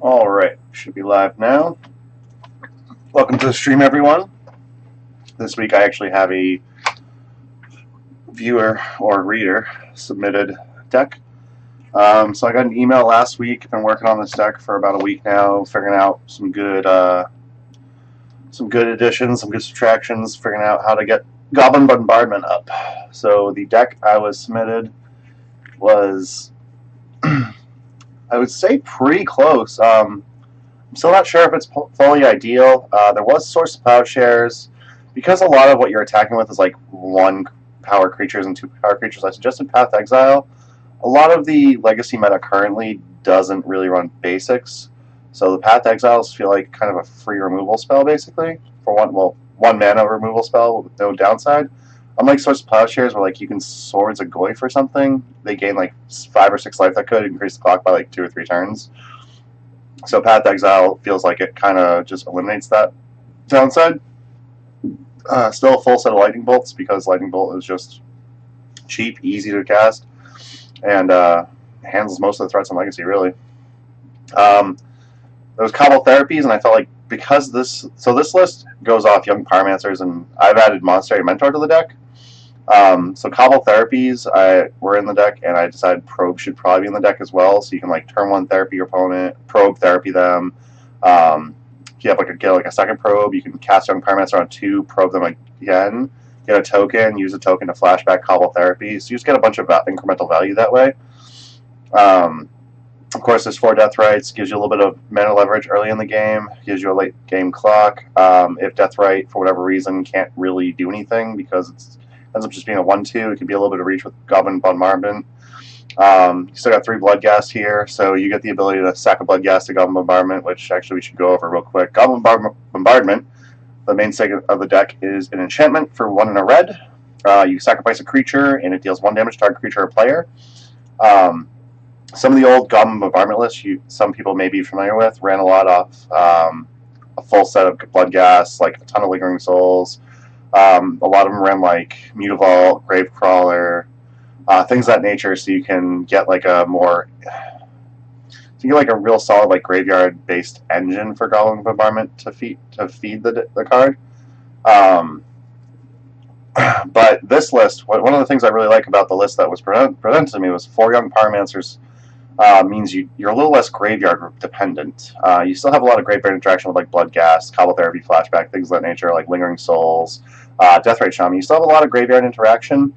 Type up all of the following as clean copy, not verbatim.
Alright, should be live now. Welcome to the stream, everyone. This week I actually have a viewer or reader submitted deck. So I got an email last week. I've been working on this deck for about a week now, figuring out some good additions, some good subtractions, figuring out how to get Goblin Bombardment up. So the deck I was submitted was, I would say, pretty close. I'm still not sure if it's fully ideal. There was Source of Plowshares. Because a lot of what you're attacking with is like 1 power creatures and 2 power creatures, I suggested Path Exile. A lot of the Legacy meta currently doesn't really run basics, so the Path Exiles feel like kind of a free removal spell, basically, for one mana removal spell with no downside. Unlike Source of Plowshares, where like you can Swords a Goyf or something, they gain like 5 or 6 life that could increase the clock by like 2 or 3 turns. So Path Exile feels like it kind of just eliminates that downside. Still a full set of Lightning Bolts, because Lightning Bolt is just cheap, easy to cast, and handles most of the threats in Legacy, really. There was Cobble Therapies, and I felt like because this list goes off Young Pyromancers, and I've added Monastery Mentor to the deck. So Cobble Therapies were in the deck, and I decided Probe should probably be in the deck as well, so you can like turn 1 therapy your opponent, Probe therapy them. If you have like a second probe, you can cast Young Pyromancer on 2, probe them again, get a token, use a token to flashback Cobble Therapy. So you just get a bunch of incremental value that way. Of course, there's 4 Death Rights, gives you a little bit of mana leverage early in the game, gives you a late game clock. If Death Right, for whatever reason, can't really do anything because it ends up just being a 1/2, it can be a little bit of reach with Goblin Bombardment. You still got 3 Bloodghast here, so you get the ability to sack a Bloodghast to Goblin Bombardment, which actually we should go over real quick. Goblin Bombardment, the mainstay of the deck, is an enchantment for 1 and a red. You sacrifice a creature, and it deals 1 damage to target creature or player. Some of the old Goblin Bombardment lists, some people may be familiar with, ran a lot off a full set of Bloodghast, like a ton of Lingering Souls. A lot of them ran like Mutavault, Gravecrawler, things of that nature, so you can get like a real solid like graveyard-based engine for Goblin Bombardment to feed the card. But this list, one of the things I really like about the list that was presented to me was 4 Young Pyromancers. Means you're a little less graveyard dependent. You still have a lot of graveyard interaction with like Bloodghast, Cobble Therapy, Flashback, things of that nature, like Lingering Souls, Deathrite Shaman. You still have a lot of graveyard interaction,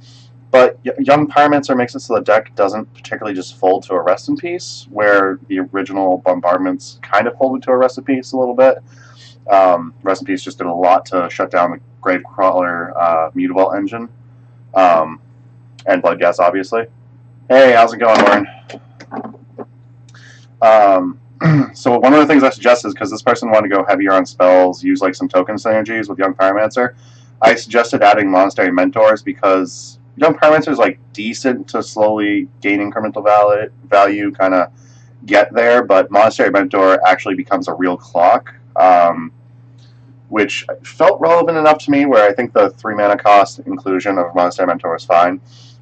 but Young Pyromancer makes it so the deck doesn't particularly just fold to a Rest in Peace, where the original Bombardments kind of folded to a Rest in Peace a little bit. Rest in Peace just did a lot to shut down the Gravecrawler Mutavault engine, and Bloodghast, obviously. Hey, how's it going, Lauren? So one of the things I suggest is, because this person wanted to go heavier on spells, use like some token synergies with Young Pyromancer, I suggested adding Monastery Mentors, because Young Pyromancer is like decent to slowly gain incremental value, kind of get there, but Monastery Mentor actually becomes a real clock, which felt relevant enough to me, where I think the 3 mana cost inclusion of Monastery Mentor is fine.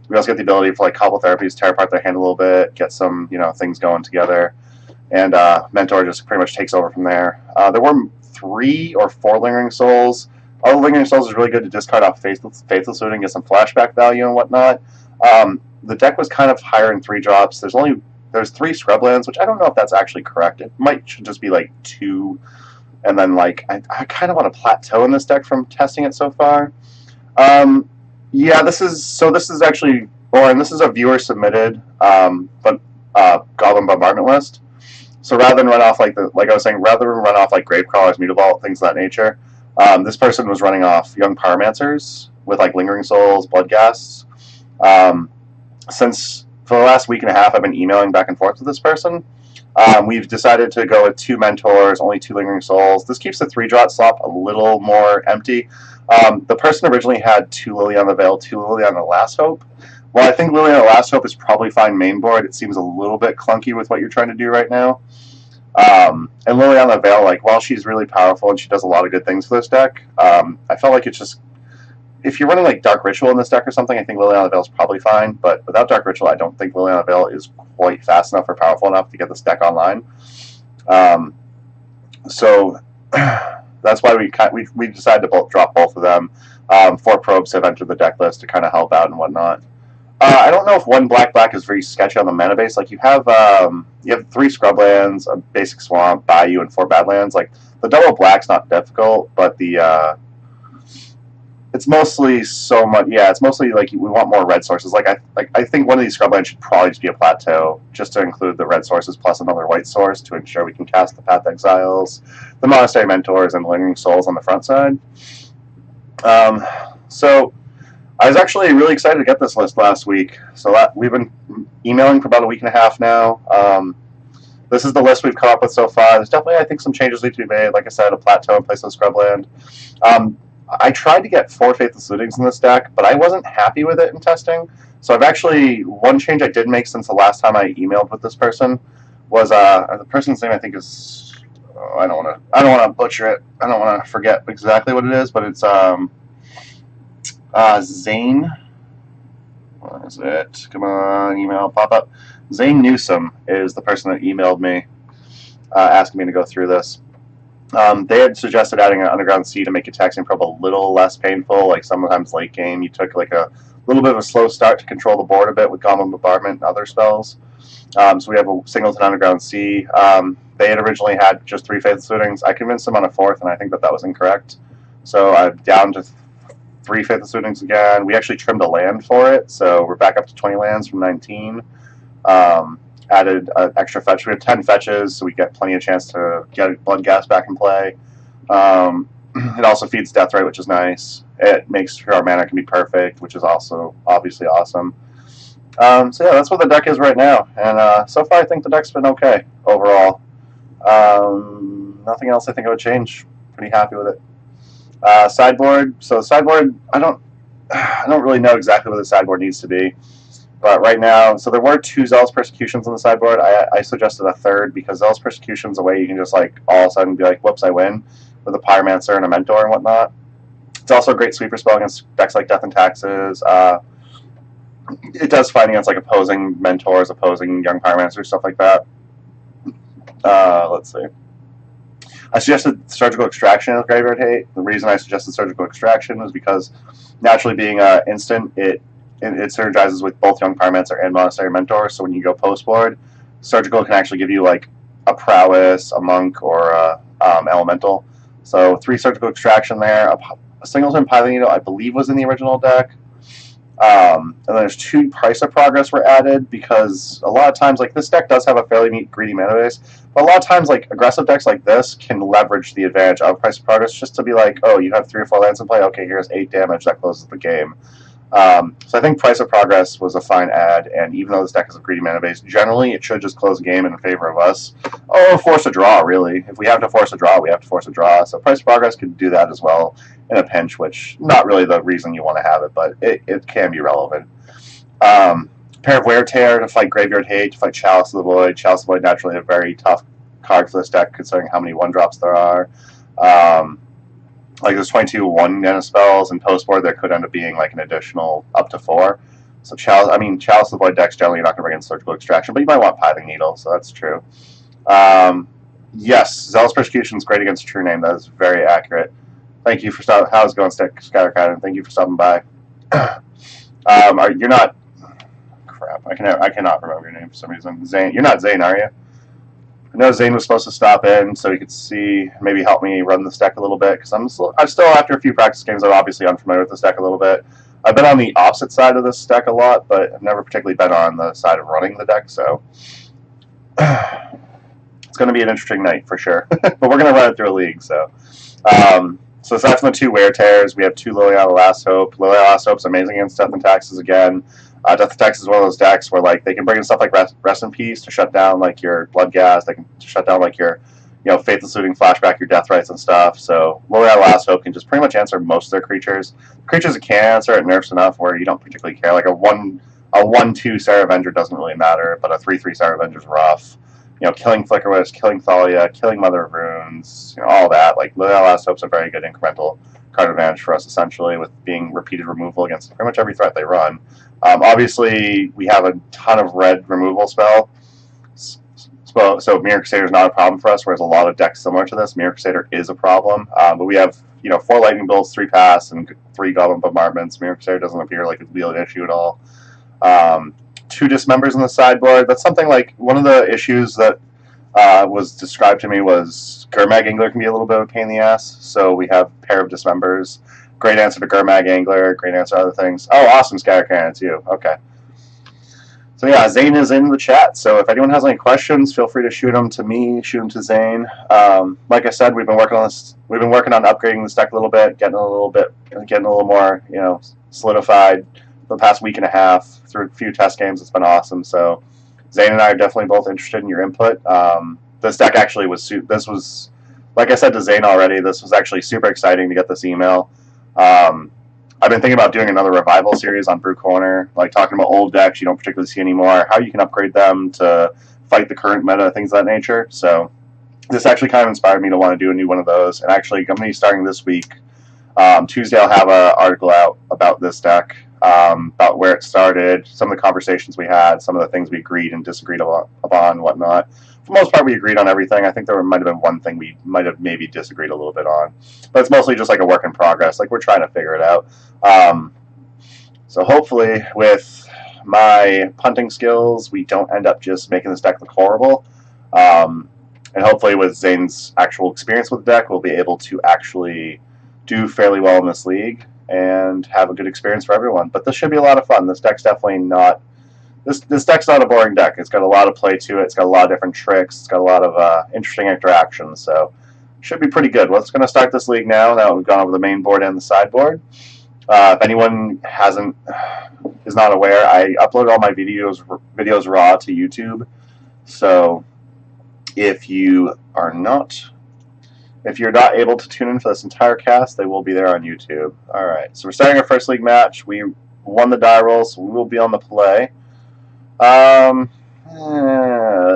We also get the ability for like Cobble Therapies, tear apart their hand a little bit, get some things going together, and Mentor just pretty much takes over from there. There were 3 or 4 Lingering Souls. All the Lingering Souls is really good to discard off Faithless Looting and get some flashback value and whatnot. The deck was kind of higher in 3 drops. There's 3 Scrublands, which I don't know if that's actually correct. It should just be like 2, and then like I kind of want to plateau in this deck from testing it so far. Yeah, this is actually, Lauren, this is a viewer submitted Goblin Bombardment list. So rather than run off rather than run off like Gravecrawlers, Mutavault, things of that nature, this person was running off Young Pyromancers with like Lingering Souls, Bloodghasts. Since for the last week and a half, I've been emailing back and forth with this person. We've decided to go with 2 Mentors, only 2 Lingering Souls. This keeps the 3-drop slot a little more empty. The person originally had 2 Liliana the Veil, 2 Liliana the Last Hope. Well, I think Liliana the Last Hope is probably fine main board. It seems a little bit clunky with what you're trying to do right now. And Liliana the Veil, like, while she's really powerful and she does a lot of good things for this deck, I felt like it's just, if you're running like Dark Ritual in this deck or something, I think Liliana the Veil is probably fine. But without Dark Ritual, I don't think Liliana the Veil is quite fast enough or powerful enough to get this deck online. So that's why we decided to drop both of them. 4 probes have entered the deck list to kind of help out and whatnot. I don't know if 1 black is very sketchy on the mana base. Like you have 3 scrublands, a basic swamp, bayou, and 4 badlands. Like the double black's not difficult, but the it's mostly so much. Yeah, it's mostly like we want more red sources. I think one of these scrublands should probably just be a plateau, just to include the red sources plus another white source to ensure we can cast the Path Exiles, the Monastery Mentors, and Lingering Souls on the front side. So I was actually really excited to get this list last week. So we've been emailing for about a week and a half now. This is the list we've come up with so far. There's definitely, I think, some changes need to be made. Like I said, a plateau in place of scrubland. I tried to get 4 Faithless Lootings in this deck, but I wasn't happy with it in testing. So I've actually, one change I did make since the last time I emailed with this person was the person's name I think is I don't want to butcher it. I don't want to forget exactly what it is, but it's Zane. What is it? Come on, email pop up. Zane Newsom is the person that emailed me asking me to go through this. They had suggested adding an Underground Sea to make your taxing probe a little less painful. Like sometimes late game, you took like a little bit of a slow start to control the board a bit with Goblin Bombardment and other spells. So we have a Singleton Underground Sea. They had originally had just 3 Faithless Lootings. I convinced them on a 4th, and I think that was incorrect. So I'm down to 3 Faithless Lootings again. We actually trimmed a land for it, so we're back up to 20 lands from 19. Added extra fetch. We have 10 fetches, so we get plenty of chance to get Blood Gas back in play. It also feeds Deathrite, which is nice. It makes sure our mana can be perfect, which is also obviously awesome. So yeah, that's what the deck is right now, and so far I think the deck's been okay overall. Nothing else I think I would change. Pretty happy with it. Sideboard. So the sideboard, I don't really know exactly what the sideboard needs to be. But right now, so there were 2 Zealous Persecutions on the sideboard. I suggested a 3rd because Zealous Persecution's a way you can just like all of a sudden be like, whoops, I win with a Pyromancer and a Mentor and whatnot. It's also a great sweeper spell against decks like Death and Taxes. It does fight against like opposing Mentors, opposing Young Pyromancers, stuff like that. Let's see. I suggested Surgical Extraction with Graveyard Hate. The reason I suggested Surgical Extraction was because naturally being instant, it synergizes with both Young Pyromancer and Monastery Mentor, so when you go post-board, Surgical can actually give you like a Prowess, a Monk, or a Elemental. So 3 Surgical Extraction there. A Singleton Pilot Needle, I believe, was in the original deck. And then there's 2 Price of Progress were added because a lot of times, like this deck does have a fairly greedy mana base, but a lot of times, like aggressive decks like this can leverage the advantage of Price of Progress just to be like, oh, you have 3 or 4 lands in play. Okay, here's 8 damage that closes the game. So I think Price of Progress was a fine add, and even though this deck is a greedy mana base, generally it should just close the game in favor of us. Or force a draw, really. If we have to force a draw, we have to force a draw. So Price of Progress could do that as well in a pinch, which not really the reason you want to have it, but it can be relevant. Pair of Wear Tear to fight Graveyard Hate, to fight Chalice of the Void. Chalice of the Void naturally a very tough card for this deck, considering how many 1-drops there are. Like there's 22 1-mana spells, and post-board there could end up being like an additional up to 4. So Chalice of the Void decks generally you're not going to bring in Surgical Extraction, but you might want Pithing Needle, so that's true. Yes, Zealous Persecution is great against True Name. That is very accurate. Thank you for stopping. How's it going, Scattercat? And thank you for stopping by. You're not. Crap, I cannot remember your name for some reason. Zane, you're not Zane, are you? I know Zane was supposed to stop in so he could see, maybe help me run this deck a little bit, because I'm still, after a few practice games, I'm obviously unfamiliar with this deck a little bit. I've been on the opposite side of this deck a lot, but I've never particularly been on the side of running the deck, so it's going to be an interesting night for sure. But we're going to run it through a league, so. So aside from the 2 Wear Tears, we have 2 Liliana Last Hope. Liliana Last Hope's amazing against Death and Taxes again. Death and Taxes is one of those decks where like they can bring in stuff like Rest in Peace to shut down like your Blood Gas. They can shut down like your Faithless Looting, Flashback, your Deathrites and stuff. So Liliana Last Hope can just pretty much answer most of their creatures. Creatures it can answer it nerfs enough where you don't particularly care. Like a 1/2 Sarah Avenger doesn't really matter, but a 3/3 Sarah Avenger's rough. Killing Flickerwish, killing Thalia, killing Mother of Runes, all that. Like, Liliana Last Hope's a very good incremental card advantage for us, essentially, with being repeated removal against pretty much every threat they run. Obviously, we have a ton of red removal So Mirror Crusader is not a problem for us, whereas a lot of decks similar to this, Mirror Crusader is a problem. But we have 4 Lightning Bolts, 3 Pass, and 3 Goblin Bombardments. Mirror Crusader doesn't appear like it'd be an issue at all. 2 Dismembers in the sideboard. That's something like one of the issues that was described to me was Gurmag Angler can be a little bit of a pain in the ass. So we have a pair of Dismembers. Great answer to Gurmag Angler. Great answer to other things. Oh, awesome, Scatter Cannon too. Okay. So yeah, Zane is in the chat. So if anyone has any questions, feel free to shoot them to me, shoot them to Zane. Like I said, we've been working on this. We've been working on upgrading this deck a little bit, getting a little more, solidified for the past week and a half through a few test games. It's been awesome. So Zane and I are definitely both interested in your input. This deck actually was like I said to Zane already. This was actually super exciting to get this email. I've been thinking about doing another revival series on Brew Corner, like talking about old decks you don't particularly see anymore, how you can upgrade them to fight the current meta, things of that nature. So this actually kind of inspired me to want to do a new one of those. And actually, I'm going to be starting this week. Tuesday, I'll have an article out about this deck, about where it started, some of the conversations we had, some of the things we agreed and disagreed upon, and whatnot. For the most part, we agreed on everything. I think there might have been one thing we might have maybe disagreed a little bit on. But it's mostly just like a work in progress. Like, we're trying to figure it out. So hopefully, with my punting skills, we don't end up just making this deck look horrible. And hopefully, with Zane's actual experience with the deck, we'll be able to actually do fairly well in this league and have a good experience for everyone. But this should be a lot of fun. This deck's definitely not... This deck's not a boring deck. It's got a lot of play to it. It's got a lot of different tricks. It's got a lot of interesting interactions. So should be pretty good. Well, it's going to start this league now that we've gone over the main board and the sideboard. If anyone is not aware, I upload all my videos raw to YouTube. So if you're not able to tune in for this entire cast, they will be there on YouTube. All right. So we're starting our first league match. We won the die roll, so we will be on the play.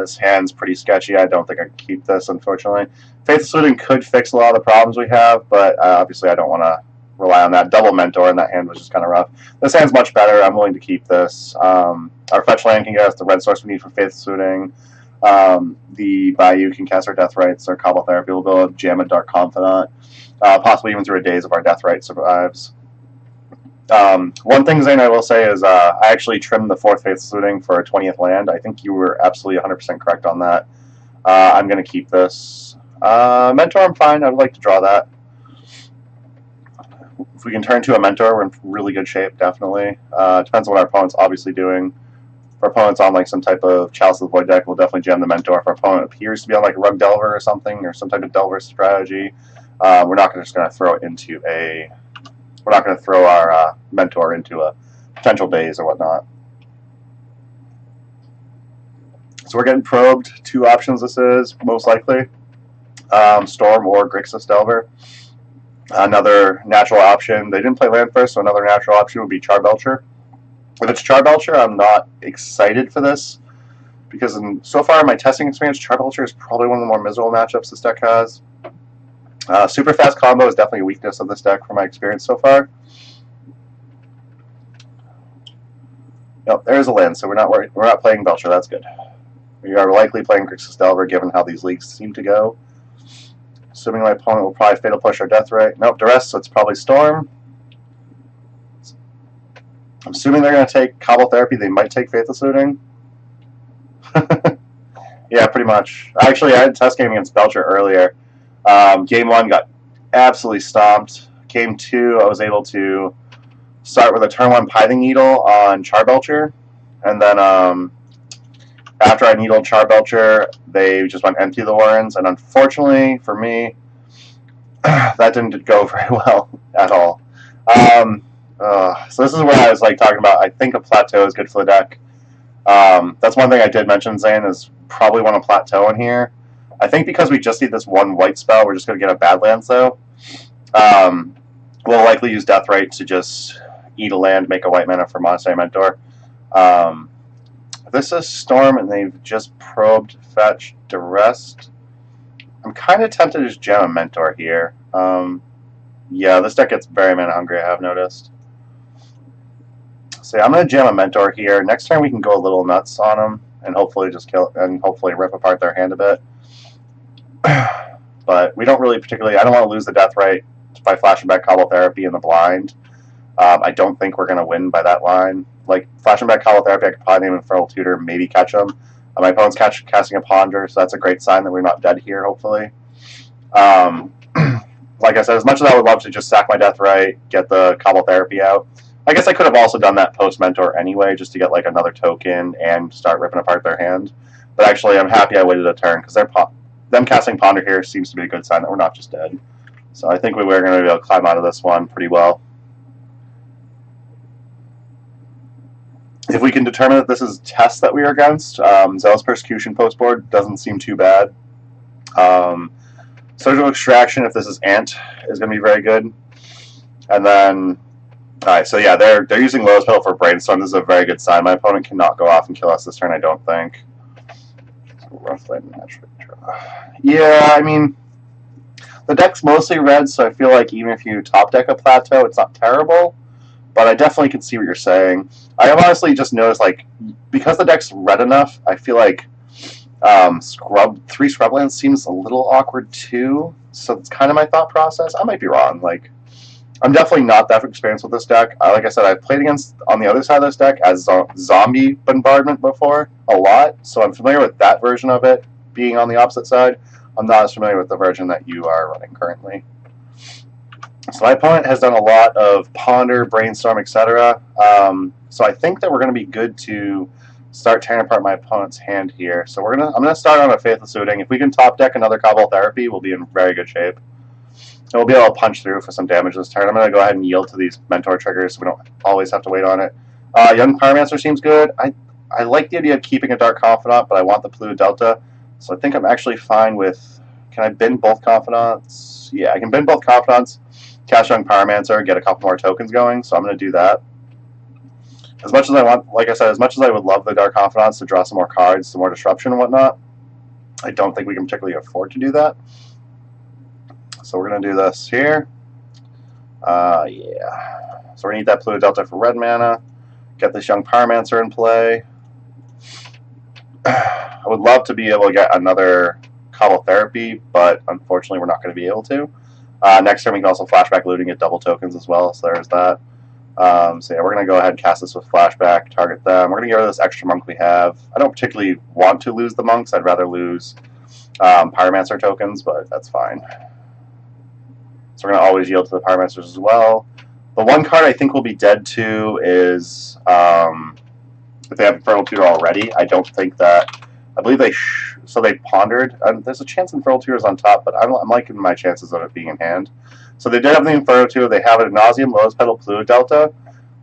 This hand's pretty sketchy. I don't think I can keep this, unfortunately. Faithful Suiting could fix a lot of the problems we have, but obviously I don't want to rely on that. Double Mentor in that hand was just kind of rough. This hand's much better. I'm willing to keep this. Our fetch land can get us the red source we need for Faithful Suiting. The Bayou can cast our Death Rights. Our Cobble Therapy will go jam a Dark Confidant. Possibly even through a Daze if our Death Right survives. One thing, Zane, I will say is I actually trimmed the 4th Faithful Suiting for a 20th land. I think you were absolutely 100% correct on that. I'm going to keep this. Mentor, I'm fine. I would like to draw that. If we can turn to a Mentor, we're in really good shape, definitely. Depends on what our opponent's obviously doing. If our opponent's on like some type of Chalice of the Void deck, we'll definitely jam the Mentor. If our opponent appears to be on like a Rug Delver or something, or some type of Delver strategy, we're not just going to throw it into a... We're not going to throw our Mentor into a potential Daze or whatnot. So we're getting probed. 2 options this is, most likely. Storm or Grixis Delver. Another natural option. They didn't play land first, so another natural option would be Charbelcher. If it's Charbelcher, I'm not excited for this, because so far in my testing experience, Charbelcher is probably one of the more miserable matchups this deck has. Super fast combo is definitely a weakness of this deck from my experience so far. Nope, there's a land, so we're not worried. We're not playing Belcher. That's good. We are likely playing Grixis Delver, given how these leagues seem to go. Assuming my opponent will probably Fatal Push or Death Ray. Nope, Duress, so it's probably Storm. I'm assuming they're going to take Cobble Therapy. They might take Faithful Suiting. Yeah, pretty much. Actually, I had a test game against Belcher earlier. Game 1 got absolutely stomped. Game 2, I was able to start with a turn 1 Pithing Needle on Charbelcher. And then after I needled Charbelcher, they just went empty the Warrens. And unfortunately for me, that didn't go very well at all. So this is where I was like talking about, I think a Plateau is good for the deck. That's one thing I did mention, Zane, is probably want a Plateau in here. I think because we just need this 1 white spell, we're just going to get a Badlands, though. We'll likely use Death Right to just eat a land, make a white mana for Monastery Mentor. This is Storm, and they've just probed, fetch, Duress. I'm kind of tempted to just jam a Mentor here. Yeah, this deck gets very mana hungry, I have noticed. So yeah, I'm going to jam a Mentor here. Next turn we can go a little nuts on him and hopefully just kill and hopefully rip apart their hand a bit. But we don't really particularly. I don't want to lose the death right by flashing back Cobble Therapy in the blind. I don't think we're going to win by that line. Like flashing back Cobble Therapy, I could probably name Infernal Tutor, maybe catch him. My opponent's casting a Ponder, so that's a great sign that we're not dead here. Hopefully. Like I said, as much as I would love to just sack my death right, get the Cobble Therapy out, I guess I could have also done that post Mentor anyway, just to get like another token and start ripping apart their hand. But actually, I'm happy I waited a turn because them casting Ponder here seems to be a good sign that we're not just dead. So I think we were going to be able to climb out of this one pretty well. If we can determine that this is test that we are against, Zealous Persecution post board doesn't seem too bad. Surgical Extraction, if this is Ant, is going to be very good. And then, alright, so yeah, they're using Lowest Petal for Brainstorm. This is a very good sign. My opponent cannot go off and kill us this turn, I don't think. Roughly naturally draw. Yeah, I mean, the deck's mostly red, so I feel like even if you top deck a Plateau, it's not terrible. But I definitely can see what you're saying. I have honestly just noticed, like, because the deck's red enough, I feel like 3 Scrublands seems a little awkward too. So it's kind of my thought process. I might be wrong. Like, I'm definitely not that experienced with this deck. Like I said, I've played against, on the other side of this deck, as Zombie Bombardment before, a lot. So I'm familiar with that version of it being on the opposite side. I'm not as familiar with the version that you are running currently. So my opponent has done a lot of Ponder, Brainstorm, etc. So I think that we're going to be good to start tearing apart my opponent's hand here. So I'm gonna start on a Faithless Looting. If we can top deck another Cobble Therapy, we'll be in very good shape. And we'll be able to punch through for some damage this turn. I'm gonna go ahead and yield to these Mentor triggers so we don't always have to wait on it. Young Pyromancer seems good. I like the idea of keeping a Dark Confidant, but I want the Polluted Delta. So I think I'm actually fine with. Can I bin both Confidants? Yeah, I can bin both Confidants. Cast Young Pyromancer, get a couple more tokens going, so I'm going to do that. As much as I want, like I said, as much as I would love the Dark Confidants to draw some more cards, some more disruption and whatnot, I don't think we can particularly afford to do that. So we're going to do this here. Yeah. So we need that Polluted Delta for red mana. Get this Young Pyromancer in play. I would love to be able to get another Cobble Therapy, but unfortunately we're not going to be able to. Next turn we can also flashback looting, get double tokens as well, so there's that. So yeah, we're going to go ahead and cast this with flashback, target them. We're going to get rid of this extra monk we have. I don't particularly want to lose the monks, I'd rather lose Pyromancer tokens, but that's fine. So we're going to always yield to the Pyromancers as well. The one card I think will be dead to is, if they have Infernal Tutor already, I don't think that, I believe they, so they pondered. There's a chance Infernal Tutor is on top, but I'm liking my chances of it being in hand. So they did have the Infernal Tutor. They have it Ad Nauseam, Lowest Petal, Polluted Delta.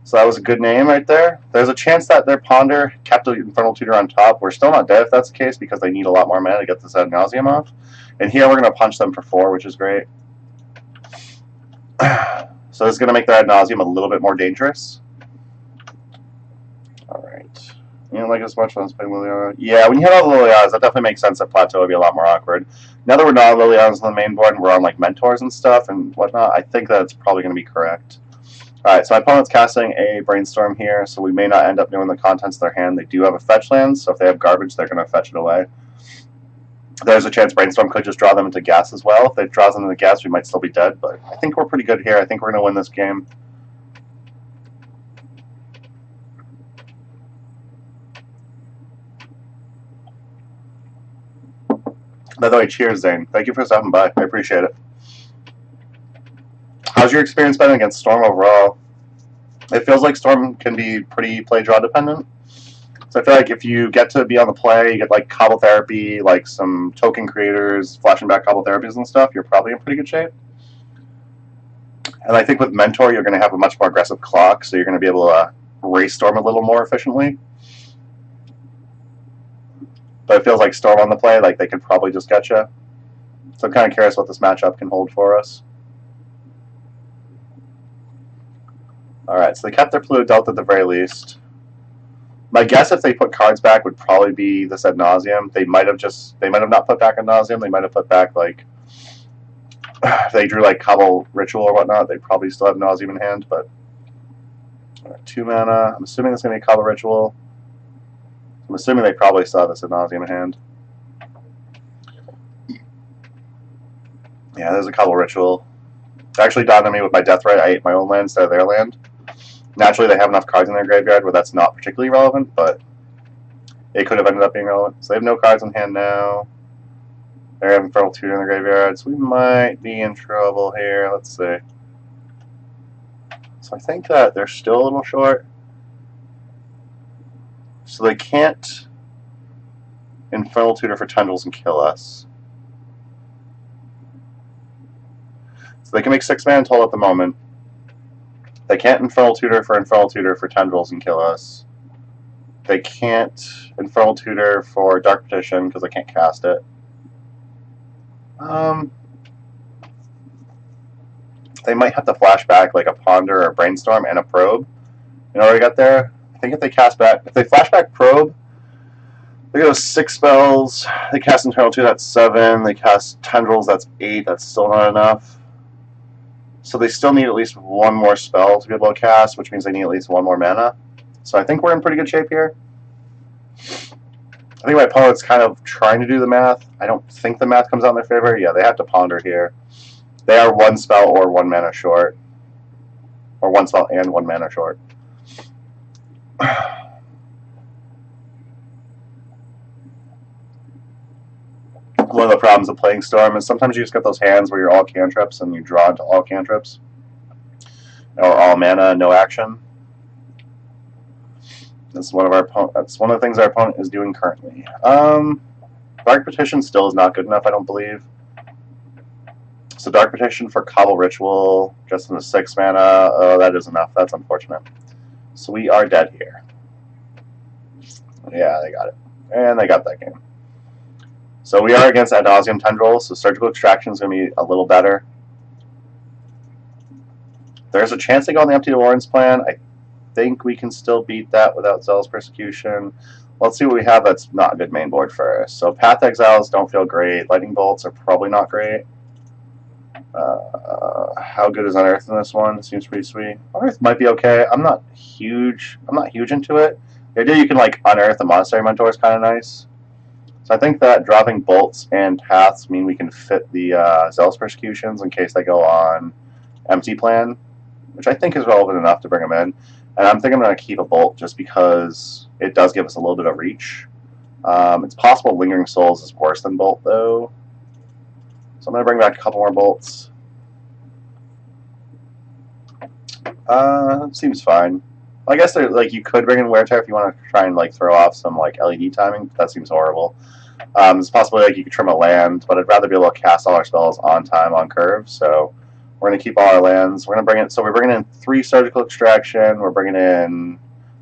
So that was a good name right there. There's a chance that their Ponder kept the Infernal Tutor on top. We're still not dead if that's the case because they need a lot more mana to get this Ad Nauseam off. And here we're going to punch them for 4, which is great. So this is going to make their Ad Nauseam a little bit more dangerous. Alright. You don't like as much fun as playing Liliana? Yeah, when you hit all the Lilianas, that definitely makes sense that Plateau would be a lot more awkward. Now that we're not Lilianas on the main board and we're on like Mentors and stuff and whatnot, I think that it's probably going to be correct. Alright, so my opponent's casting a Brainstorm here, so we may not end up knowing the contents of their hand. They do have a fetch land, so if they have garbage, they're going to fetch it away. There's a chance Brainstorm could just draw them into gas as well. If it draws them into gas, we might still be dead, but I think we're pretty good here. I think we're going to win this game. By the way, cheers, Zane. Thank you for stopping by. I appreciate it. How's your experience been against Storm overall? It feels like Storm can be pretty play-draw dependent. So I feel like if you get to be on the play, you get like Cobble Therapy, like some token creators, flashing back Cobble Therapies and stuff, you're probably in pretty good shape. And I think with Mentor, you're going to have a much more aggressive clock, so you're going to be able to race Storm a little more efficiently. But it feels like Storm on the play, like they could probably just get you. So I'm kind of curious what this matchup can hold for us. Alright, so they kept their Polluted Delta at the very least. My guess if they put cards back would probably be this Ad Nauseam. They might have not put back Ad Nauseam, they might have put back like if they drew like Cobble Ritual or whatnot, they probably still have Nauseam in hand, but 2 mana. I'm assuming it's gonna be Cobble Ritual. I'm assuming they probably saw this Ad Nauseam in hand. Yeah, there's a couple ritual. It actually dawned on me with my death right, I ate my own land instead of their land. Naturally, they have enough cards in their graveyard where that's not particularly relevant, but it could have ended up being relevant. So they have no cards in hand now. They're having Infernal Tutor in their graveyard, so we might be in trouble here. Let's see. So I think that they're still a little short. So they can't Infernal Tutor for tendrils and kill us. So they can make 6 mana total at the moment. They can't Infernal Tutor for tendrils and kill us. They can't Infernal Tutor for Dark Petition because they can't cast it. They might have to flash back like a Ponder or a Brainstorm and a Probe in order to get there. I think if they flash back Probe, they go 6 spells. They cast Internal 2, that's 7. They cast Tendrils, that's 8. That's still not enough. So they still need at least 1 more spell to be able to cast, which means they need at least 1 more mana. So I think we're in pretty good shape here. I think my opponent's kind of trying to do the math. I don't think the math comes out in their favor. Yeah, they have to Ponder here. They are 1 spell or 1 mana short. Or 1 spell and 1 mana short. One of the problems of playing Storm is sometimes you just get those hands where you're all cantrips and you draw into all cantrips. Or all mana, no action. That's one of the things our opponent is doing currently. Dark Petition still is not good enough, I don't believe. So Dark Petition for Cobble Ritual, just in the 6 mana. Oh, that is enough. That's unfortunate. So we are dead here. Yeah, they got it. And they got that game. So we are against Ad Nauseam Tendrils, so Surgical Extraction is going to be a little better. There's a chance they go on the Empty Lawrence plan. I think we can still beat that without Zealous Persecution. Let's see what we have that's not a good main board first. So Path Exiles don't feel great. Lightning Bolts are probably not great. How good is Unearth in this one? It seems pretty sweet. Unearth might be okay. I'm not huge into it. The idea you can like Unearth a Monastery Mentor is kind of nice. So I think that dropping Bolts and Paths mean we can fit the Zealous Persecutions in case they go on Empty Plan, which I think is relevant enough to bring them in. And I'm thinking I'm going to keep a Bolt just because it does give us a little bit of reach. It's possible Lingering Souls is worse than Bolt, though. So I'm going to bring back a couple more Bolts. Seems fine. I guess like you could bring in Wear Tear if you want to try and like throw off some like LED timing. That seems horrible. It's possible like you could trim a land, but I'd rather be able to cast all our spells on time on curve. So we're going to keep all our lands. We're going to bring it. So we're bringing in 3 Surgical Extraction. We're bringing in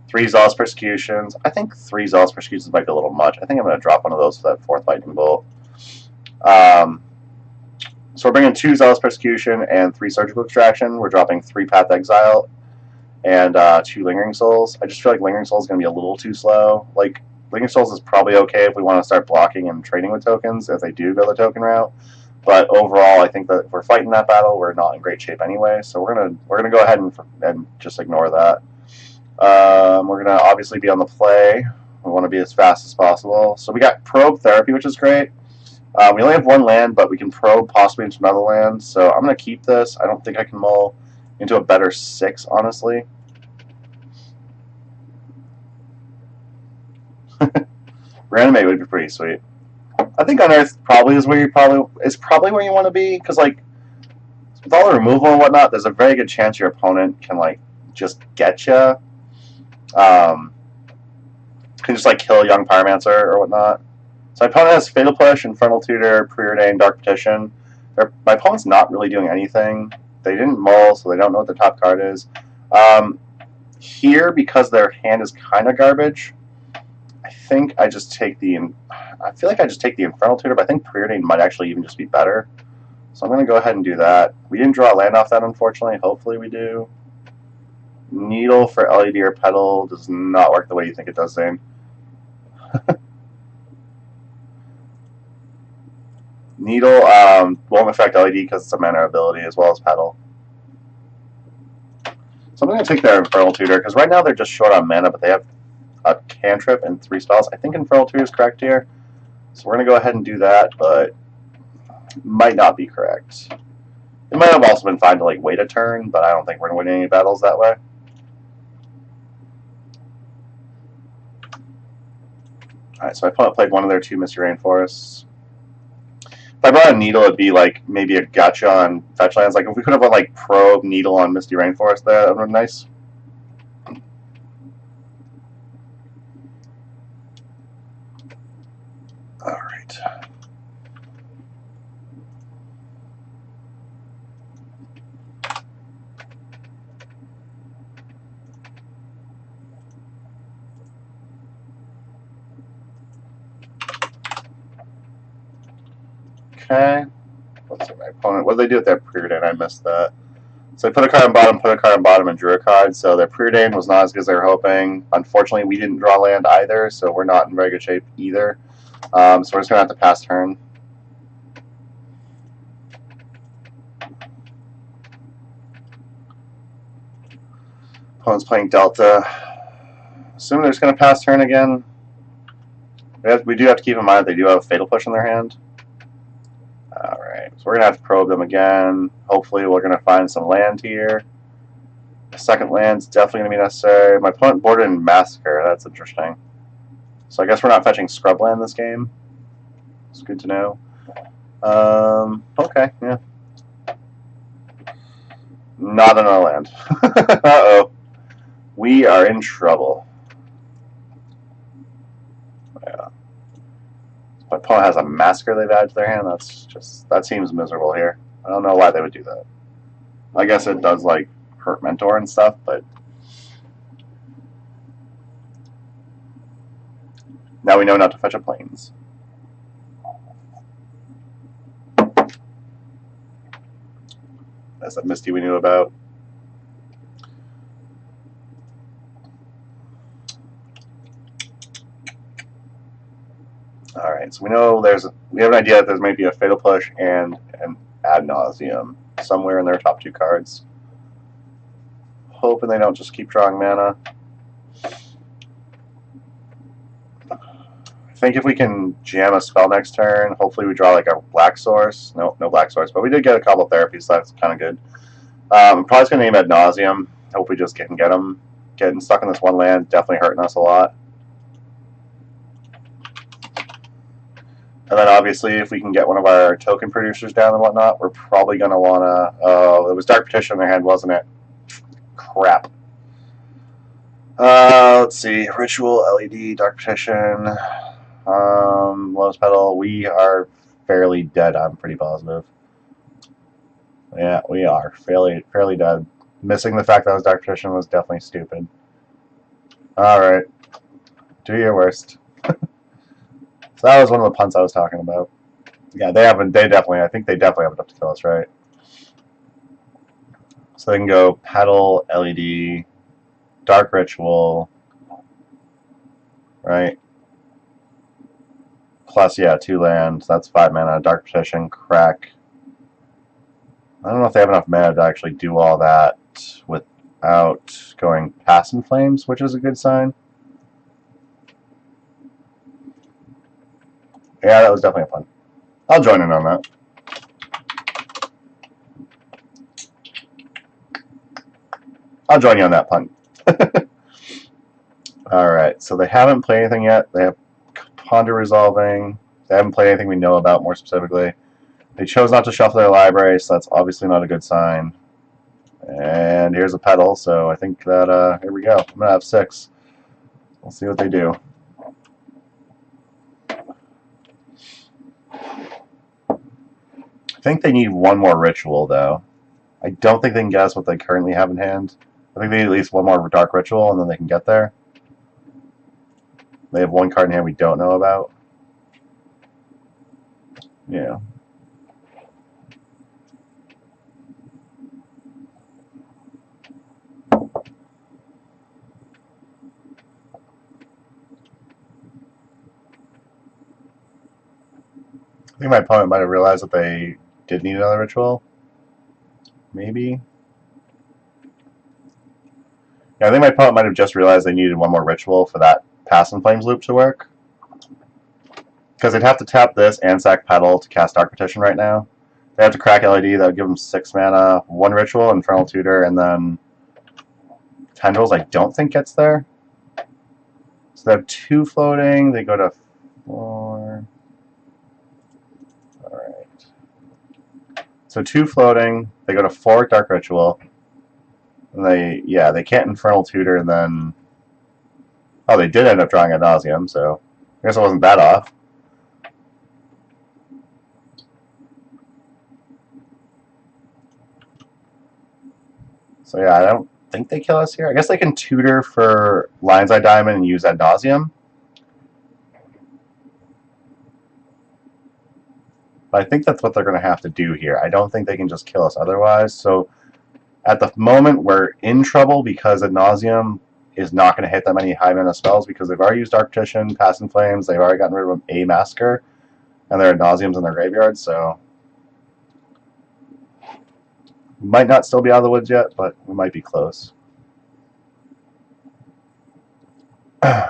3 Zealous Persecutions. I think 3 Zealous Persecutions might be a little much. I think I'm going to drop one of those for that 4th Lightning Bolt. So we're bringing 2 Zealous Persecution and 3 Surgical Extraction. We're dropping 3 Path Exile and 2 Lingering Souls. I just feel like Lingering Souls is going to be a little too slow. Like, Lingering Souls is probably okay if we want to start blocking and trading with tokens, if they do go the token route. But overall, I think that if we're fighting that battle, we're not in great shape anyway. So we're gonna go ahead and just ignore that. We're gonna obviously be on the play. We want to be as fast as possible. So we got Probe Therapy, which is great. We only have 1 land, but we can probe possibly into another land. So I'm gonna keep this. I don't think I can mull into a better 6, honestly. Reanimate would be pretty sweet. I think Unearth probably is where probably where you want to be, because like with all the removal and whatnot, there's a very good chance your opponent can like just get you. Can just like kill a young Pyromancer or whatnot. So my opponent has Fatal Push, Infernal Tutor, Preordain, Dark Petition. My opponent's not really doing anything. They didn't mull, so they don't know what the top card is. Here, because their hand is kind of garbage, I think I just take the. I feel like I just take the Infernal Tutor, but I think Preordain might actually even just be better. So I'm going to go ahead and do that. We didn't draw a land off that, unfortunately. Hopefully we do. Needle for LED or Petal does not work the way you think it does, Zane. Needle won't affect LED because it's a mana ability as well as Petal. So I'm going to take their Infernal Tutor, because right now they're just short on mana, but they have a cantrip and 3 spells. I think Infernal 2 is correct here. So we're going to go ahead and do that, but it might not be correct. It might have also been fine to like wait a turn, but I don't think we're going to win any battles that way. Alright, so my opponent played one of their 2 Misty Rainforests. If I brought a Needle, it'd be like maybe a gotcha on fetch lands. Like if we could have like Probe, Needle on Misty Rainforest there, that would be nice. Alright. Okay. Let's see my opponent. What did they do with their Preordain? I missed that. So they put a card on bottom, put a card on bottom, and drew a card. So their Preordain was not as good as they were hoping. Unfortunately, we didn't draw land either, so we're not in very good shape either. So we're just going to have to pass turn. Opponent's playing Delta. Assuming they're just going to pass turn again. We do have to keep in mind that they do have a Fatal Push in their hand. Alright, so we're going to have to probe them again. Hopefully we're going to find some land here. The second land's definitely going to be necessary. My opponent boarded in Massacre. That's interesting. So I guess we're not fetching Scrubland this game. It's good to know. Okay, yeah. Not another land. Uh-oh. We are in trouble. Yeah. My opponent has a Massacre they've added to their hand. That seems miserable here. I don't know why they would do that. I guess it does like hurt Mentor and stuff, but now we know not to fetch a Plains. That's that Misty we knew about. Alright, so we know we have an idea that there's maybe a Fatal Push and an Ad Nauseam somewhere in their top 2 cards. Hoping they don't just keep drawing mana. I think if we can jam a spell next turn, hopefully we draw like a Black Source. No Black Source, but we did get a couple therapies, so that's kind of good. I'm probably just going to name Ad Nauseam. Hope we just can get them. Getting stuck in this one land definitely hurting us a lot. And then obviously if we can get one of our token producers down and whatnot, we're probably going to want to... Oh, it was Dark Petition in their hand, wasn't it? Crap. Let's see. Ritual, LED, Dark Petition, Lotus Petal. We are fairly dead, I'm pretty positive. Yeah, we are. Fairly dead. Missing the fact that it was Dark Petition was definitely stupid. Alright. Do your worst. So that was one of the punts I was talking about. Yeah, I think they definitely have enough to kill us, right? So they can go Petal, LED, Dark Ritual, right? Plus, yeah, 2 lands. That's 5 mana. Dark Petition, Crack. I don't know if they have enough mana to actually do all that without going Past in Flames, which is a good sign. Yeah, that was definitely a punt. I'll join in on that. I'll join you on that punt. Alright, so they haven't played anything yet. They have Ponder Resolving. They haven't played anything we know about more specifically. They chose not to shuffle their library, so that's obviously not a good sign. And here's a Petal, so I think that, here we go. I'm going to have 6. We'll see what they do. I think they need one more Ritual, though. I don't think they can guess what they currently have in hand. I think they need at least one more Dark Ritual, and then they can get there. They have 1 card in hand we don't know about. Yeah. I think my opponent might have realized that they did need another Ritual. Maybe. Yeah, I think my opponent might have just realized they needed one more Ritual for that Pass and Flames loop to work. Because they'd have to tap this and sack Petal to cast Dark Petition right now. They have to crack LED, that would give them 6 mana, 1 Ritual, Infernal Tutor, and then Tendrils I don't think gets there. So they have 2 floating, they go to 4. Alright. So 2 floating, they go to 4 Dark Ritual. And they can't Infernal Tutor, and then... Oh, they did end up drawing Ad Nauseam, so I guess it wasn't that off. So yeah, I don't think they kill us here. I guess they can tutor for Lion's Eye Diamond and use Ad Nauseam. But I think that's what they're going to have to do here. I don't think they can just kill us otherwise. So at the moment, we're in trouble because Ad Nauseam is not going to hit that many high mana spells because they've already used Dark Petition, Pass in Flames, they've already gotten rid of a Massacre, and their Ad Nauseams in their graveyard, so... We might not still be out of the woods yet, but we might be close. Yeah,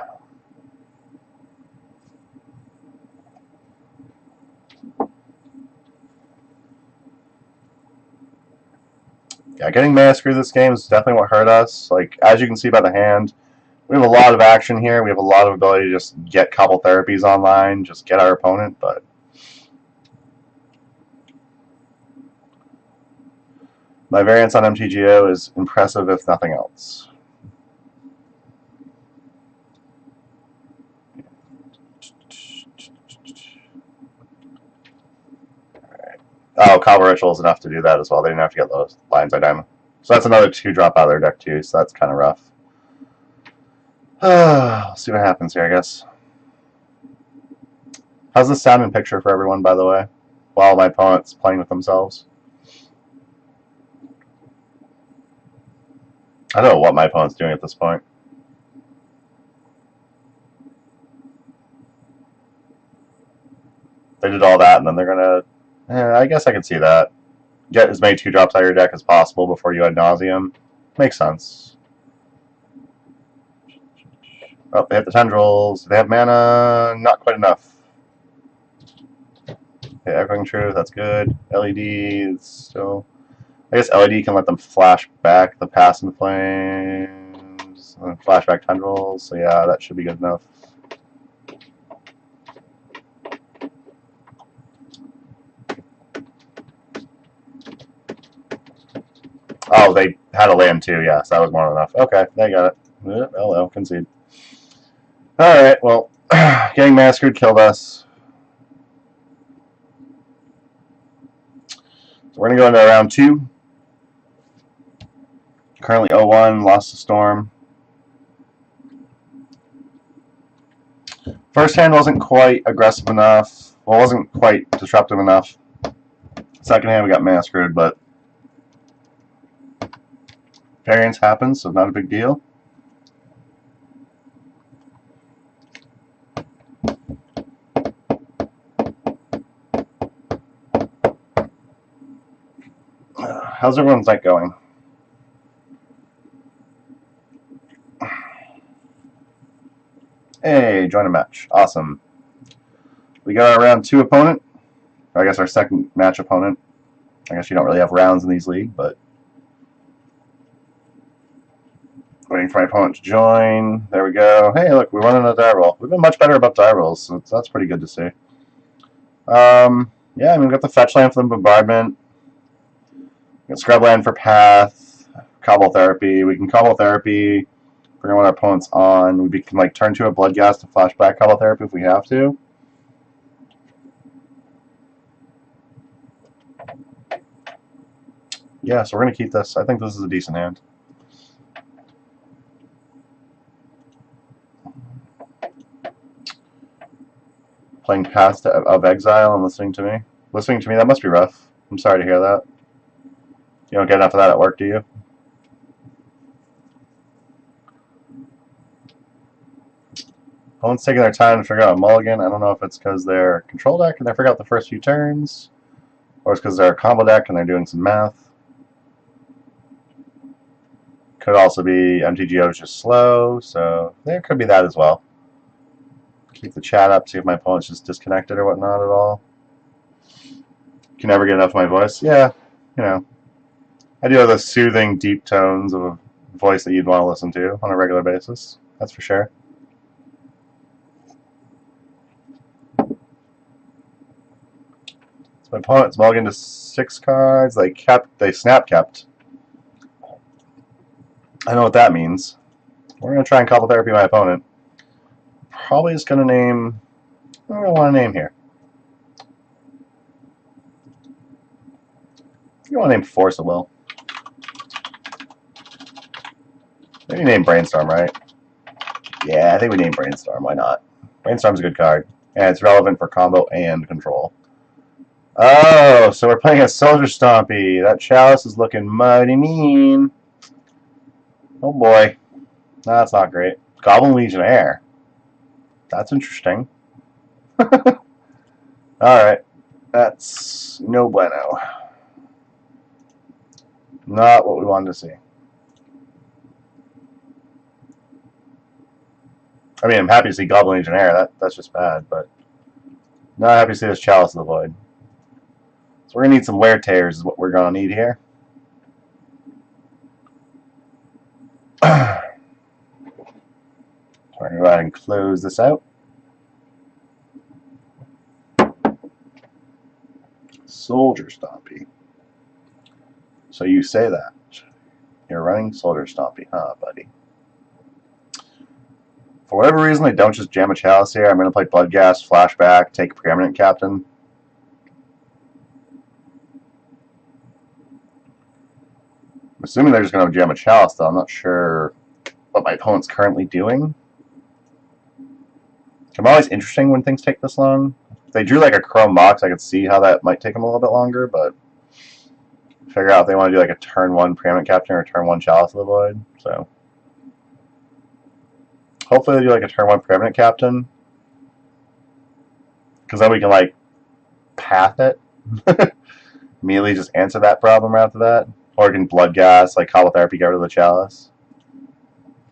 getting Massacre this game is definitely what hurt us. Like, as you can see by the hand, we have a lot of action here. We have a lot of ability to just get couple therapies online, just get our opponent, but... My variance on MTGO is impressive, if nothing else. Alright. Oh, Cobble Ritual is enough to do that as well. They didn't have to get those Lion's Eye Diamond. So that's another 2 drop out of their deck too, so that's kind of rough. We'll see what happens here, I guess. How's this sound and picture for everyone, by the way? While my opponent's playing with themselves? I don't know what my opponent's doing at this point. They did all that, and then they're gonna... I guess I can see that. Get as many 2 drops out of your deck as possible before you Ad Nauseam. Makes sense. Oh, they hit the Tendrils. They have mana. Not quite enough. Okay, Echoing Truth, that's good. LED, still... I guess LED can let them flash back the Pass in Flames, and flashback Tendrils, so yeah, that should be good enough. Oh, they had a land too, yes, that was more than enough. Okay, they got it. Hello, concede. Alright, well, getting Massacred killed us. So we're going to go into round 2. Currently 0-1, lost to Storm. First hand wasn't quite aggressive enough. Well, it wasn't quite disruptive enough. Second hand we got Massacred, but variance happens, so not a big deal. How's everyone's night going? Hey, join a match. Awesome. We got our round 2 opponent. Or I guess our second match opponent. I guess you don't really have rounds in these leagues, but... Waiting for my opponent to join. There we go. Hey, look, we're running a die roll. We've been much better about die rolls, so that's pretty good to see. Yeah, I mean, we've got the fetch land for the Bombardment. We got Scrubland for Path. Cobble Therapy. We can Cobble Therapy... Bring one of our opponents on. We can like turn to a Bloodghast to flashback Cobble Therapy if we have to. Yeah, so we're going to keep this. I think this is a decent hand. Playing Path of Exile and listening to me. Listening to me, that must be rough. I'm sorry to hear that. You don't get enough of that at work, do you? Opponent's taking their time to figure out a mulligan. I don't know if it's because they're a control deck and they forgot the first few turns, or it's because they're a combo deck and they're doing some math. Could also be MTGO is just slow, so there could be that as well. Keep the chat up, see if my opponent's just disconnected or whatnot at all. Can never get enough of my voice. Yeah, you know. I do have the soothing, deep tones of a voice that you'd want to listen to on a regular basis. That's for sure. So my opponent's mulliganed to 6 cards. They snap kept. I know what that means. We're going to try and couple therapy my opponent. Probably just going to name... What do I want to name here? You want to name Force of Will. Maybe name Brainstorm, right? Yeah, I think we name Brainstorm. Why not? Brainstorm's a good card. And it's relevant for combo and control. Oh, so we're playing a Soldier Stompy. That Chalice is looking mighty mean. Oh boy. That's not great. Goblin Legionnaire. That's interesting. Alright. That's no bueno. Not what we wanted to see. I mean, I'm happy to see Goblin Legionnaire. That's just bad, but not happy to see this Chalice of the Void. So we're going to need some Wear Tears is what we're going to need here. So we're going to go ahead and close this out. Soldier Stompy. So you say that. You're running Soldier Stompy, huh, buddy? For whatever reason, they don't just jam a Chalice here. I'm going to play Bloodghast, Flashback, take Preeminent Captain. I'm assuming they're just going to jam a Chalice, though. I'm not sure what my opponent's currently doing. I'm always interesting when things take this long. If they drew like a Chrome Box, I could see how that might take them a little bit longer, but figure out if they want to do like a turn 1 Preeminent Captain or a turn 1 Chalice of the Void. So hopefully they do like a turn 1 Preeminent Captain, because then we can like path it. Immediately just answer that problem after that. Or we can Bloodghast, like Cobble Therapy, get rid of the Chalice.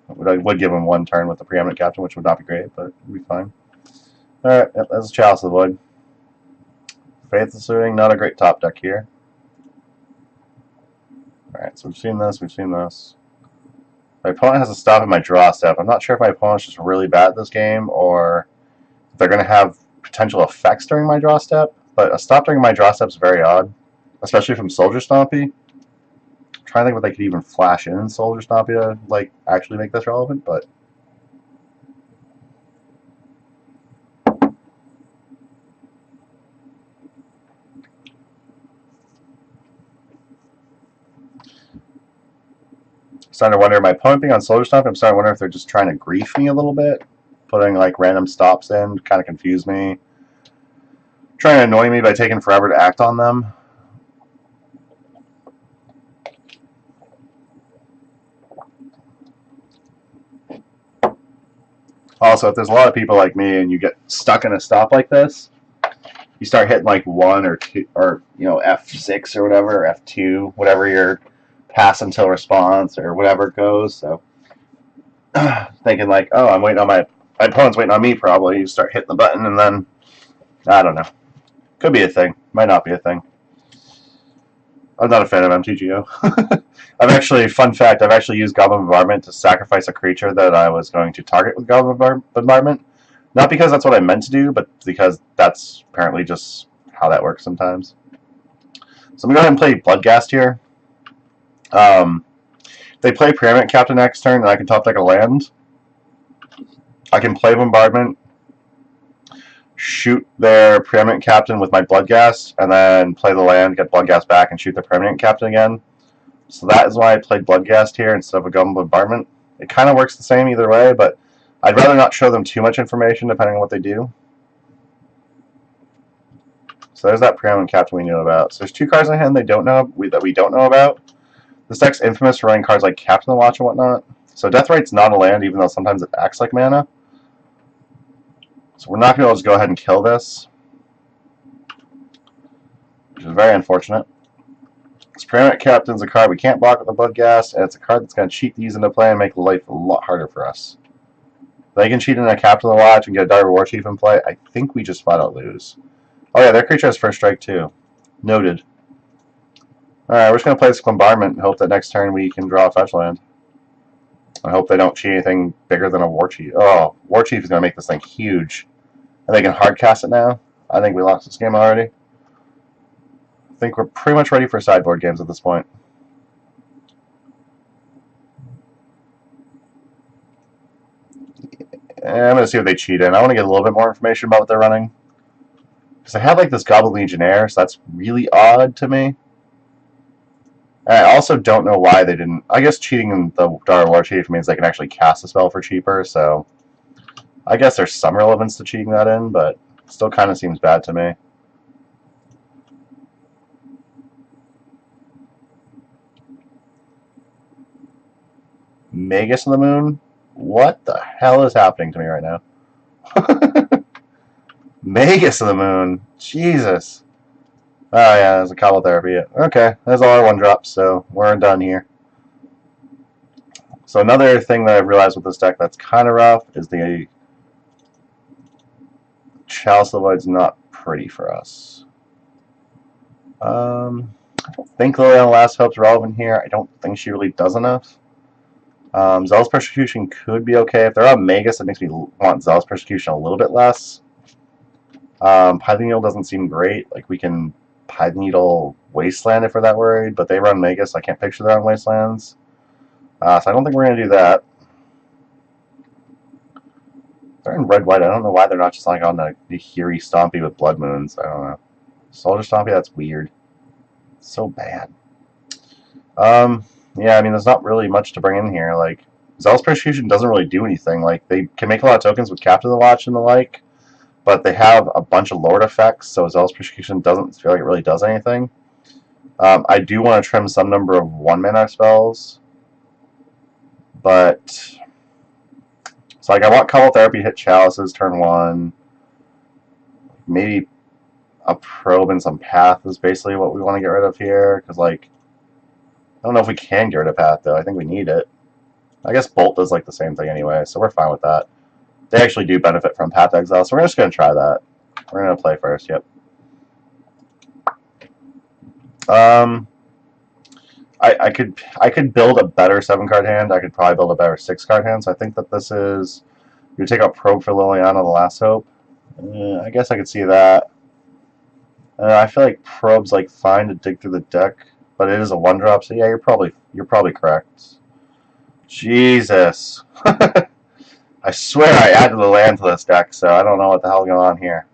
I would give him 1 turn with the Preeminent Captain, which would not be great, but it would be fine. Alright, yep, that's a Chalice of the Void. Faithful Suiting, not a great top deck here. Alright, so we've seen this, we've seen this. My opponent has to stop at my draw step. I'm not sure if my opponent's just really bad at this game, or if they're going to have potential effects during my draw step, but a stop during my draw step is very odd, especially from Soldier Stompy. I'm trying to think what they could even flash in Soldier Stompy to like actually make this relevant, but starting to wonder, my opponent being on Soldier Stompy, I'm starting to wonder if they're just trying to grief me a little bit, putting like random stops in, kind of confuse me, trying to annoy me by taking forever to act on them. Also, if there's a lot of people like me and you get stuck in a stop like this, you start hitting like 1 or 2, or F6 or whatever, or F2, whatever your pass until response or whatever it goes. So thinking like, oh, I'm waiting on my opponent's waiting on me probably. You start hitting the button and then I don't know. Could be a thing. Might not be a thing. I'm not a fan of MTGO. Fun fact, I've actually used Goblin Bombardment to sacrifice a creature that I was going to target with Goblin Bombardment. Not because that's what I meant to do, but because that's apparently just how that works sometimes. So I'm going to go ahead and play Bloodghast here. They play Pyromancer Captain next turn, and I can top deck a land. I can play Bombardment, shoot their Pyromancer Captain with my Bloodghast, and then play the land, get Bloodghast back, and shoot the Pyromancer Captain again. So that is why I played Bloodghast here instead of a Goblin Bombardment. It kind of works the same either way, but I'd rather not show them too much information depending on what they do. So there's that Pyromancer Captain we knew about. So there's 2 cards in hand that we don't know about. This deck's infamous for running cards like Captain the Watch and whatnot. So Deathrite's not a land, even though sometimes it acts like mana. So we're not going to be able to just go ahead and kill this, which is very unfortunate. This Pyromancer Captain's a card we can't block with the Bloodghast, and it's a card that's going to cheat these into play and make life a lot harder for us. They can cheat in a Captain of the Watch and get a Dire War Chief in play. I think we just flat out lose. Oh yeah, their creature has first strike too. Noted. Alright, we're just going to play this Bombardment and hope that next turn we can draw a fetch land. I hope they don't cheat anything bigger than a War Chief. Oh, War Chief is going to make this thing huge. And they can hardcast it now. I think we lost this game already. I think we're pretty much ready for sideboard games at this point. And I'm going to see what they cheat in. I want to get a little bit more information about what they're running. Because they have like this Goblin Legionnaire, so that's really odd to me. And I also don't know why they didn't... I guess cheating in the Dire War Chief means they can actually cast a spell for cheaper, so... I guess there's some relevance to cheating that in, but it still kind of seems bad to me. Magus of the Moon? What the hell is happening to me right now? Magus of the Moon. Jesus. Oh yeah, there's a Cobble Therapy. Okay, there's all our 1-drops, so we're done here. So another thing that I've realized with this deck that's kind of rough is the Chalice of the Void's not pretty for us. I don't think Liliana Last Hope's relevant here. I don't think she really does enough. Zealous Persecution could be okay. If they're on Magus, it makes me want Zealous Persecution a little bit less. Python Needle doesn't seem great. Like, we can Python Needle Wasteland if we're that worried, but they run Magus. I can't picture that on Wastelands. So I don't think we're going to do that. They're in red-white. I don't know why they're not just like on the Hiri Stompy with Blood Moons. I don't know. Soldier Stompy, that's weird. So bad. Yeah, I mean, there's not really much to bring in here. Like, Zealous Persecution doesn't really do anything. Like, they can make a lot of tokens with Captain of the Watch and the like, but they have a bunch of Lord effects, so Zealous Persecution doesn't feel like it really does anything. I do want to trim some number of 1-mana spells, but... So, like, I want Cobble Therapy to hit Chalices turn 1. Maybe a Probe and some Path is basically what we want to get rid of here, because, like... I don't know if we can get rid of Path, though. I think we need it. I guess Bolt does like the same thing anyway, so we're fine with that. They actually do benefit from Path Exile, so we're just going to try that. We're going to play first, yep. I could build a better 7-card hand. I could probably build a better 6-card hand, so I think that this is... You take out Probe for Liliana, the Last Hope. I guess I could see that. I feel like Probe's like fine to dig through the deck. But it is a 1-drop, so yeah, you're probably correct. Jesus. I swear I added the land to this deck, so I don't know what the hell is going on here.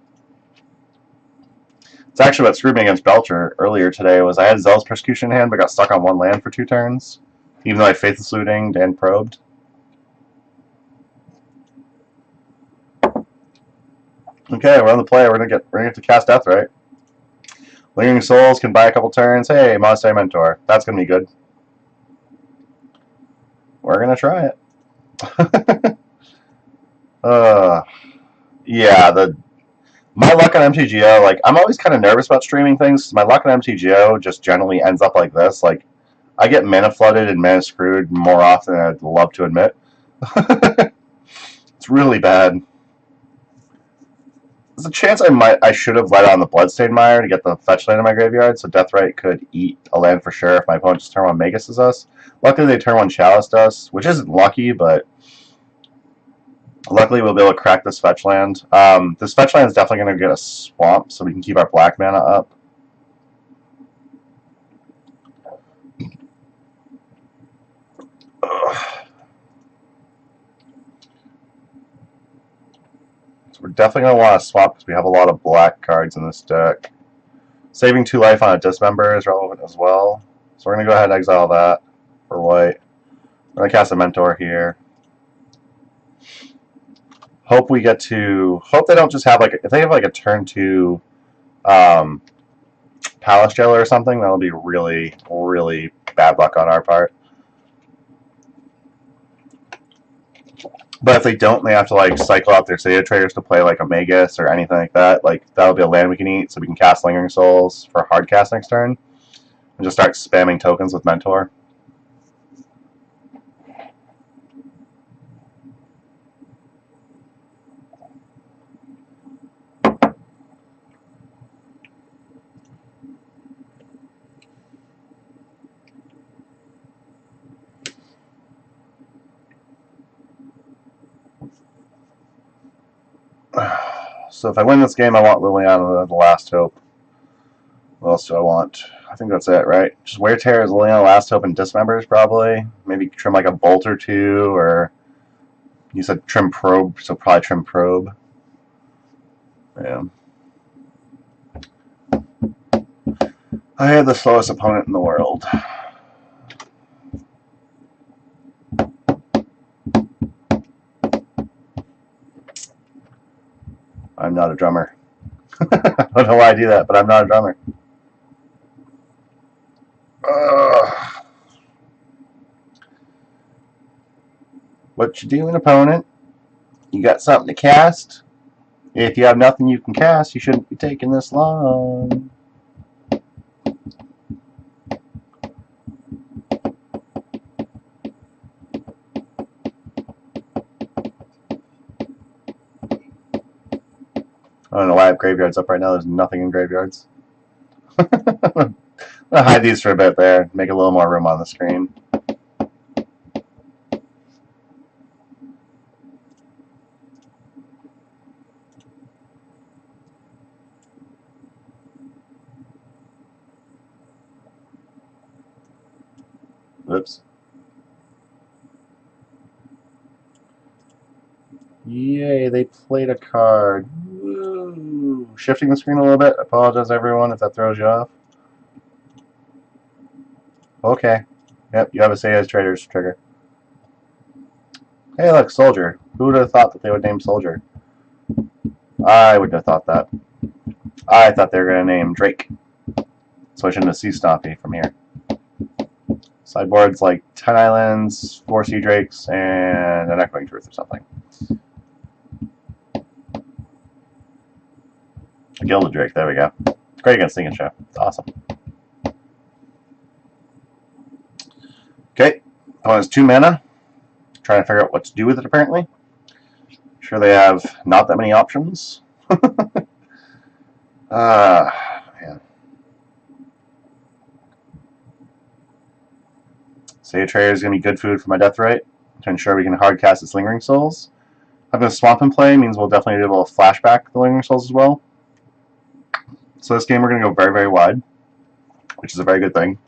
It's actually what screwed me against Belcher earlier today, was I had Zealous Persecution in hand, but got stuck on 1 land for 2 turns, even though I Faithless Looting and probed. Okay, we're on the play. We're gonna get to cast Death, right? Lingering Souls can buy a couple turns. Hey, Monastery Mentor. That's going to be good. We're going to try it. Yeah, my luck on MTGO, like, I'm always kind of nervous about streaming things. My luck on MTGO just generally ends up like this. Like, I get mana flooded and mana screwed more often than I'd love to admit. It's really bad. There's a chance I should have let on the Bloodstained Mire to get the fetch land in my graveyard, so Deathrite could eat a land for sure if my opponent just turn 1 Magus us. Luckily they turn 1 Chalice us, which isn't lucky, but luckily we'll be able to crack this fetch land. This fetch land is definitely going to get a swamp, so we can keep our black mana up. We're definitely going to want to swap because we have a lot of black cards in this deck. Saving 2 life on a Dismember is relevant as well. So we're going to go ahead and exile that for white. We're going to cast a Mentor here. Hope we get to... Hope they don't just have like... If they have like a turn 2 Palace Jailer or something, that'll be really, really bad luck on our part. But if they don't, they have to like cycle out their City Traders to play like a Magus or anything like that. Like, that'll be a land we can eat, so we can cast Lingering Souls for hard cast next turn. And just start spamming tokens with Mentor. So if I win this game, I want Liliana the Last Hope. What else do I want? I think that's it, right? Just Wear Tears, Liliana Last Hope, and Dismembers, probably. Maybe trim like a Bolt or two, or you said trim Probe, so probably trim Probe. Yeah. I had the slowest opponent in the world. I'm not a drummer. I don't know why I do that, but I'm not a drummer. What you doing, opponent? You got something to cast? If you have nothing you can cast, you shouldn't be taking this long. I don't know why I have graveyards up right now. There's nothing in graveyards. I'm going to hide these for a bit there. Make a little more room on the screen. Oops. Yay, they played a card. Woo. Shifting the screen a little bit. Apologize, everyone, if that throws you off. Okay. Yep, you have a Say as Trader's trigger. Hey, look, Soldier. Who would have thought that they would name Soldier? I wouldn't have thought that. I thought they were going to name Drake. Switch into Sea Stompy from here. Sideboard's like 10 islands, 4 Sea Drakes, and an Echoing Truth or something. A Gilded Drake, there we go. Great against Sing and Show. It's awesome. Okay, opponent has 2 mana. Trying to figure out what to do with it, apparently. Sure they have not that many options. Man. Say Trader is going to be good food for my Deathrite to ensure we can hard cast its Lingering Souls. Having a Swamp in play means we'll definitely be able to flashback the Lingering Souls as well. So this game we're going to go very, very wide, which is a very good thing.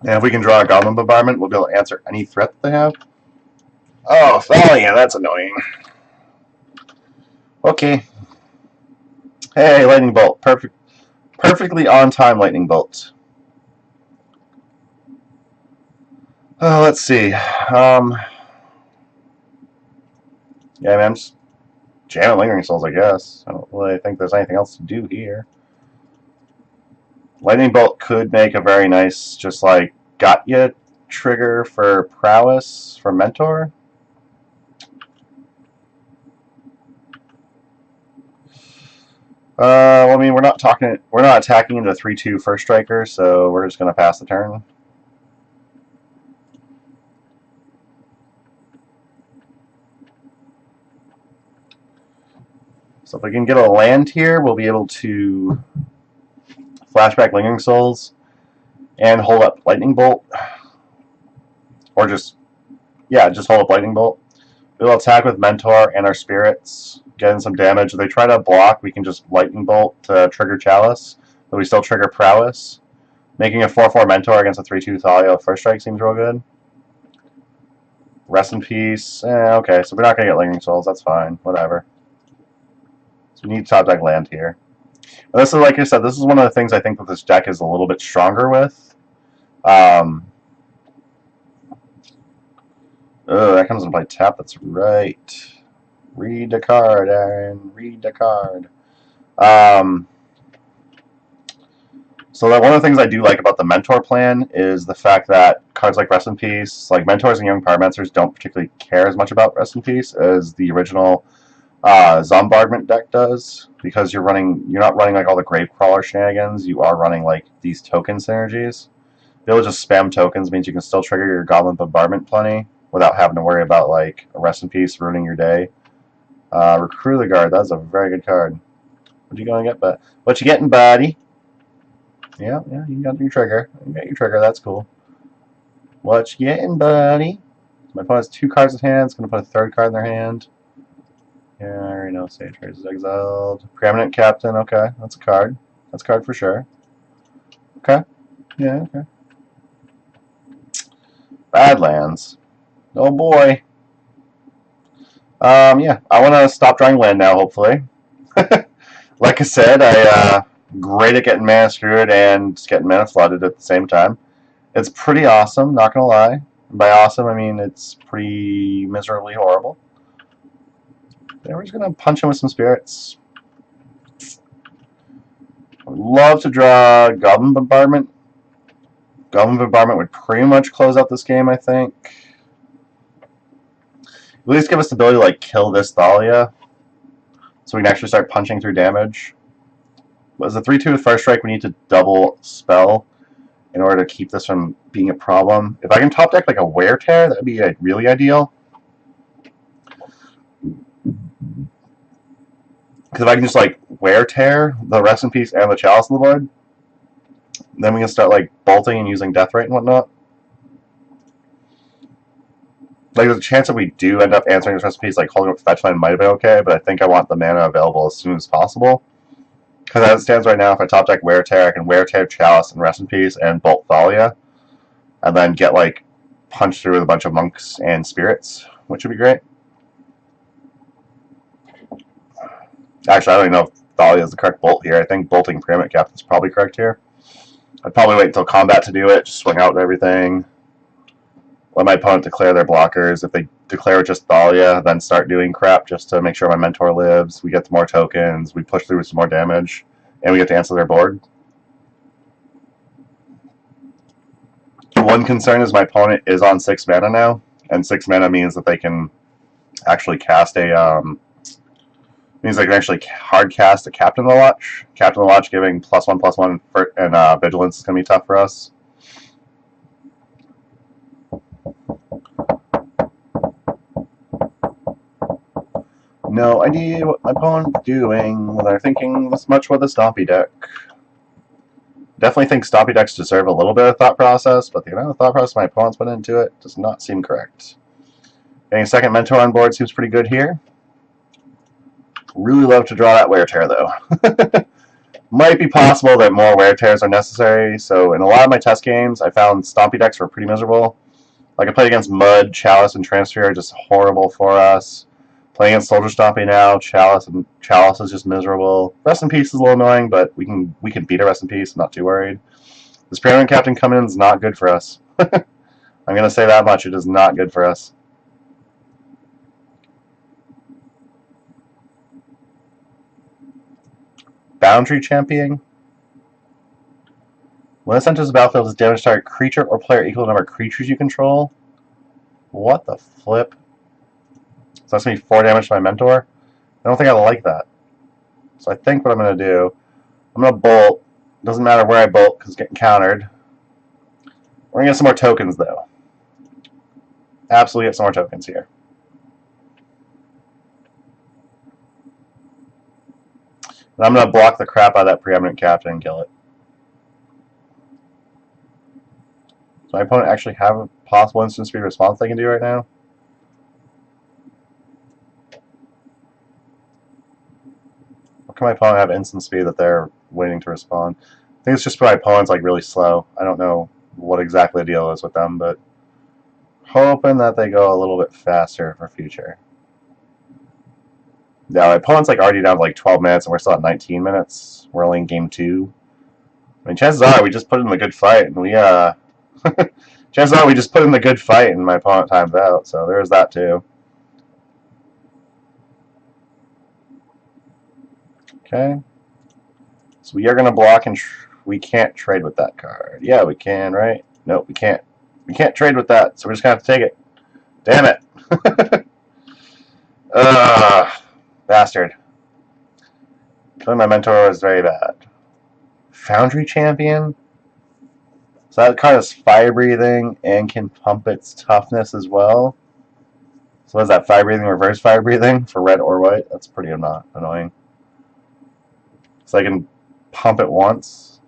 And if we can draw a Goblin Bombardment, we'll be able to answer any threat that they have. Oh yeah, that's annoying. Okay. Hey, Lightning Bolt. Perfectly on time Lightning Bolt. Let's see. Yeah, man, I'm just jamming Lingering Souls, I guess. I don't really think there's anything else to do here. Lightning Bolt could make a very nice, just like, got ya trigger for Prowess for Mentor. Well, I mean, we're not attacking into a 3/2 first striker, so we're just gonna pass the turn. So if we can get a land here, we'll be able to flashback Lingering Souls and hold up Lightning Bolt. Or just hold up Lightning Bolt. We'll attack with Mentor and our Spirits, getting some damage. If they try to block, we can just Lightning Bolt to trigger Chalice, but we still trigger Prowess. Making a 4/4 Mentor against a 3/2 Thalia first strike seems real good. Rest in Peace. Okay, so we're not going to get Lingering Souls. That's fine. Whatever. So we need top deck land here. And this is, like I said, this is one of the things I think that this deck is a little bit stronger with. Oh, that comes into play tap. That's right. Read the card, Aaron. Read the card. So that one of the things I do like about the Mentor plan is the fact that cards like Rest in Peace, like Mentors and Young Pyromancers, don't particularly care as much about Rest in Peace as the original Zombardment deck does, because you're not running like all the Gravecrawler shenanigans. You are running like these token synergies. Be able to just spam tokens means you can still trigger your Goblin Bombardment plenty without having to worry about like a Rest in Peace ruining your day. Recruit the Guard. That's a very good card. What you gonna get? But what you getting, buddy? Yeah, you got your trigger. You got your trigger. That's cool. What you getting, buddy? My opponent has 2 cards in hand. It's going to put a 3rd card in their hand. Yeah, I already know Sage Race is exiled. Preeminent Captain, okay. That's a card. That's a card for sure. Okay. Yeah, okay. Badlands. Oh boy. Yeah, I want to stop drawing land now, hopefully. Like I said, great at getting mana screwed and getting mana flooded at the same time. It's pretty awesome, not gonna lie. By awesome, I mean it's pretty miserably horrible. Yeah, we're just gonna punch him with some spirits. I would love to draw Goblin Bombardment. Goblin Bombardment would pretty much close out this game, I think. At least give us the ability to like kill this Thalia, so we can actually start punching through damage. But as a 3/2 with First Strike, we need to double spell in order to keep this from being a problem. If I can top deck like a Wear Tear, that would be like, really ideal. Because if I can just like Wear Tear the Rest in Peace and the Chalice on the board, then we can start like bolting and using Deathrite and whatnot. Like, there's a chance that we do end up answering this Rest in Peace, like holding up Fetch Land might have been okay, but I think I want the mana available as soon as possible. Because as it stands right now, if I top deck Wear Tear, I can Wear Tear Chalice and Rest in Peace and Bolt Thalia, and then get like punched through with a bunch of monks and spirits, which would be great. Actually, I don't even know if Thalia is the correct bolt here. I think bolting Preeminent Captain is probably correct here. I'd probably wait until combat to do it, just swing out and everything. Let my opponent declare their blockers. If they declare just Thalia, then start doing crap just to make sure my mentor lives. We get some more tokens, we push through with some more damage, and we get to answer their board. One concern is my opponent is on 6 mana now, and 6 mana means that they can actually cast a means they can actually hard cast a Captain of the Watch. Captain of the Watch giving +1/+1 and Vigilance is going to be tough for us. No idea what my opponent's doing when they're thinking this much with a Stompy deck. Definitely think Stompy decks deserve a little bit of thought process, but the amount of thought process my opponent's put into it does not seem correct. Getting a second Mentor on board seems pretty good here. Really love to draw that Wear Tear, though. Might be possible that more Wear Tears are necessary, so in a lot of my test games, I found Stompy decks were pretty miserable. Like, I played against Mud, Chalice, and Transfer are just horrible for us. Playing against Soldier Stompy now, Chalice is just miserable. Rest in Peace is a little annoying, but we can beat a Rest in Peace, I'm not too worried. This Preeminent Captain coming in is not good for us. I'm going to say that much, it is not good for us. Boundary Championing. When this enters the battlefield, does damage target creature or player equal to the number of creatures you control? What the flip? So that's going to be 4 damage to my mentor? I don't think I like that. So I think what I'm going to do, I'm going to bolt. Doesn't matter where I bolt because it's getting countered. We're going to get some more tokens, though. Absolutely get some more tokens here. And I'm going to block the crap out of that Preeminent Captain and kill it. Does my opponent actually have a possible instant speed response they can do right now? Or can my opponent have instant speed that they're waiting to respond? I think it's just my opponent's like really slow. I don't know what exactly the deal is with them, but hoping that they go a little bit faster for future. Yeah, my opponent's like already down to like 12 minutes and we're still at 19 minutes. We're only in game 2. I mean, chances are we just put in the good fight and we chances are we just put in the good fight and my opponent times out, so there's that too. Okay. So we are going to block and we can't trade with that card. Yeah, we can, right? Nope, we can't. We can't trade with that, so we're just going to have to take it. Damn it. Bastard. Killing my mentor is very bad. Foundry Champion? So that card is fire breathing and can pump its toughness as well. So what is that, fire breathing, reverse fire breathing for red or white? That's pretty annoying. So I can pump it once.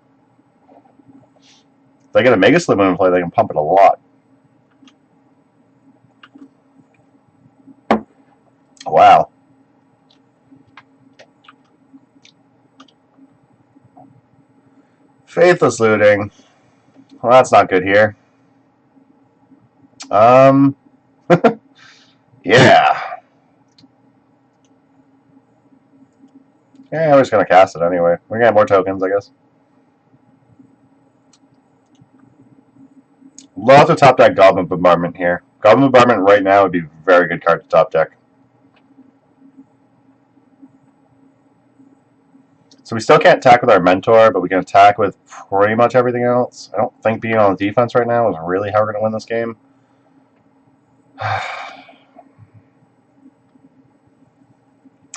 If I get a Mega Slim in play, they can pump it a lot. Wow. Faithless looting. Well, that's not good here. Yeah. Yeah, we're just going to cast it anyway. We're going to have more tokens, I guess. Love to top deck Goblin Bombardment here. Goblin Bombardment right now would be a very good card to top deck. So we still can't attack with our Mentor, but we can attack with pretty much everything else. I don't think being on the defense right now is really how we're going to win this game.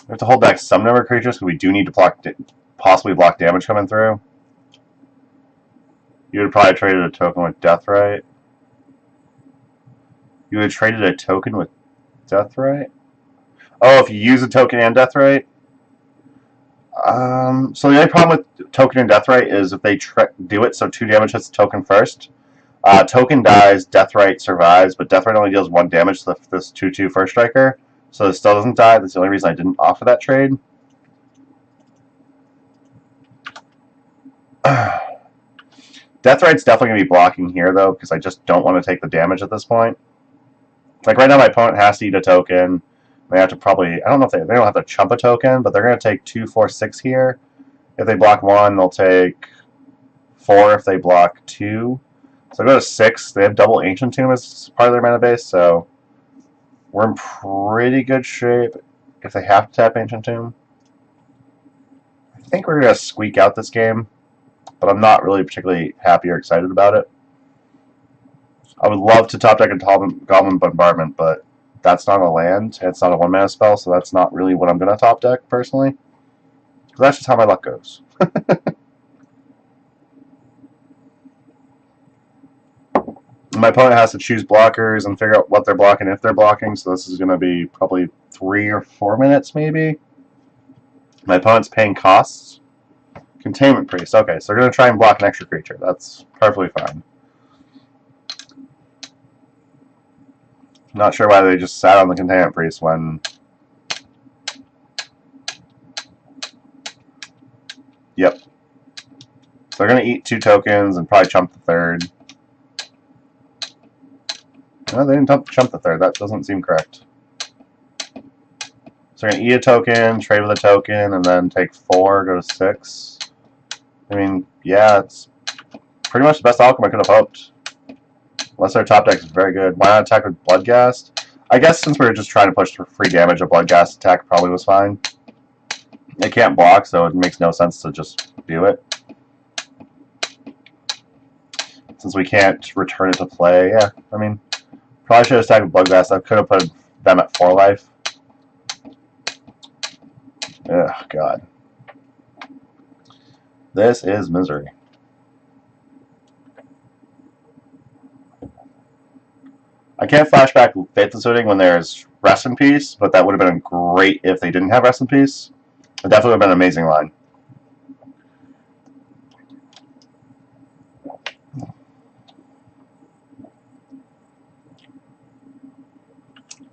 We have to hold back some number of creatures because we do need to possibly block damage coming through. You would have probably traded a token with Deathrite. You would have traded a token with Deathrite? Oh, if you use a token and Deathrite? So the only problem with token and Deathrite is if they do it, so 2 damage hits the token first. Token dies, Deathrite survives, but Deathrite only deals 1 damage to this 2/2 first striker. So it still doesn't die. That's the only reason I didn't offer that trade. Deathrite's definitely going to be blocking here, though, because I just don't want to take the damage at this point. Like, right now, my opponent has to eat a token. They have to probably... I don't know if they don't have to chump a token, but they're going to take 2, 4, 6 here. If they block 1, they'll take 4 if they block 2. So go to 6. They have double Ancient Tomb as part of their mana base, so we're in pretty good shape if they have to tap Ancient Tomb. I think we're going to squeak out this game, but I'm not really particularly happy or excited about it. I would love to top deck a Goblin Bombardment, but that's not a land, and it's not a 1-mana spell, so that's not really what I'm going to top deck, personally. Because that's just how my luck goes. My opponent has to choose blockers and figure out what they're blocking if they're blocking, so this is going to be probably 3 or 4 minutes, maybe. My opponent's paying costs. Containment Priest. Okay, so they're going to try and block an extra creature. That's perfectly fine. Not sure why they just sat on the Containment Priest when... Yep. So they're going to eat 2 tokens and probably chump the 3rd. No, they didn't chump the 3rd. That doesn't seem correct. So they're going to eat a token, trade with a token, and then take 4, go to 6. I mean, yeah, it's pretty much the best outcome I could have hoped. Unless their top deck is very good. Why not attack with Bloodghast? I guess since we were just trying to push for free damage, a Bloodghast attack probably was fine. It can't block, so it makes no sense to just do it. Since we can't return it to play, yeah, I mean, probably should have attacked with Bloodghast. I could have put them at 4 life. Ugh, God. This is misery. I can't flashback Faithless Looting when there's Rest in Peace, but that would have been great if they didn't have Rest in Peace. It definitely would have been an amazing line.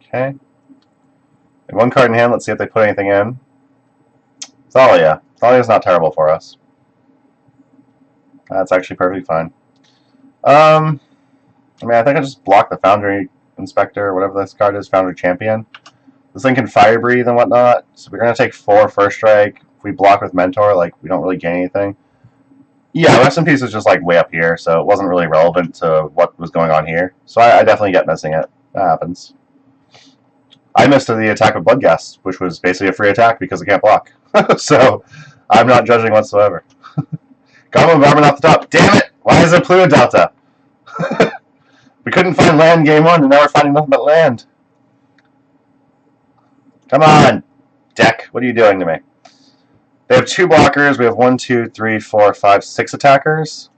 Okay. And 1 card in hand. Let's see if they put anything in. Thalia. Thalia's not terrible for us. That's actually perfectly fine. I mean, I think I just block the Foundry Inspector, or whatever this card is, Foundry Champion. This thing can Fire Breathe and whatnot, so we're going to take 4 First Strike. If we block with Mentor, like, we don't really gain anything. Yeah, Rest in Peace is just, like, way up here, so it wasn't really relevant to what was going on here. So I definitely get missing it. That happens. I missed the attack with Bloodghast, which was basically a free attack because it can't block. So I'm not judging whatsoever. Goblin Bombardment off the top. Damn it! Why is there Pluto Delta? We couldn't find land game 1, and now we're finding nothing but land. Come on, deck. What are you doing to me? They have 2 blockers. We have 1, 2, 3, 4, 5, 6 attackers.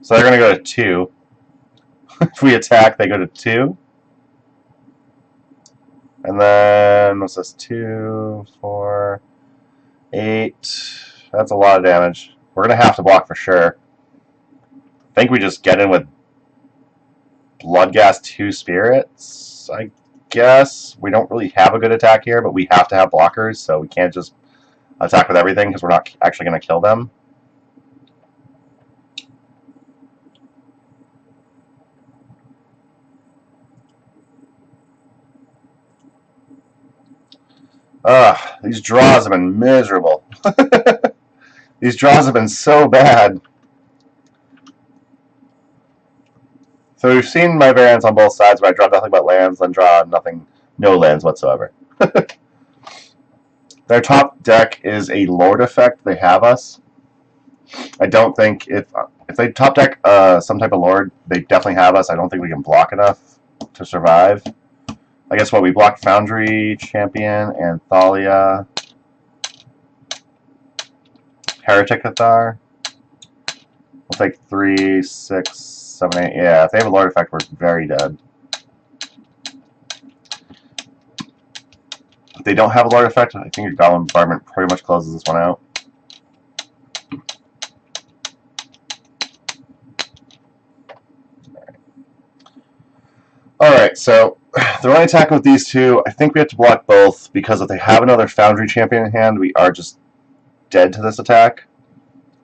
So they're going to go to 2. If we attack, they go to 2. And then, what's this? 2, 4, 8. That's a lot of damage. We're going to have to block for sure. I think we just get in with Bloodghast 2 Spirits, I guess we don't really have a good attack here, but we have to have blockers, so we can't just attack with everything because we're not actually going to kill them. These draws have been miserable. These draws have been so bad. So we've seen my variants on both sides where I draw nothing but lands, then draw nothing, no lands whatsoever. Their top deck is a Lord effect. They have us. I don't think if they top deck some type of Lord, they definitely have us. I don't think we can block enough to survive. I guess what we blocked Foundry, Champion, and Thalia. Heretic Cathar. We'll take 3, 6, 7, 8. Yeah, if they have a Lord effect, we're very dead. If they don't have a Lord effect, I think your Goblin Bombardment pretty much closes this one out. Alright, so the only attack with these two, I think we have to block both, because if they have another Foundry Champion in hand, we are just dead to this attack.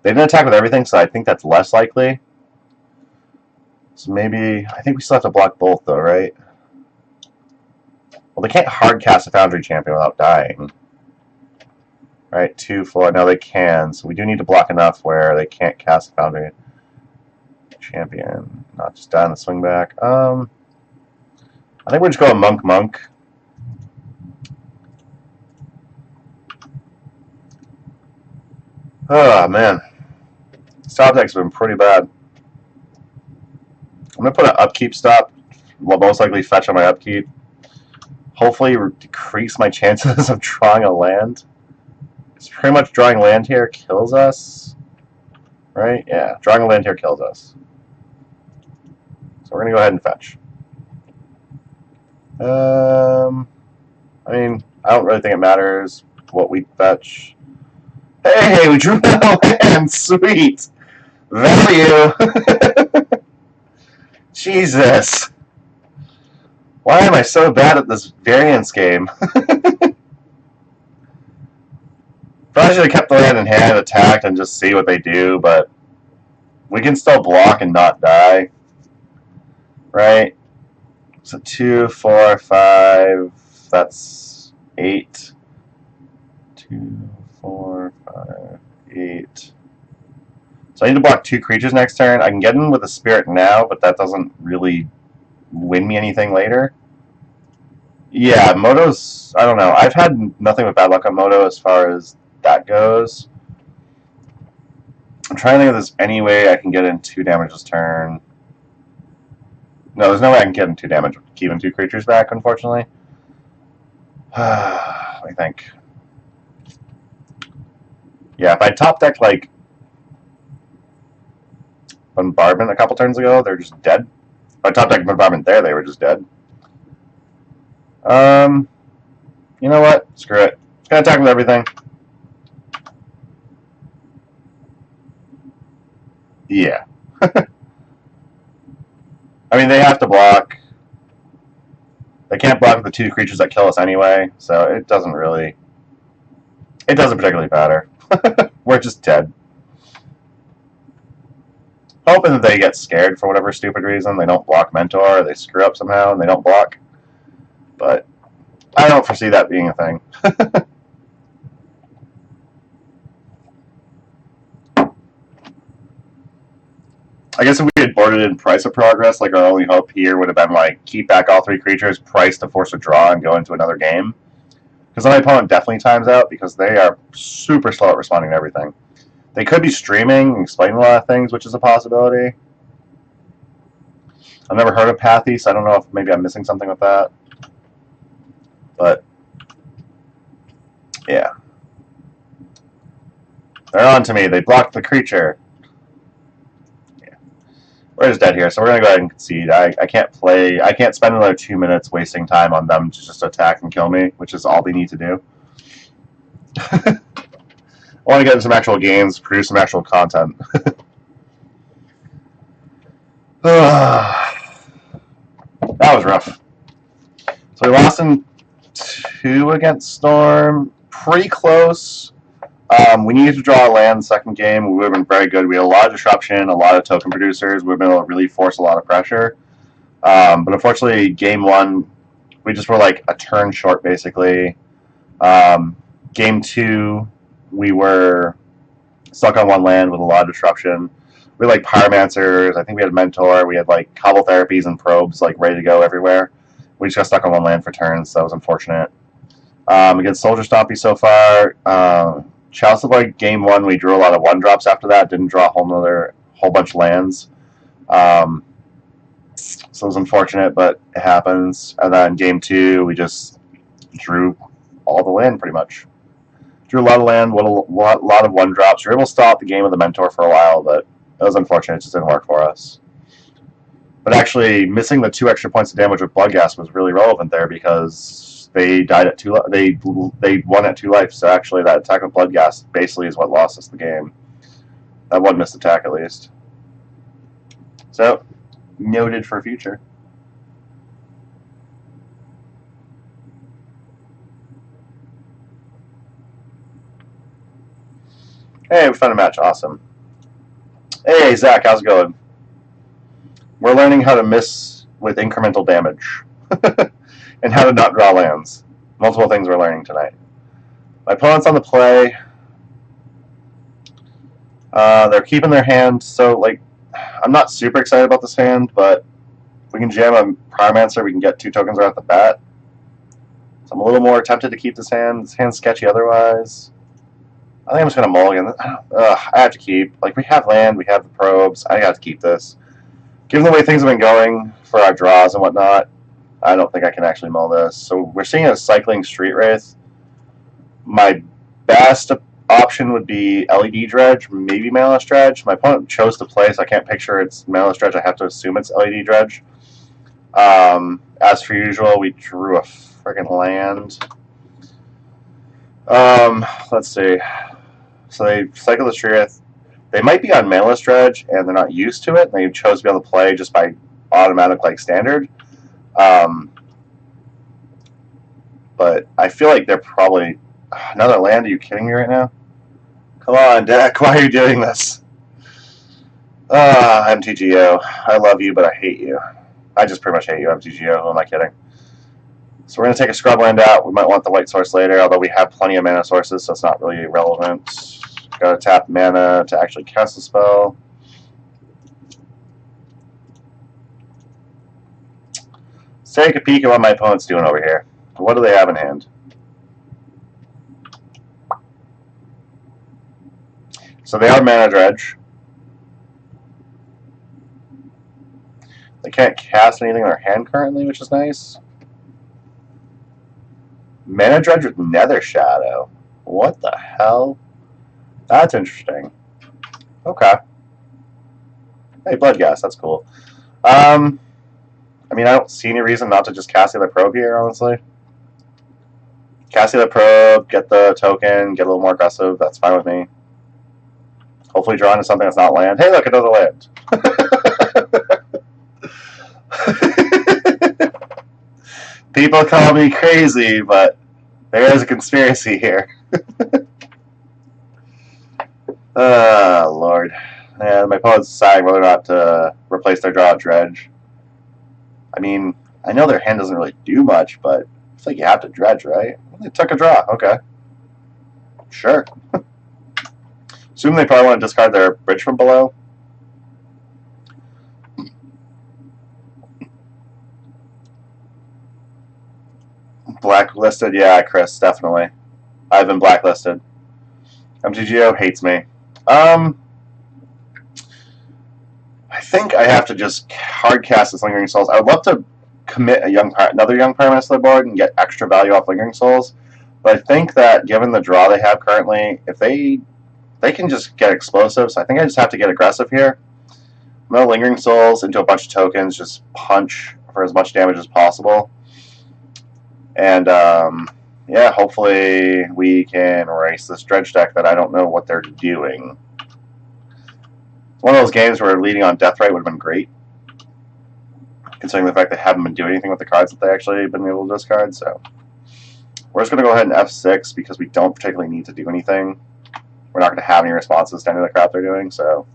They didn't attack with everything, so I think that's less likely. So maybe, I think we still have to block both though, right? Well, they can't hard cast a Foundry Champion without dying. Right, 2, 4, no they can, so we do need to block enough where they can't cast a Foundry Champion. Not just die on the swing back. I think we're just going Monk. Oh, man. This top deck's been pretty bad. I'm going to put an upkeep stop. Will most likely fetch on my upkeep. Hopefully decrease my chances of drawing a land. It's pretty much drawing land here kills us. Right? Yeah, drawing a land here kills us. So we're going to go ahead and fetch. I mean, I don't really think it matters what we fetch. Hey, we drew a land! Sweet! Value! Jesus! Why am I so bad at this variance game? Probably should have kept the land in hand, attacked, and just see what they do, but we can still block and not die. Right? So 2, 4, 5, that's 8. 2, 4, 5, 8. So I need to block 2 creatures next turn. I can get in with a Spirit now, but that doesn't really win me anything later. Yeah, Moto's, I don't know. I've had nothing but bad luck on Moto as far as that goes. I'm trying to think if there's any way I can get in 2 damage this turn. No, there's no way I can get him 2 damage keeping 2 creatures back, unfortunately. Let me think. Yeah, if I top decked like Bombardment a couple turns ago, they're just dead. If I top decked Bombardment there, they were just dead. You know what? Screw it. Just gonna attack with everything. Yeah. I mean, they have to block. They can't block the 2 creatures that kill us anyway, so it doesn't really... It doesn't particularly matter. We're just dead. Hoping that they get scared for whatever stupid reason. They don't block Mentor, or they screw up somehow and they don't block. But I don't foresee that being a thing. I guess if we had boarded in Price of Progress, like our only hope here would have been like keep back all 3 creatures, price to force a draw, and go into another game. Because then my opponent definitely times out because they are super slow at responding to everything. They could be streaming and explaining a lot of things, which is a possibility. I've never heard of Pathy, so I don't know if maybe I'm missing something with that. But yeah, they're on to me. They blocked the creature. We're just dead here, so we're going to go ahead and concede. I can't play... I can't spend another 2 minutes wasting time on them to just attack and kill me, which is all they need to do. I want to get into some actual games, produce some actual content. That was rough. So we lost lost in 2 against Storm. Pretty close. We needed to draw a land the second game. We would have been very good. We had a lot of disruption, a lot of token producers. We would have been able to really force a lot of pressure. But unfortunately, game 1, we just were like a turn short, basically. Game 2, we were stuck on 1 land with a lot of disruption. We had like Pyromancers. I think we had Mentor. We had like Cobble Therapies and Probes like ready to go everywhere. We just got stuck on 1 land for turns, so that was unfortunate. Against Soldier Stompy so far. Chalice of Light game 1, we drew a lot of 1-drops after that. Didn't draw a whole bunch of lands. So it was unfortunate, but it happens. And then game 2, we just drew all the land pretty much. Drew a lot of land, a lot of 1-drops. We were able to stop the game with the Mentor for a while, but it was unfortunate. It just didn't work for us. But actually, missing the 2 extra points of damage with Bloodghast was really relevant there because they died at 2. They won at 2 life. So actually, that attack with Bloodghast basically is what lost us the game. That one missed attack at least. So noted for future. Hey, we found a match. Awesome. Hey, Zach, how's it going? We're learning how to miss with incremental damage and how to not draw lands. Multiple things we're learning tonight. My opponent's on the play. They're keeping their hand, so like I'm not super excited about this hand, but if we can jam a Pyromancer, we can get 2 tokens right off the bat. So I'm a little more tempted to keep this hand. This hand's sketchy otherwise. I think I'm just going to mulligan. I have to keep. Like, we have land, we have the probes. I got to keep this. Given the way things have been going for our draws and whatnot, I don't think I can actually mull this. So we're seeing a cycling Street Wraith. My best option would be LED Dredge, maybe Manaless Dredge. My opponent chose to play, so I can't picture it's Manaless Dredge. I have to assume it's LED Dredge. As for usual, we drew a friggin' land. Let's see. So they cycle the Street Wraith. They might be on Manaless Dredge, and they're not used to it. They chose to be able to play just by automatic, like, standard. But I feel like they're probably... Another land? Are you kidding me right now? Come on, deck. Why are you doing this? MTGO. I love you, but I hate you. I just pretty much hate you, MTGO. Who am I kidding? So we're going to take a scrub land out. We might want the white source later, although we have plenty of mana sources, so it's not really relevant. Got to tap mana to actually cast the spell. Let's take a peek at what my opponent's doing over here. What do they have in hand? So they are Mana Dredge. They can't cast anything in their hand currently, which is nice. Mana Dredge with Nether Shadow. What the hell? That's interesting. Okay. Hey, Bloodghast, that's cool. I mean, I don't see any reason not to just cast the other probe here, honestly. Cast the other probe, get the token, get a little more aggressive. That's fine with me. Hopefully draw into something that's not land. Hey, look, another land. People call me crazy, but there is a conspiracy here. Lord. Yeah, my opponent's deciding whether or not to replace their draw dredge. I mean, I know their hand doesn't really do much, but it's like you have to dredge, right? They took a draw. Okay. Sure. Assume they probably want to discard their bridge from below. Blacklisted? Yeah, Chris, definitely. I've been blacklisted. MTGO hates me. I think I have to just hard cast this Lingering Souls. I would love to commit another Young Pyromancer to the board and get extra value off Lingering Souls, but I think that given the draw they have currently, if they can just get explosives, I think I just have to get aggressive here. I'm going to Lingering Souls into a bunch of tokens, just punch for as much damage as possible. And, yeah, hopefully we can erase this Dredge deck that I don't know what they're doing. It's one of those games where leading on Deathrite would have been great. considering the fact they haven't been doing anything with the cards that they actually been able to discard. So we're just going to go ahead and F6 because we don't particularly need to do anything. We're not going to have any responses to any of the crap they're doing. So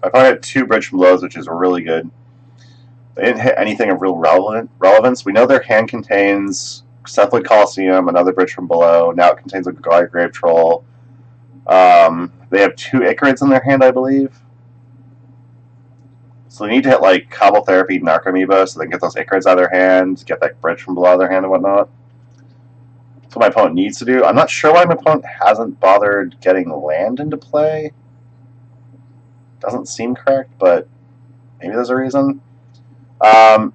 I probably had 2 Bridge from Blows, which is really good. They didn't hit anything of real relevance. We know their hand contains Cephalid Coliseum, another Bridge from Below. Now it contains a Goliath Grave Troll. They have 2 Icarids in their hand, I believe. So they need to hit like Cobble Therapy, Narcomoeba, so they can get those Icarids out of their hand, get that Bridge from Below out of their hand and whatnot. That's what my opponent needs to do. I'm not sure why my opponent hasn't bothered getting land into play. Doesn't seem correct, but maybe there's a reason.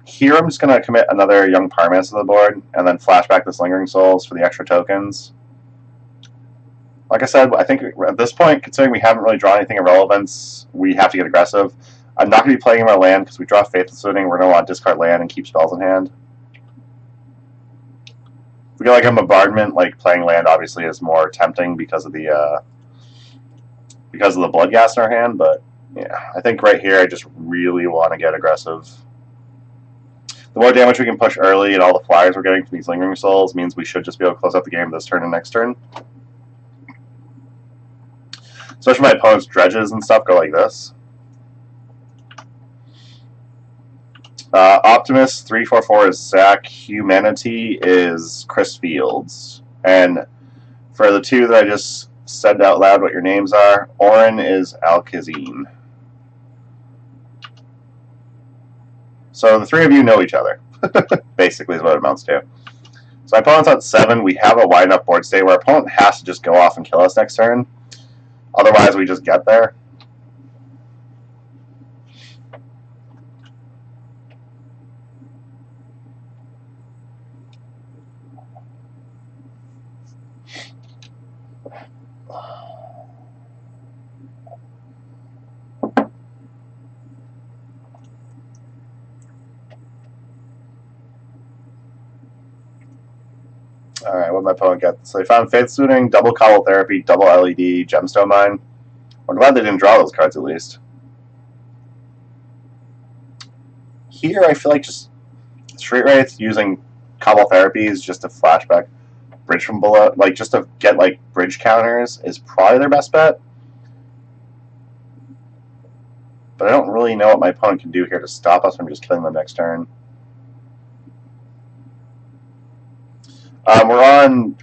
Here I'm just going to commit another Young Pyromancer to the board, and then flashback this Lingering Souls for the extra tokens. Like I said, I think at this point, considering we haven't really drawn anything of relevance, we have to get aggressive. I'm not going to be playing my land because we draw Faithless Looting. We're going to want to discard land and keep spells in hand. If we get like a Bombardment, like playing land obviously is more tempting because of the Bloodghast in our hand, but yeah, I think right here I just really want to get aggressive. The more damage we can push early and all the flyers we're getting from these Lingering Souls means we should just be able to close out the game this turn and next turn. Especially my opponent's dredges and stuff go like this. Optimus 344 is Zach. Humanity is Chris Fields. And for the 2 that I just said out loud what your names are, Oren is Alkazine. So the 3 of you know each other, basically is what it amounts to. So my opponent's at 7. We have a wide enough board state where our opponent has to just go off and kill us next turn. Otherwise, we just get there. Alright, what did my opponent get? So they found Faith Looting, double Cobble Therapy, double LED, Gemstone Mine. I'm glad they didn't draw those cards at least. Here I feel like just Street Wraith using Cobble Therapies just to flashback Bridge from Below, like just to get like bridge counters is probably their best bet. But I don't really know what my opponent can do here to stop us from just killing them next turn. We're on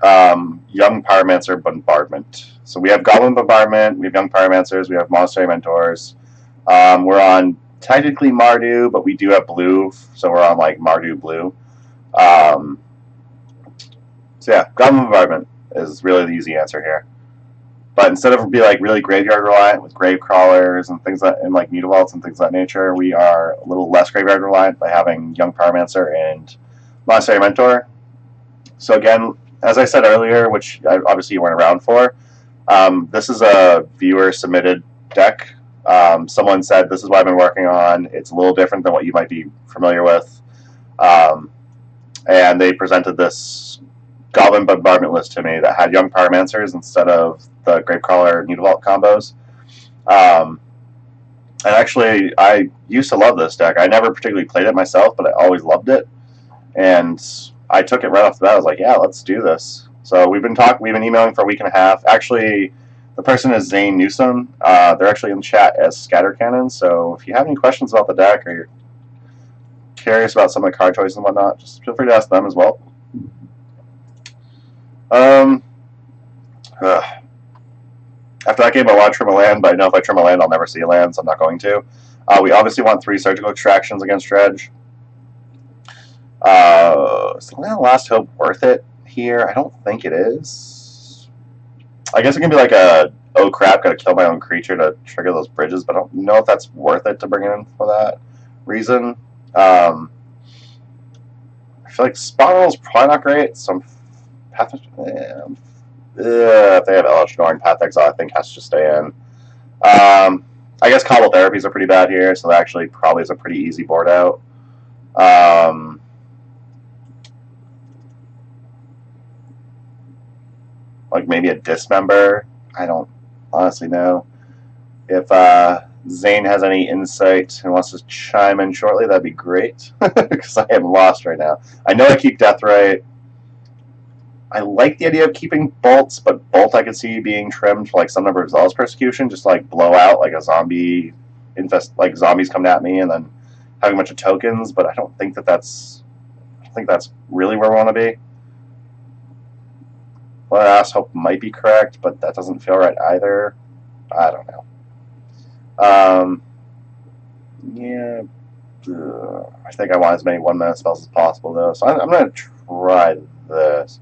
Young Pyromancer Bombardment. So we have Goblin Bombardment, we have Young Pyromancers, we have Monastery Mentors. We're on technically Mardu, but we do have blue, so we're on like Mardu blue. So yeah, Goblin Bombardment is really the easy answer here. But instead of be like really graveyard reliant with grave crawlers and things that and like Mutavaults and things of that nature, we are a little less graveyard reliant by having Young Pyromancer and Monastery Mentor. So again, as I said earlier, which obviously you weren't around for, this is a viewer-submitted deck. Someone said, this is what I've been working on. It's a little different than what you might be familiar with. And they presented this Goblin Bombardment list to me that had Young Pyromancers instead of the Gravecrawler Mutavault combos. And actually, I used to love this deck. I never particularly played it myself, but I always loved it. And I took it right off the bat. I was like, yeah, let's do this. So we've been emailing for a week and a half. Actually, the person is Zane Newsom. They're actually in chat as Scatter Cannon. So if you have any questions about the deck or you're curious about some of the card choices and whatnot, just feel free to ask them as well. After that game, I want to trim a land, but I know if I trim a land, I'll never see a land, so I'm not going to. We obviously want 3 Surgical Extractions against Dredge. Is Land of Last Hope worth it here? I don't think it is. I guess it can be like a, oh crap, gotta kill my own creature to trigger those bridges, but I don't know if that's worth it to bring it in for that reason. I feel like Spot Roll is probably not great. Some Path, if they have Elesh Norn, Path Exile I think has to stay in. I guess Cobble Therapies are pretty bad here, so that actually probably is a pretty easy board out. Like maybe a Dismember. I don't honestly know. If Zane has any insight and wants to chime in shortly, that'd be great, because I am lost right now. I know I keep Deathrite. I like the idea of keeping Bolts, but Bolt I could see being trimmed for like some number of Zealous Persecution, just to, like, blow out like a zombie like zombies coming at me and then having a bunch of tokens, but I don't think that's really where we want to be. Well, Ass Hope might be correct, but that doesn't feel right either. I don't know. Yeah, I think I want as many 1-mana spells as possible, though, so I'm going to try this.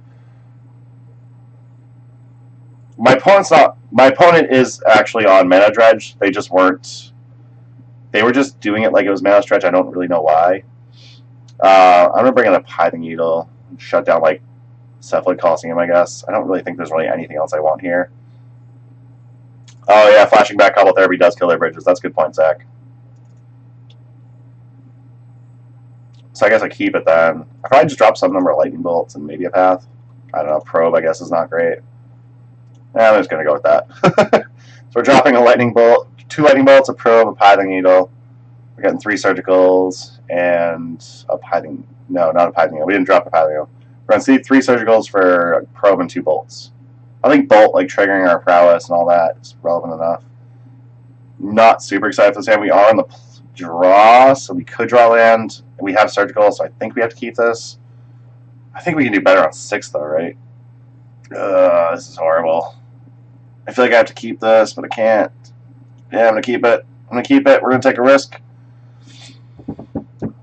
My opponent is actually on Mana Dredge. They just weren't. They were just doing it like it was Mana Stretch. I don't really know why. I'm going to bring in a Pithing Needle and shut down, like, Cephalid Coliseum, I guess. I don't really think there's really anything else I want here. Oh, yeah, flashing back Cobble Therapy does kill their bridges. That's a good point, Zach. So I guess I keep it then. I probably just drop some number of Lightning Bolts and maybe a Path. I don't know. Probe, I guess, is not great. Yeah, I'm just going to go with that. So we're dropping a Lightning Bolt, 2 Lightning Bolts, a Probe, a Pithing Needle. We're getting 3 Surgicals and a Pithing... No, not a Pithing Needle. We didn't drop a Pithing Needle. We're going to see 3 Surgicals for a Probe and 2 Bolts. I think Bolt, like, triggering our prowess and all that is relevant enough. Not super excited for this hand. We are on the draw, so we could draw land. We have Surgical, so I think we have to keep this. I think we can do better on 6, though, right? This is horrible. I feel like I have to keep this, but I can't. Yeah, I'm going to keep it. I'm going to keep it. We're going to take a risk.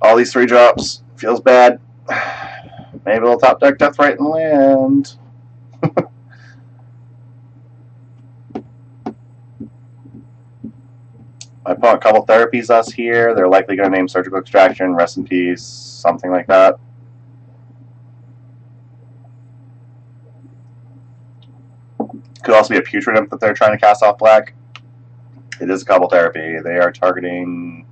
All these 3 drops. Feels bad. Maybe we'll top deck Deathrite and land. My opponent Cobble Therapies us here. They're likely going to name Surgical Extraction, Rest in Peace, something like that. Could also be a Putrid Imp that they're trying to cast off black. It is a Cobble Therapy. They are targeting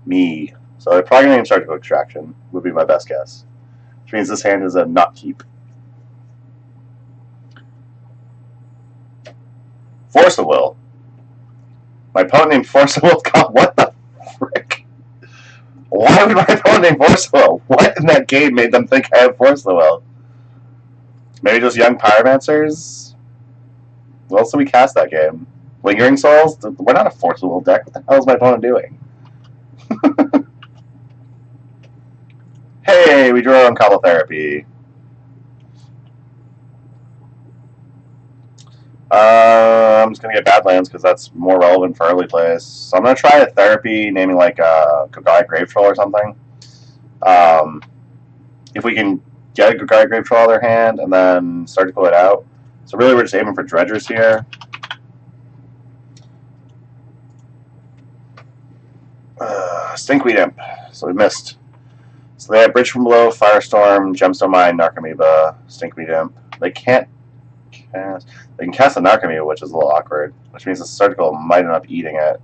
me. So they're probably going to name Surgical Extraction, would be my best guess. Which means this hand is a not keep. Force of Will. My opponent named Force of Will. God, what the frick? Why would my opponent name Force of Will? What in that game made them think I have Force of Will? Maybe just young Pyromancers? What else did we cast that game? Lingering Souls? We're not a Force of Will deck. What the hell is my opponent doing? Hey, we drew our own Cobble Therapy. I'm just going to get Badlands because that's more relevant for early plays. So I'm going to try a Therapy, naming like Gogai Grave Troll or something. If we can get a Gogai Grave Troll out of their hand and then start to pull it out. So really we're just aiming for Dredgers here. Stinkweed Imp. So we missed. So they have Bridge from Below, Firestorm, Gemstone Mine, Narcomoeba, Stinkweed Imp. They can't cast... They can cast a Narcomoeba, which is a little awkward, which means the Surgical might end up eating it.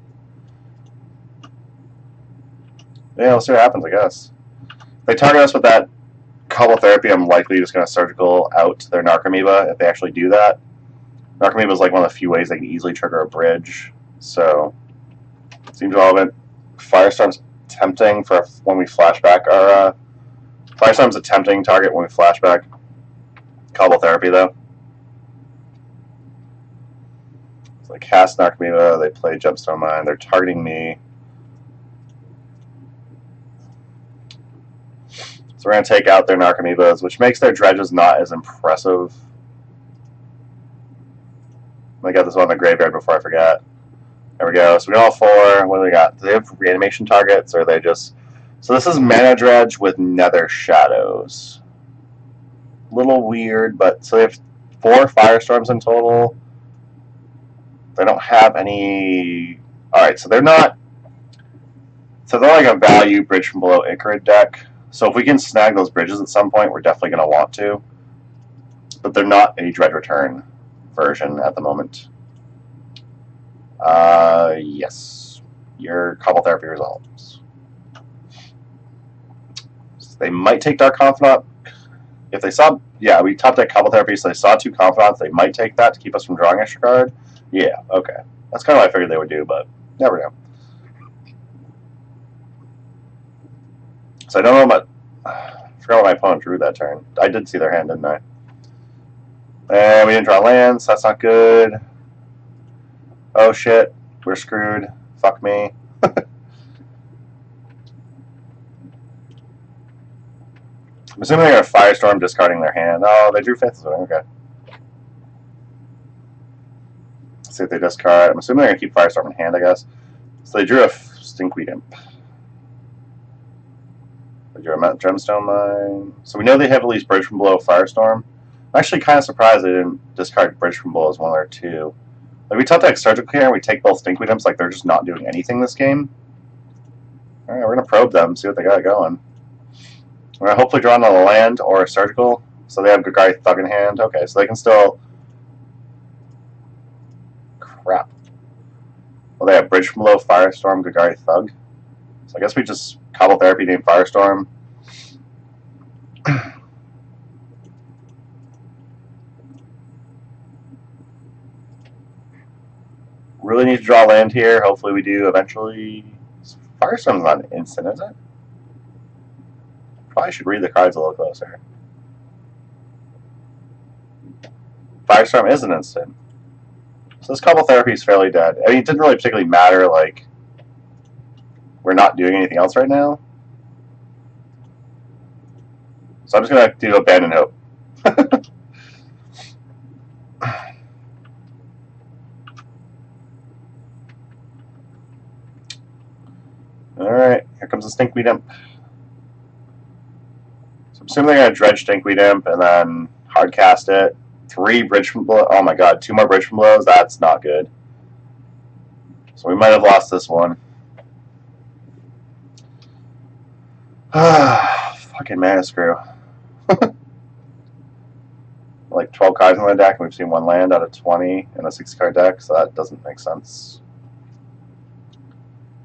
Yeah, we'll see what happens, I guess. If they target us with that Cobble Therapy, I'm likely just going to Surgical out their Narcomoeba if they actually do that. Narcomoeba is like one of the few ways they can easily trigger a bridge, so seems relevant. Firestorm's tempting for when we flashback our Firestorm's a tempting target when we flashback Cobble Therapy, though. So they cast Narcomoeba, they play Gemstone Mine, they're targeting me. So we're going to take out their Narcomoebas, which makes their Dredges not as impressive. Let me get this one in the graveyard before I forget. There we go. So we got all 4. What do we got? Do they have reanimation targets, or are they just... So this is Mana Dredge with Nether Shadows. A little weird, but... So they have 4 Firestorms in total. They don't have any... Alright, so they're not... So they're like a value Bridge from Below Icarid deck. So if we can snag those bridges at some point, we're definitely going to want to. But they're not a Dread Return version at the moment. Yes. Your Cobble Therapy resolves. So they might take Dark Confidant. If they saw, yeah, we top deck Cobble Therapy, so they saw 2 Confidants, they might take that to keep us from drawing extra card. Yeah, okay. That's kind of what I figured they would do, but never know. So I don't know what, I forgot what my opponent drew that turn. I did see their hand, didn't I? And we didn't draw lands, so that's not good. Oh shit, we're screwed. Fuck me. I'm assuming they're going to Firestorm, discarding their hand. Oh, they drew 5th. Okay. Let's see if they discard. I'm assuming they're going to keep Firestorm in hand, I guess. So they drew a Stinkweed Imp. They drew a Gemstone Mine. So we know they have at least Bridge from Below, Firestorm. I'm actually kind of surprised they didn't discard Bridge from Below as 1 or 2. Like, we top deck Surgical here and we take both Stinkweed Imps like they're just not doing anything this game. Alright, we're going to probe them, see what they got going. We're going to hopefully draw another land or a Surgical. So they have Gagari Thug in hand. Okay, so they can still... Crap. Well, they have Bridge from Below, Firestorm, Gagari Thug. So I guess we just Cobble Therapy named Firestorm. Really need to draw land here. Hopefully we do eventually. Firestorm's not an instant, is it? Probably should read the cards a little closer. Firestorm is an instant. So this Cobble Therapy is fairly dead. I mean, it didn't really particularly matter, like, we're not doing anything else right now. So I'm just going to do Abandon Hope. Alright, here comes the Stinkweed Imp. So I'm assuming they're going to dredge Stinkweed Imp and then hardcast it. 3 Bridge from Below. Oh my god, 2 more Bridge from Belows? That's not good. So we might have lost this one. Fucking mana screw. Like 12 cards in the deck, and we've seen 1 land out of 20 in a 6-card deck, so that doesn't make sense.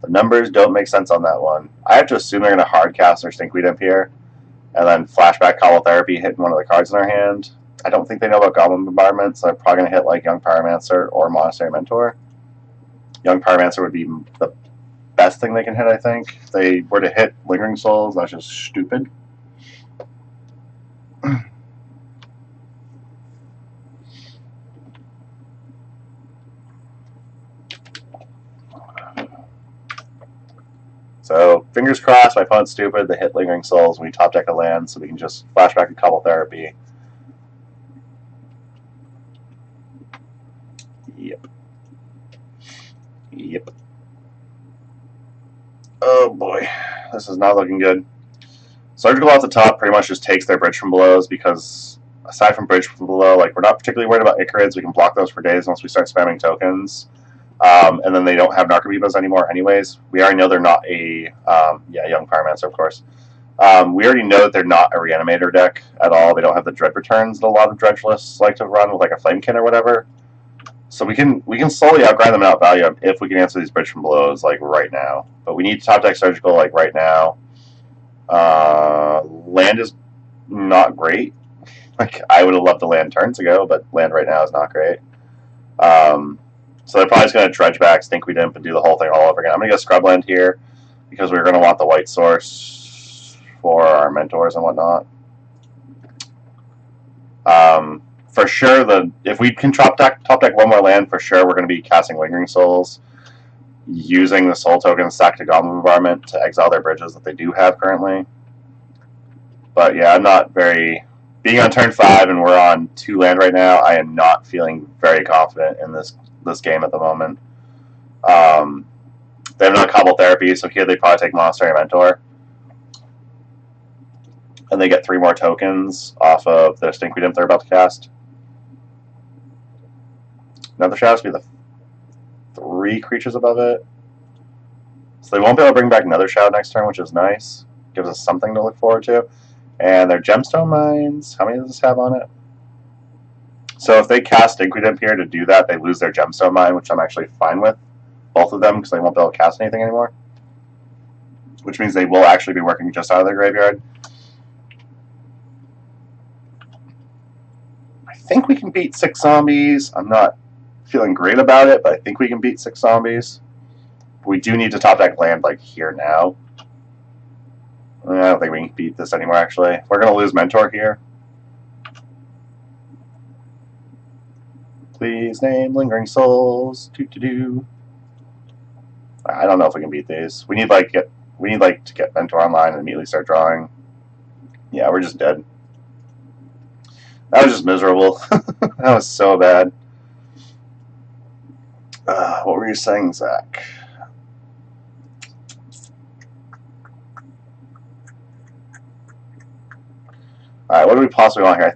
The numbers don't make sense on that one. I have to assume they're going to hardcast their Stinkweed Imp here, and then flashback Cobble Therapy, hitting one of the cards in their hand. I don't think they know about Goblin Bombardment, so they're probably going to hit like Young Pyromancer or Monastery Mentor. Young Pyromancer would be the best thing they can hit, I think. If they were to hit Lingering Souls, that's just stupid. So, fingers crossed, my opponent's stupid, they hit Lingering Souls, and we top deck a land, so we can just flashback a Cobble Therapy. Yep. Yep. Oh boy, this is not looking good. Surgical off the top pretty much just takes their Bridge from Belows, because aside from Bridge from Below, like, we're not particularly worried about Icarids. We can block those for days once we start spamming tokens. And then they don't have Narcomoebas anymore anyways. We already know they're not a, Young Pyromancer, of course. We already know that they're not a Reanimator deck at all. They don't have the Dread returns that a lot of Dredge lists like to run with, like a Flamekin or whatever. So we can slowly outgrind them and outvalue them if we can answer these Bridge from Belows, like, right now. But we need top deck Surgical, like, right now. Land is not great. Like, I would have loved the land turns ago, but land right now is not great. So they're probably just going to dredge back, Stinkweed Imp, and do the whole thing all over again. I'm going to go Scrubland here, because we're going to want the white source for our mentors and whatnot. For sure, if we can top deck 1 more land, for sure we're going to be casting Lingering Souls, using the Soul Token stack to Goblin Bombardment to exile their bridges that they do have currently. But yeah, I'm not very... Being on turn 5 and we're on 2 land right now, I am not feeling very confident in this game at the moment. They have no Cobble Therapy, so here they probably take Monastery Mentor. And they get 3 more tokens off of the Stinkweed Imp they're about to cast. Another Shadow has to be the 3 creatures above it. So they won't be able to bring back another Shadow next turn, which is nice. Gives us something to look forward to. And their Gemstone Mines, how many does this have on it? So if they cast Stinkweed Imp here to do that, they lose their Gemstone Mine, which I'm actually fine with. both of them because they won't be able to cast anything anymore. Which means they will actually be working just out of their graveyard. I think we can beat 6 zombies. I'm not feeling great about it, but I think we can beat 6 zombies. We do need to top deck land like here now. I don't think we can beat this anymore, actually. We're going to lose Mentor here. Please name Lingering Souls. Doo-doo-doo. I don't know if we can beat these. We need like to get Mentor online and immediately start drawing. Yeah, we're just dead. That was just miserable. That was so bad. What were you saying, Zach? Alright, what do we possibly want here? I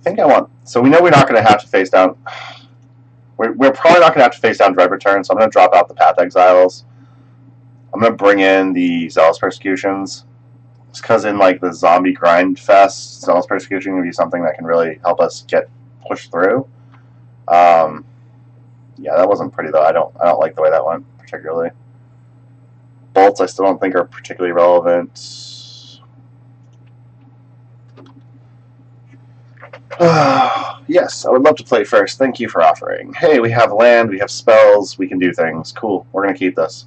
think I want... So we know we're not going to have to face down... We're probably not going to have to face down Dread Return, so I'm going to drop out the Path Exiles. I'm going to bring in the Zealous Persecutions. Just because in like the zombie grind fest, Zealous Persecution can be something that can really help us get pushed through. Yeah, that wasn't pretty though. I don't like the way that went particularly. Bolts I still don't think are particularly relevant. Yes, I would love to play first. Thank you for offering. Hey, we have land, we have spells, we can do things. Cool. We're going to keep this.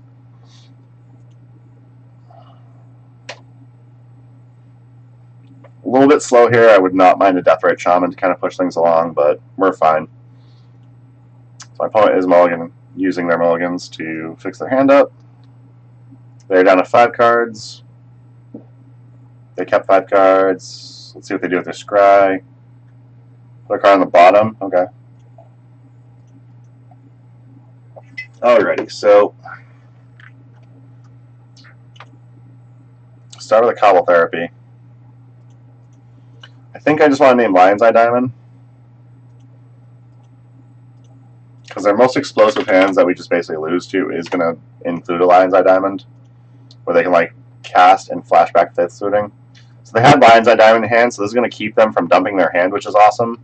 A little bit slow here. I would not mind a Deathrite Shaman to kind of push things along, but we're fine. So my opponent is using their mulligans to fix their hand up. They're down to 5 cards. They kept 5 cards. Let's see what they do with their Scry. Put a card on the bottom. Okay. Alrighty, so start with a Cobble Therapy. I think I just want to name Lion's Eye Diamond. Because their most explosive hands that we just basically lose to is going to include a Lion's Eye Diamond. Where they can like cast and flashback Fifth Looting. So they had Lion's Eye Diamond in hand, so this is going to keep them from dumping their hand, which is awesome.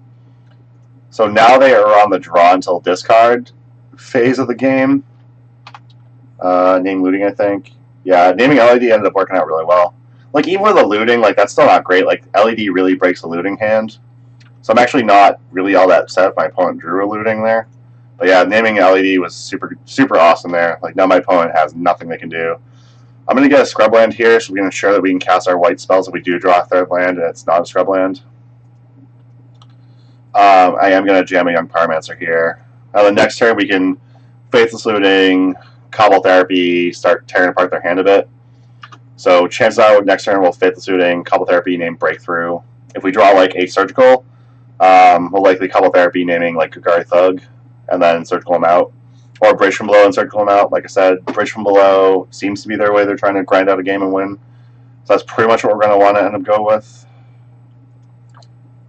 So now they are on the draw until discard phase of the game. Name looting, I think. Yeah, naming LED ended up working out really well. Like, even with the looting, like, that's still not great. Like, LED really breaks the looting hand. So I'm actually not really all that upset if my opponent drew a looting there. But yeah, naming LED was super awesome there. Like, now my opponent has nothing they can do. I'm going to get a scrub land here, so we can ensure that we can cast our white spells if we do draw a third land and it's not a scrub land. I am going to jam a Young Pyromancer here. The next turn we can Faithless Looting, Cobble Therapy, start tearing apart their hand a bit. So chances are next turn we'll Faithless Looting, Cobble Therapy, name Breakthrough. If we draw like a Surgical, we'll likely Cobble Therapy naming like Kagari Thug, and then Surgical them out. Or Bridge from Below and Surgical them out. Like I said, Bridge from Below seems to be their way they're trying to grind out a game and win. So that's pretty much what we're going to want to end up go with.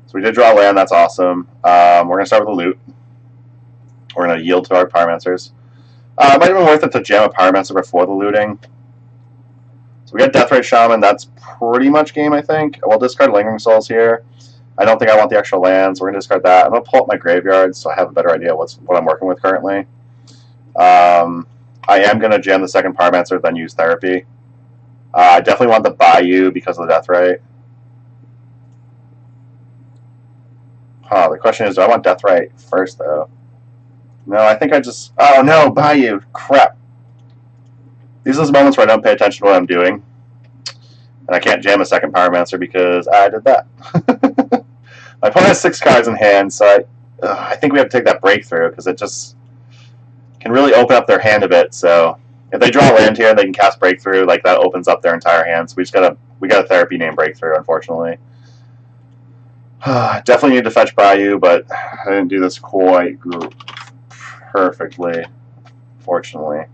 So we did draw land, that's awesome. We're going to start with the loot. We're going to yield to our Pyromancers. It might have been worth it to jam a Pyromancer before the looting. So we got Deathrite Shaman, that's pretty much game, I think. We'll discard Lingering Souls here. I don't think I want the extra land, so we're going to discard that. I'm going to pull up my graveyard so I have a better idea what I'm working with currently. I am going to jam the second Pyromancer, then use Therapy. I definitely want the Bayou because of the Deathrite. The question is, do I want Deathrite first, though? No, I think I just... Oh, no, Bayou. Crap. These are those moments where I don't pay attention to what I'm doing. And I can't jam a second Pyromancer because I did that. My opponent has 6 cards in hand, so I think we have to take that Breakthrough because it just can really open up their hand a bit. So if they draw land here and they can cast Breakthrough, like that opens up their entire hand. So we got a Therapy name Breakthrough, unfortunately. Definitely need to fetch Bayou, but I didn't do this quite perfectly, fortunately.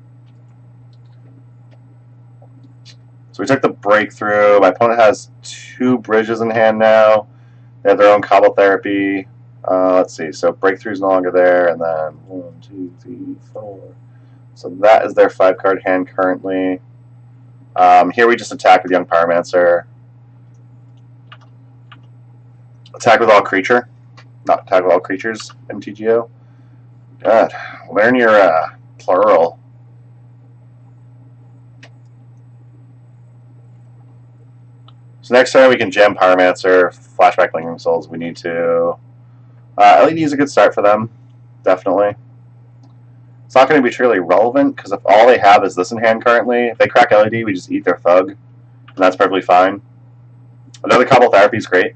So we took the Breakthrough. My opponent has 2 bridges in hand now. They have their own Cobble Therapy. Let's see. So Breakthrough's no longer there, and then 1, 2, 3, 4. So that is their 5-card hand currently. Here we just attack with Young Pyromancer. Attack with all creature, not attack with all creatures, MTGO. Good. Learn your plural. So next turn we can jam Pyromancer, flashback Lingering Souls. We need to... LED is a good start for them, definitely. It's not going to be truly relevant, because if all they have is this in hand currently, if they crack LED, we just eat their thug, and that's perfectly fine. Another Cobble Therapy is great.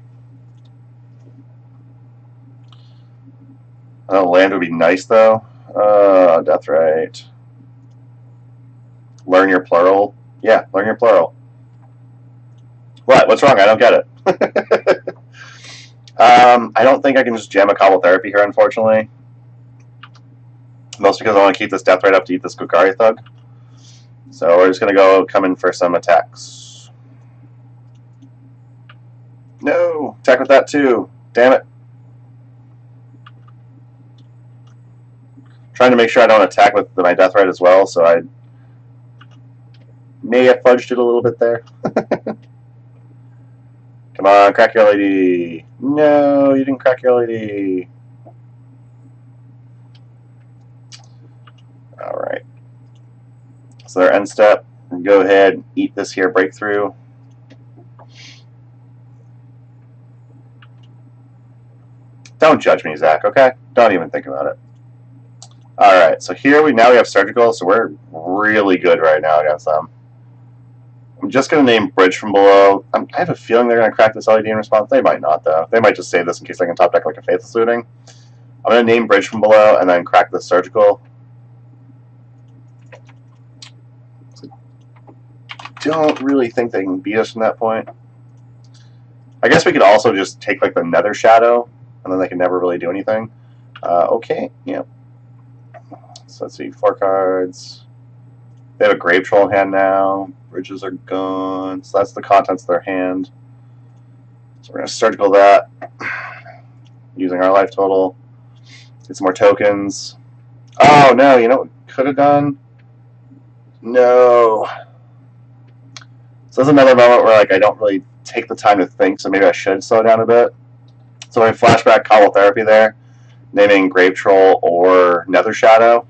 Land would be nice, though. Death Right. Learn your plural. Yeah, learn your plural. What? What's wrong? I don't get it. I don't think I can just jam a Cobble Therapy here, unfortunately. Mostly because I want to keep this Death Right up to eat this Gukari Thug. So we're just going to go come in for some attacks. No! Attack with that too. Damn it. Trying to make sure I don't attack with my Death Right as well, so I may have fudged it a little bit there. Come on, crack your LED. No, you didn't crack your LED. Alright. So their end step, go ahead, eat this here breakthrough. Don't judge me, Zach, okay? Don't even think about it. Alright, so here we have surgical, so we're really good right now against them. I'm just going to name Bridge from below. I have a feeling they're going to crack this LED in response. They might not, though. They might just save this in case they can top deck like a Faithless Looting. I'm going to name Bridge from below and then crack the surgical. So don't really think they can beat us from that point. I guess we could also just take like the Nether Shadow, and then they can never really do anything. Okay, yeah. So let's see, 4 cards. They have a Grave Troll in hand now. Bridges are gone. So that's the contents of their hand. So we're going to surgical that. Using our life total. Get some more tokens. Oh, no. You know what we could have done? No. So there's another moment where like I don't really take the time to think, so maybe I should slow down a bit. So I flashback Cobble Therapy there, naming Grave Troll or Nether Shadow.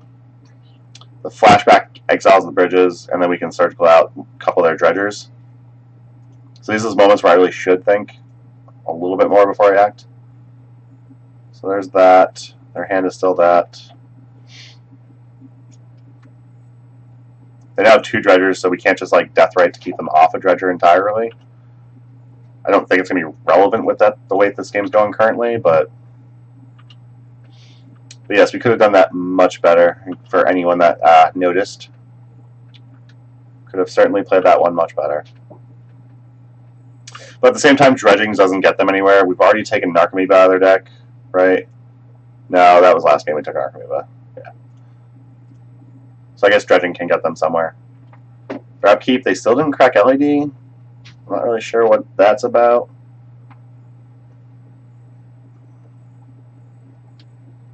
The flashback exiles the bridges, and then we can surgical out a couple of their dredgers. So these are moments where I really should think a little bit more before I act. So there's that. Their hand is still that. They now have 2 dredgers, so we can't just like Death Right to keep them off a dredger entirely. I don't think it's going to be relevant with that the way this game's going currently, but yes, we could have done that much better for anyone that noticed. Could have certainly played that one much better. But at the same time, dredging doesn't get them anywhere. We've already taken Narcomoeba out of their deck, right? No, that was last game we took Narcomoeba. Yeah. So I guess dredging can get them somewhere. For upkeep, they still didn't crack LED. I'm not really sure what that's about.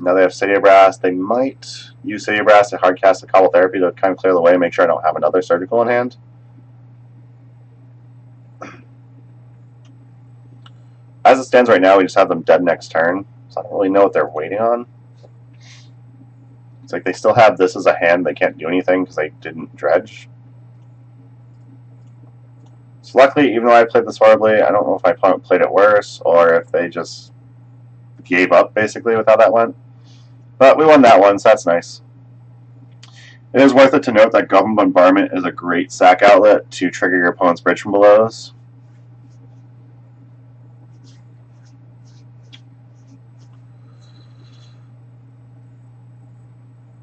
Now they have City Brass. They might use City Brass to hardcast the Cobble Therapy to kind of clear the way and make sure I don't have another surgical in hand. As it stands right now, we just have them dead next turn, so I don't really know what they're waiting on. It's like they still have this as a hand. They can't do anything because they didn't dredge. So luckily, even though I played this horribly, I don't know if my opponent played it worse or if they just gave up, basically, with how that went. But we won that one, so that's nice. It is worth it to note that Goblin Bombardment is a great sack outlet to trigger your opponent's Bridge from Belows.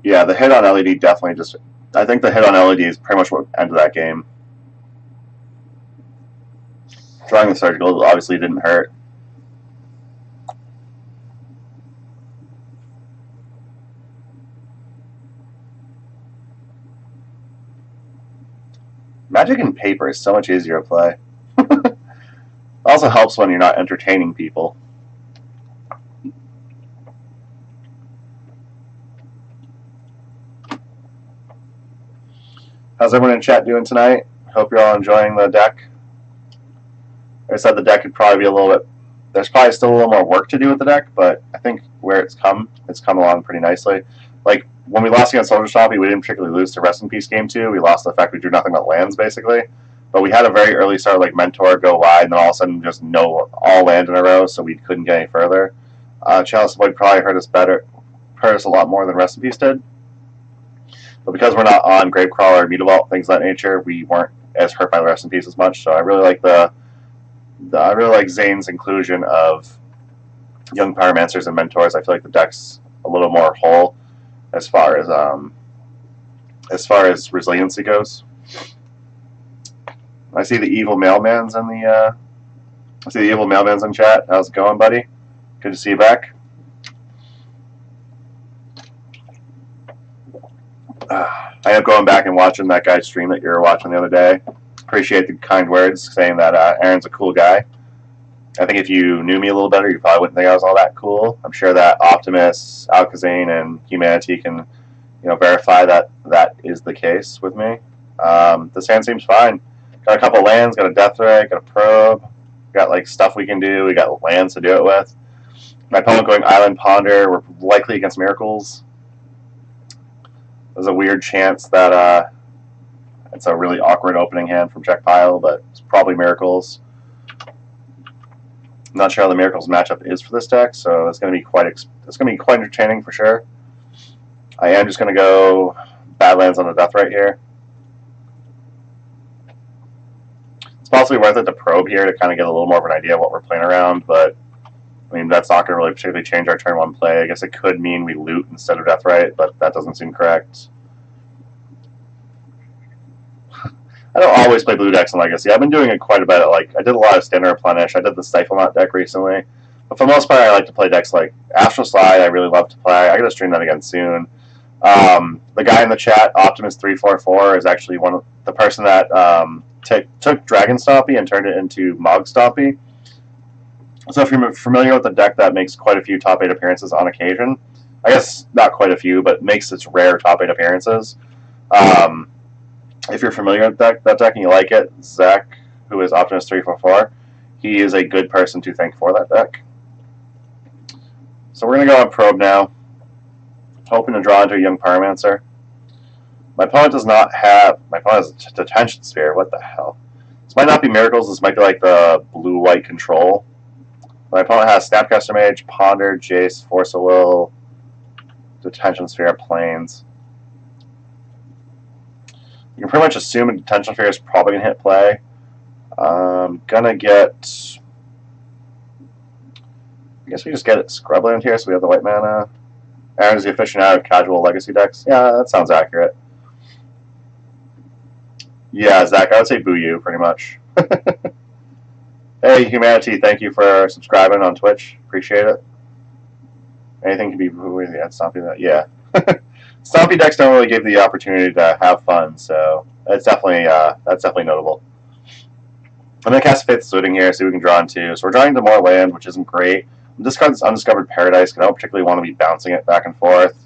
Yeah, the hit on LED definitely just... I think the hit on LED is pretty much what ended that game. Drawing the surgical obviously didn't hurt. Magic and paper is so much easier to play. It also helps when you're not entertaining people. How's everyone in chat doing tonight? Hope you're all enjoying the deck. Like I said, the deck could probably be a little bit there's probably still a little more work to do with the deck, but I think where it's come along pretty nicely. Like, when we lost against Soldier Stompy, we didn't particularly lose to Rest in Peace Game 2. We lost to the fact we drew nothing but lands, basically. But we had a very early start, like Mentor, go wide, and then all of a sudden just no all land in a row, so we couldn't get any further. Chalice Void probably hurt us a lot more than Rest in Peace did. But because we're not on Gravecrawler, Mutavault, things of that nature, we weren't as hurt by Rest in Peace as much. So I really like Zane's inclusion of young Pyromancers and Mentors. I feel like the deck's a little more whole as far as resiliency goes. I see the evil mailman's in chat. How's it going, buddy? Good to see you back. I am going back and watching that guy's stream that you were watching the other day. Appreciate the kind words saying that Aaron's a cool guy. I think if you knew me a little better, you probably wouldn't think I was all that cool. I'm sure that Optimus, Alkazane, and Humanity can, verify that that is the case with me. This hand seems fine. Got a couple lands, got a Death Ray, got a Probe, got like stuff we can do. We got lands to do it with. My opponent going Island Ponder. We're likely against Miracles. There's a weird chance that it's a really awkward opening hand from check pile, but it's probably Miracles. I'm not sure how the Miracles matchup is for this deck, so it's going to be quite entertaining for sure. I am just going to go Badlands on the Death Ray here. It's possibly worth it to probe here to kind of get a little more of an idea of what we're playing around, but I mean, that's not going to really particularly change our turn one play. I guess it could mean we loot instead of Death Ray, but that doesn't seem correct. I don't always play blue decks in Legacy. I've been doing it quite a bit. I did a lot of Standard Replenish. I did the Stifle Knot deck recently. But for the most part, I like to play decks like Astral Slide. I really love to play. I got to stream that again soon. The guy in the chat, Optimus344, is actually the person that took Dragon Stompy and turned it into Mog Stompy. So if you're familiar with the deck that makes quite a few top 8 appearances on occasion, I guess not quite a few, but makes its rare top 8 appearances. If you're familiar with that deck and you like it, Zach, who is Optimus344, he is a good person to thank for that deck. So we're going to go on Probe now, hoping to draw into a young Pyromancer. My opponent has a Detention Sphere. What the hell? This might not be Miracles. This might be like the blue-white control. My opponent has Snapcaster Mage, Ponder, Jace, Force of Will, Detention Sphere, Plains. You can pretty much assume a Detention Sphere is probably going to hit play. Gonna get... I guess we just get Scrubland here so we have the white mana. Aaron's the aficionado of casual Legacy decks. Yeah, that sounds accurate. Yeah, Zach, I would say boo you, pretty much. Hey, Humanity, thank you for subscribing on Twitch. Appreciate it. Anything can be boo-y. Yeah, Stompy. Yeah. Stompy decks don't really give the opportunity to have fun, so that's definitely notable. I'm going to cast Faith's Looting here, see what we can draw into. So we're drawing into more land, which isn't great. Discard this Undiscovered Paradise, because I don't particularly want to be bouncing it back and forth.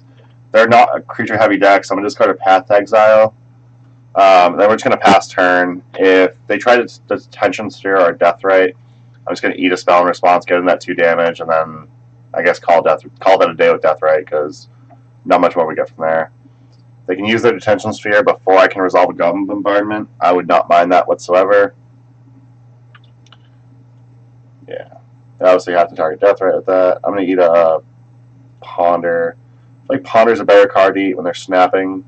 They're not a creature-heavy deck, so I'm going to discard a Path to Exile. Then we're just going to pass turn. If they try to Detention Sphere or Death Ray, I'm just going to eat a spell in response, get in that 2 damage, and then I guess call that a day with Death Ray, because not much more we get from there. They can use their Detention Sphere before I can resolve a Goblin Bombardment. I would not mind that whatsoever. Yeah. They obviously have to target Death Ray with that. I'm going to eat a Ponder. I feel like Ponder's a better card to eat when they're snapping.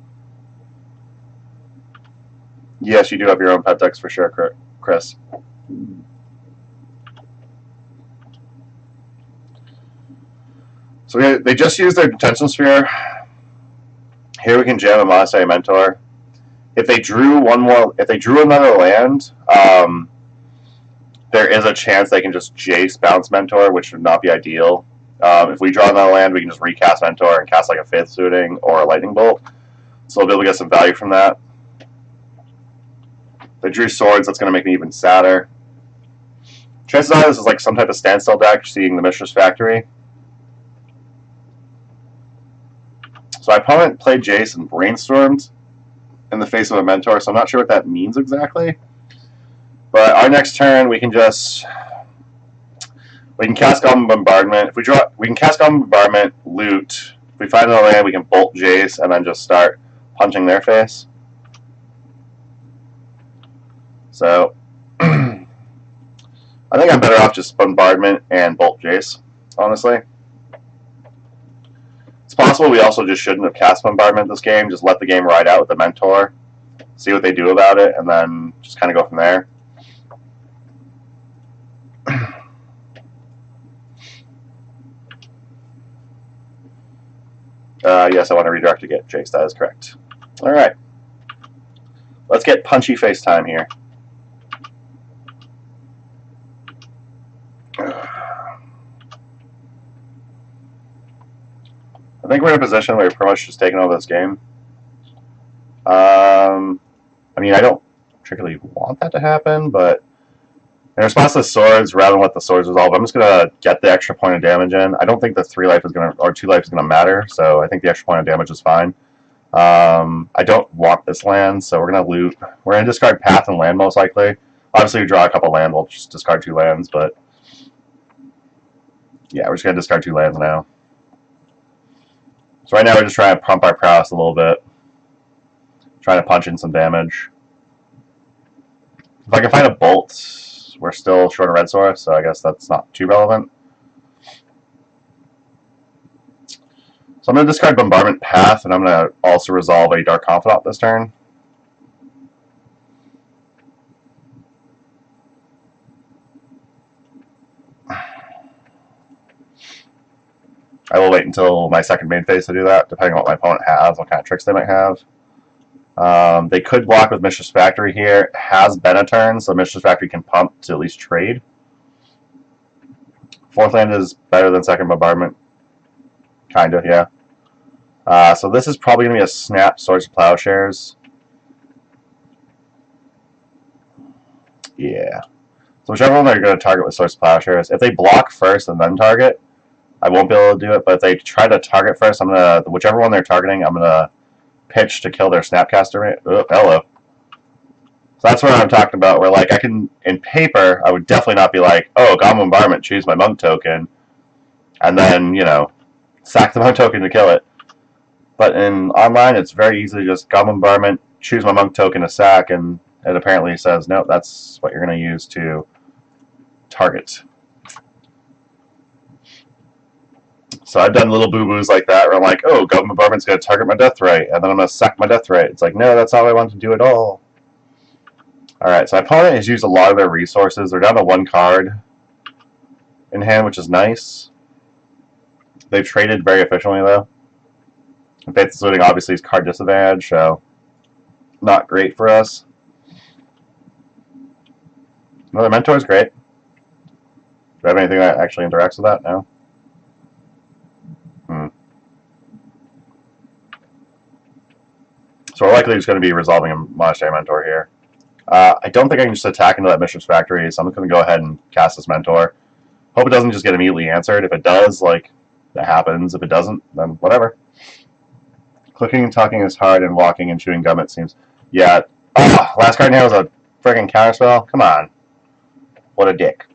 Yes, you do have your own pet decks for sure, Chris. So they just used their Detention Sphere. Here we can jam a Monastery Mentor. If they drew another land, there is a chance they can just Jace bounce Mentor, which would not be ideal. If we draw another land, we can just recast Mentor and cast like a Faith Suiting or a Lightning Bolt. So we'll be able to get some value from that. They drew Swords, that's going to make me even sadder. Chances are this is like some type of standstill deck, seeing the Mishra's Factory. So my opponent played Jace and brainstormed in the face of a Mentor, so I'm not sure what that means exactly. But our next turn, we can just We can cast Goblin Bombardment. If we draw, we can cast Goblin Bombardment, loot. If we find another land, we can bolt Jace and then just start punching their face. So, I think I'm better off just Bombardment and bolt Jace, honestly. It's possible we also just shouldn't have cast Bombardment this game, just let the game ride out with the Mentor, see what they do about it, and then just kind of go from there. Yes, I want to redirect to get Jace. That is correct. All right. Let's get punchy face time here. I think we're in a position where we're pretty much just taking over this game. I mean, I don't particularly want that to happen, but in response to the swords, rather than let the swords resolve, I'm just going to get the extra point of damage in. I don't think the 3 life is going to, or 2 life is going to matter, so I think the extra point of damage is fine. I don't want this land, so we're going to loot. We're going to discard Path and land, most likely. Obviously, we draw a couple land, we'll just discard 2 lands, but yeah, we're just going to discard 2 lands now. So right now, we're just trying to pump our prowess a little bit. Trying to punch in some damage. If I can find a bolt, we're still short of red source, so I guess that's not too relevant. So I'm going to discard Bombardment Path, and I'm going to also resolve a Dark Confidant this turn. I will wait until my second main phase to do that, depending on what my opponent has, what kind of tricks they might have. They could block with Mistress Factory here. It has been a turn, so Mistress Factory can pump to at least trade. 4th land is better than second Bombardment. Kinda, yeah. So this is probably going to be a snap Swords of Plowshares. Yeah. So whichever one they're going to target with Swords of Plowshares. If they block first and then target, I won't be able to do it. But if they try to target first, I'm going to, whichever one they're targeting, I'm going to pitch to kill their Snapcaster. Oh, hello. So that's what I'm talking about, where like I can, in paper, I would definitely not be like, oh, Goblin Bombardment, choose my Monk token, and then, you know, sack the Monk token to kill it. But in online, it's very easy to just Goblin Bombardment, choose my Monk token to sack, and it apparently says, nope, that's what you're going to use to target. So I've done little boo-boos like that where I'm like, oh, Goblin Bombardment's going to target my Deathrite, and then I'm going to sack my Deathrite. It's like, no, that's not what I want to do at all. Alright, so my opponent has used a lot of their resources. They're down to 1 card in hand, which is nice. They've traded very efficiently, though. Faith is looting obviously is card disadvantage, so not great for us. Another Mentor is great. Do I have anything that actually interacts with that? No. So we're likely just going to be resolving a Monastery Mentor here. I don't think I can just attack into that Mistress Factory, so I'm just going to go ahead and cast this Mentor. Hope it doesn't just get immediately answered. If it does, like, that happens. If it doesn't, then whatever. Clicking and talking is hard, and walking and chewing gum, it seems. Yeah. Oh, last card now was a friggin' counterspell? Come on. What a dick.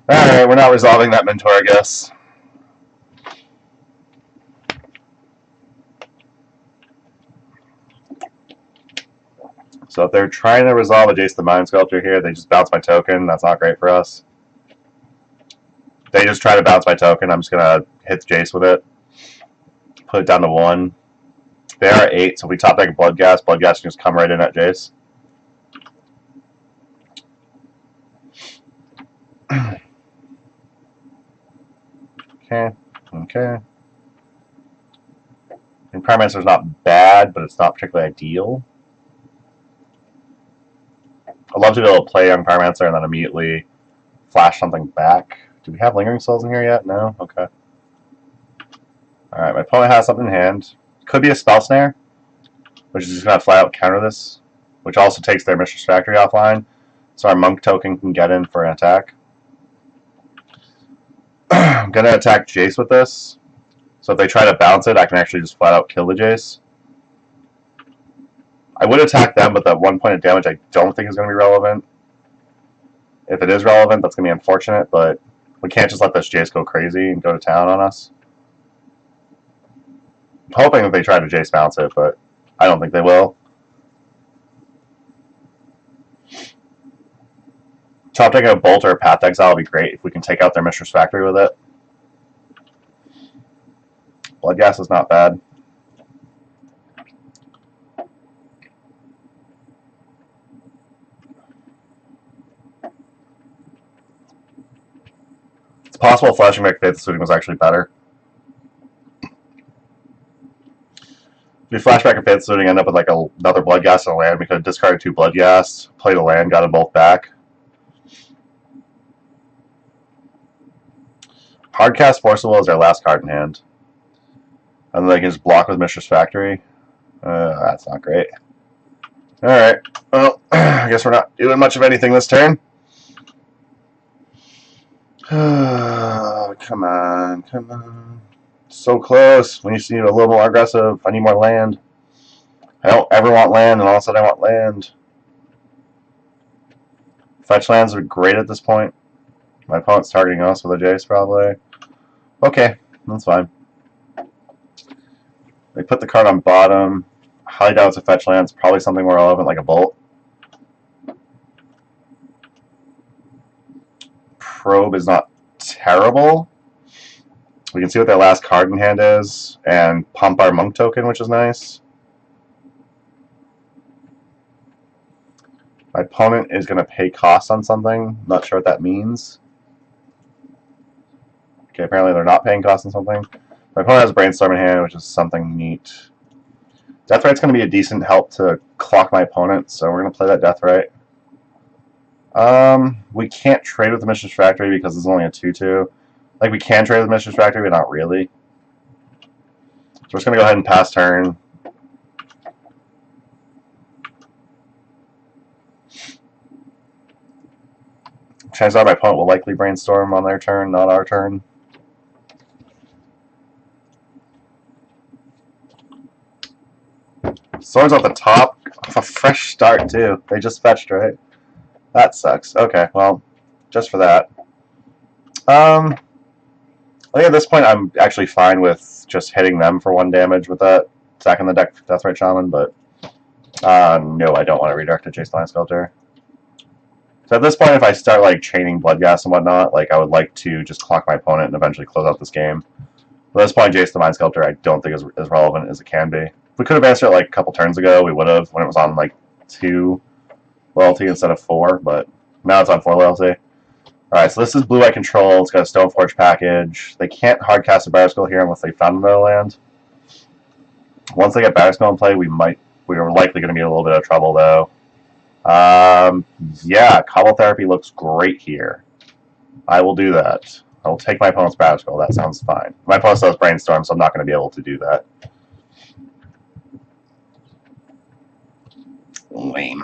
Alright, we're not resolving that Mentor, I guess. So if they're trying to resolve a Jace the Mind Sculptor here, they just bounce my token. That's not great for us. If they just try to bounce my token, I'm just going to hit the Jace with it. Put it down to 1. They are at 8, so if we top deck Blood Gas can just come right in at Jace. Okay. And Pyromancer is not bad, but it's not particularly ideal. I'd love to be able to play Young Pyromancer and then immediately flash something back. Do we have Lingering Souls in here yet? No? Okay. Alright, my opponent has something in hand. Could be a Spell Snare, which is just going to flat out counter this, which also takes their Mistress Factory offline, so our Monk token can get in for an attack. I'm going to attack Jace with this, so if they try to bounce it, I can actually just flat out kill the Jace. I would attack them, but that 1 point of damage I don't think is going to be relevant. If it is relevant, that's going to be unfortunate, but we can't just let this Jace go crazy and go to town on us. I'm hoping that they try to Jace bounce it, but I don't think they will. Top deck a Bolt or a Path Exile would be great if we can take out their Mistress Factory with it. Bloodghast is not bad. It's possible flashing back Faith Suiting was actually better. If we flash back a Faith Suiting, end up with like another Bloodghast in a land, we could have discarded 2 Bloodghast, played a land, got them both back. Hardcast Forcible is our last card in hand. And then they can just block with Mistress Factory. That's not great. Alright, well, I guess we're not doing much of anything this turn. Come on, come on. So close. We need to be a little more aggressive. I need more land. I don't ever want land, and all of a sudden I want land. Fetch lands are great at this point. My opponent's targeting us with a Jace, probably. Okay, that's fine. They put the card on bottom. Highly doubt it's a fetch land. It's probably something more relevant, like a Bolt. Probe is not terrible. We can see what their last card in hand is, and pump our Monk token, which is nice. My opponent is going to pay costs on something. Not sure what that means. Okay, apparently they're not paying costs on something. My opponent has Brainstorm in hand, which is something neat. Deathrite's going to be a decent help to clock my opponent, so we're going to play that Deathrite. We can't trade with the Mistress Factory because it's only a 2/2. Like, we can trade with the Mistress Factory, but not really. So we're just going to go ahead and pass turn. Chances are my opponent will likely Brainstorm on their turn, not our turn. Swords at the top. A fresh start, too. They just fetched, right? That sucks. Okay, well, just for that. I think at this point I'm actually fine with just hitting them for 1 damage with that. Sacking the deck Deathrite Shaman, but no, I don't want to redirect to Jace the Mind Sculptor. So at this point, if I start like chaining Bloodghast and whatnot, like I would like to just clock my opponent and eventually close out this game. But at this point, Jace the Mind Sculptor I don't think is as relevant as it can be. If we could have answered it like a couple turns ago, we would have when it was on like 2 loyalty instead of 4, but now it's on 4 loyalty. Alright, so this is Blue-White Control. It's got a Stoneforge package. They can't hardcast a Batterskull here unless they found another land. Once they get Batterskull in play, we are likely going to be in a little bit of trouble, though. Yeah, Cobble Therapy looks great here. I will do that. I will take my opponent's Batterskull. That sounds fine. My opponent still has Brainstorm, so I'm not going to be able to do that. Lame.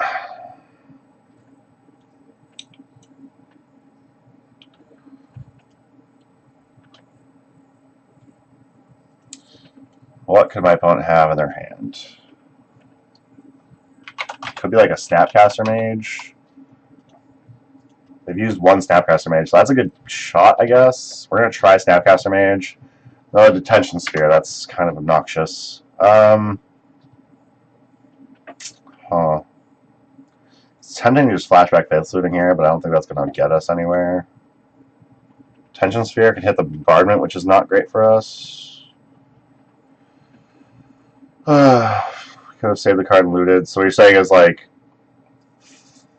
What could my opponent have in their hand? Could be like a Snapcaster Mage. They've used 1 Snapcaster Mage, so that's a good shot, I guess. We're going to try Snapcaster Mage. Another Detention Sphere, that's kind of obnoxious. It's tempting to just flashback Faith Looting here, but I don't think that's going to get us anywhere. Detention Sphere can hit the Bombardment, which is not great for us. Could have saved the card and looted. So what you're saying is like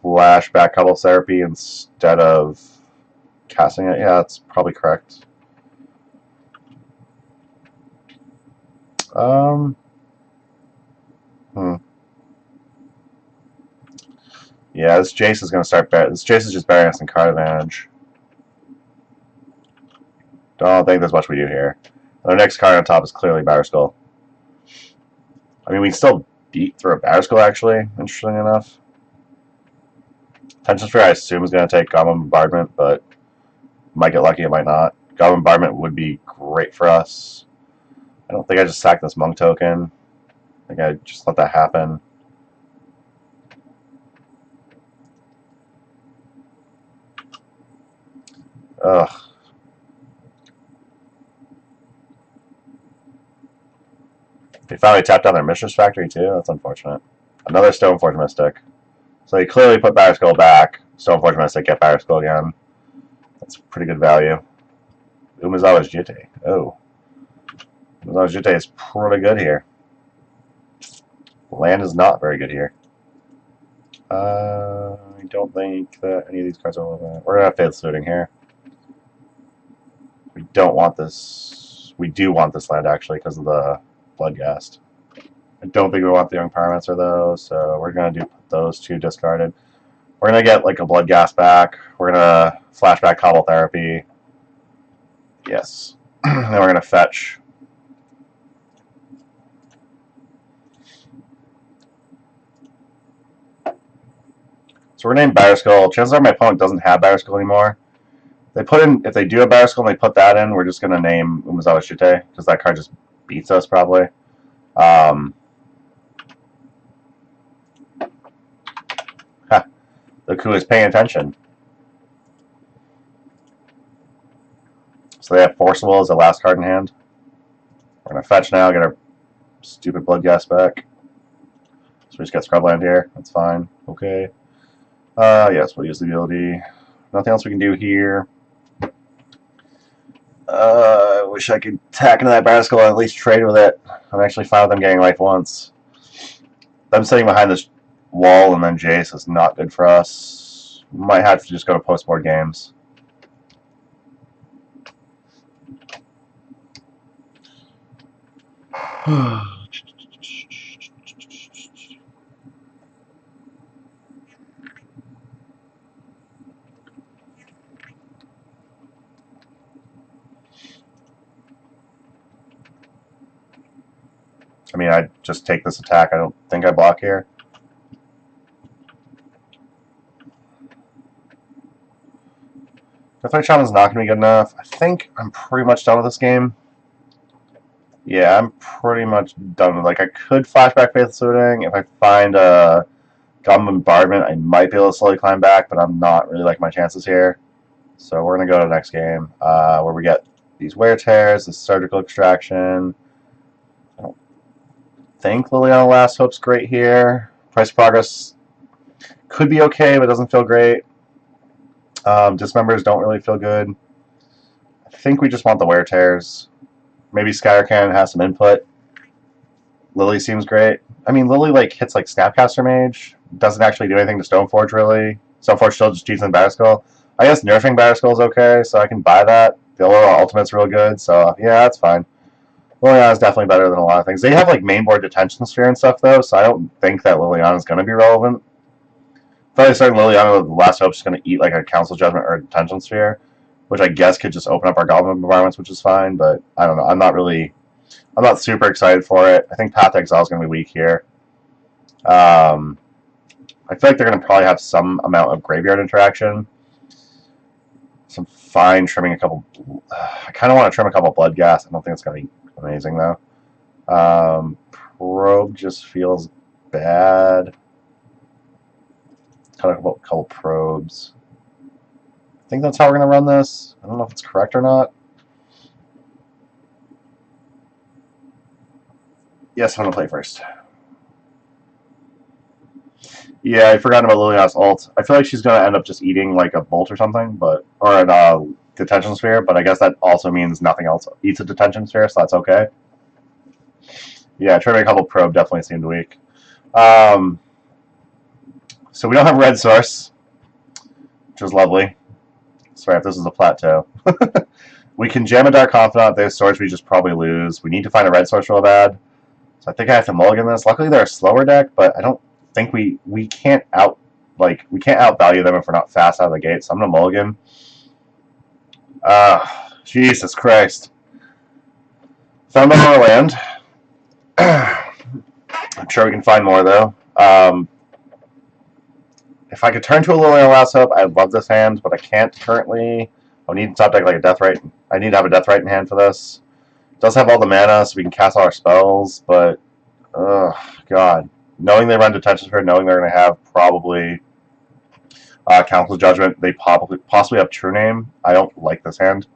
flashback Cobble Therapy instead of casting it? Yeah, that's probably correct. Yeah, this Jace is going to start. This Jace is just burying us in card advantage. Don't think there's much we do here. Our next card on top is clearly Batterskull. I mean, we can still beat through a Batterskull, actually, interestingly enough. Tension Sphere, I assume, is going to take Goblin Bombardment, but might get lucky, it might not. Goblin Bombardment would be great for us. I don't think I just sacked this Monk token. I think I just let that happen. Ugh. They finally tapped on their Mistress Factory too. That's unfortunate. Another Stoneforge Mystic. So they clearly put Batterskull back. Stoneforge Mystic, get Batterskull again. That's pretty good value. Umezawa's Jitte. Oh. Umezawa's Jitte is pretty good here. Land is not very good here. I don't think that any of these cards are relevant. We're going to have Faith Looting here. We don't want this. We do want this land, actually, because of the Bloodghast. I don't think we want the Young Pyromancer, though, so we're going to do those two discarded. We're going to get, like, a Bloodghast back. We're going to flashback Cobble Therapy. Yes. Then we're going to fetch. So we're going to name Batterskull. Chances are my opponent doesn't have Batterskull anymore. They put in, if they do have Batterskull and they put that in, we're just going to name Umezawa's Jitte, because that card just beats us, probably. The coup is paying attention. So they have Forcible as the last card in hand. We're going to fetch now, get our stupid Bloodghast back. So we just get Scrubland here. That's fine. Okay. Yes, we'll use the ability. Nothing else we can do here. I wish I could tack into that Batterskull and at least trade with it. I'm actually fine with them getting life once. Them sitting behind this wall and then Jace is not good for us. We might have to just go to post-board games. I mean, I just take this attack. I don't think I block here. Deathlight Shaman's not going to be good enough. I think I'm pretty much done with this game. Yeah, I'm pretty much done with it. Like, I could flashback Faithless Looting. If I find a Goblin Bombardment, I might be able to slowly climb back, but I'm not really liking my chances here. So we're going to go to the next game, where we get these Wear Tears, this Surgical Extraction. I don't think Liliana Last Hope's great here. Price of Progress could be okay, but doesn't feel great. Dismembers don't really feel good. I think we just want the Wear Tears. Maybe Scatter Cannon has some input. Lily seems great. I mean, Lily like hits like Snapcaster Mage. Doesn't actually do anything to Stoneforge, really. Stoneforge still just cheats in Batterskull. I guess nerfing Batterskull is okay, so I can buy that. The Aurora Ultimate's real good, so yeah, that's fine. Liliana is definitely better than a lot of things. They have like mainboard Detention Sphere and stuff, though, so I don't think that Liliana is going to be relevant. If I start Liliana with the Last Hope, just going to eat like a Council Judgment or a Detention Sphere, which I guess could just open up our Goblin Bombardments, which is fine, but I don't know. I'm not super excited for it. I think Path to Exile is going to be weak here. I feel like they're going to probably have some amount of graveyard interaction. Some fine trimming a couple. I kind of want to trim a couple Bloodghast. I don't think it's going to be amazing, though. Probe just feels bad. Cut a couple probes. I think that's how we're going to run this. I don't know if it's correct or not. Yes, I'm going to play first. Yeah, I forgot about Liliana's ult. I feel like she's going to end up just eating like a bolt or something, or a Detention Sphere, but I guess that also means nothing else eats a Detention Sphere, so that's okay. Yeah, trimming a couple probe definitely seemed weak. So we don't have red source, which is lovely. Sorry if this is a plateau. We can jam a Dark Confidant. There's swords we just probably lose. We need to find a red source real bad. So I think I have to mulligan this. Luckily they're a slower deck, but I don't think we can't outvalue them if we're not fast out of the gate. So I'm gonna mulligan. Jesus Christ. Found another land. I'm sure we can find more though. If I could turn to a Liliana Last Hope, I'd love this hand, but I can't currently. I'll need to top deck like a Deathrite. I need to have a Deathrite in hand for this. It does have all the mana, so we can cast all our spells, but God. Knowing they run Detention Sphere, knowing they're going to have probably Council Judgment, they possibly have True Name. I don't like this hand.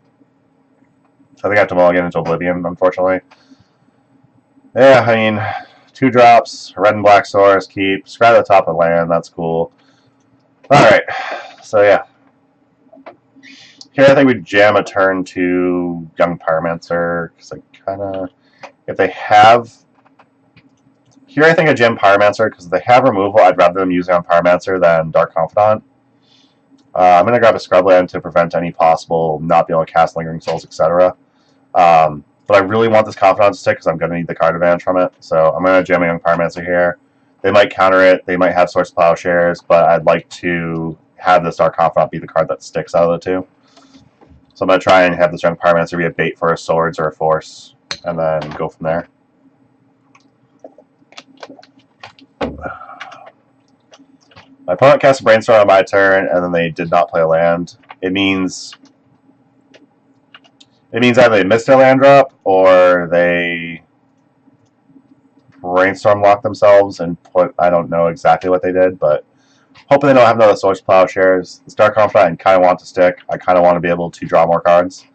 I think I have to mulligan into Oblivion, unfortunately. Yeah, I mean, 2 drops, red and black source, keep, scry the top of the land, that's cool. Alright, so yeah. Here I think we jam a turn to Young Pyromancer, because I kind of, if they have, here I think I jam Pyromancer, because if they have removal, I'd rather them use it on Pyromancer than Dark Confidant. I'm going to grab a Scrubland to prevent any possible not being able to cast Lingering Souls, etc. But I really want this Confidant to stick, because I'm going to need the card advantage from it, so I'm going to jam a Young Pyromancer here. They might counter it, they might have Source Plowshares, but I'd like to have this Dark Confidant be the card that sticks out of the two. So I'm going to try and have this Young Pyromancer be a bait for a Swords or a Force, and then go from there. My opponent cast a Brainstorm on my turn, and then they did not play a land. It means either they missed their land drop, or they Brainstorm locked themselves and put, I don't know exactly what they did, but hoping they don't have another Source Plowshares. The Star Confidant kind of want to stick. I kind of want to be able to draw more cards.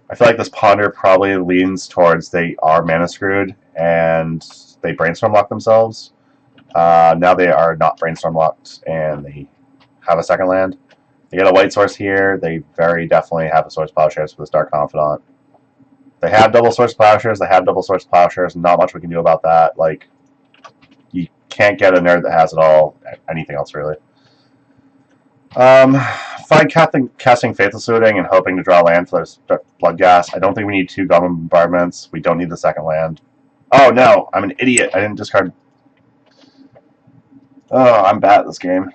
I feel like this Ponder probably leans towards they are mana screwed, and they Brainstorm lock themselves. Now they are not Brainstorm locked, and they have a second land. They get a white source here. They very definitely have a Source Plowshares for this Dark Confidant. They have double Source Plowshares. They have double Source Plowshares. Not much we can do about that. Like, you can't get a nerd that has it all. Anything else, really. Fine casting Faithless Looting and hoping to draw land for this Bloodghast. I don't think we need 2 Goblin Bombardments. We don't need the second land. Oh, no. I'm an idiot. I didn't discard... Oh, I'm bad at this game.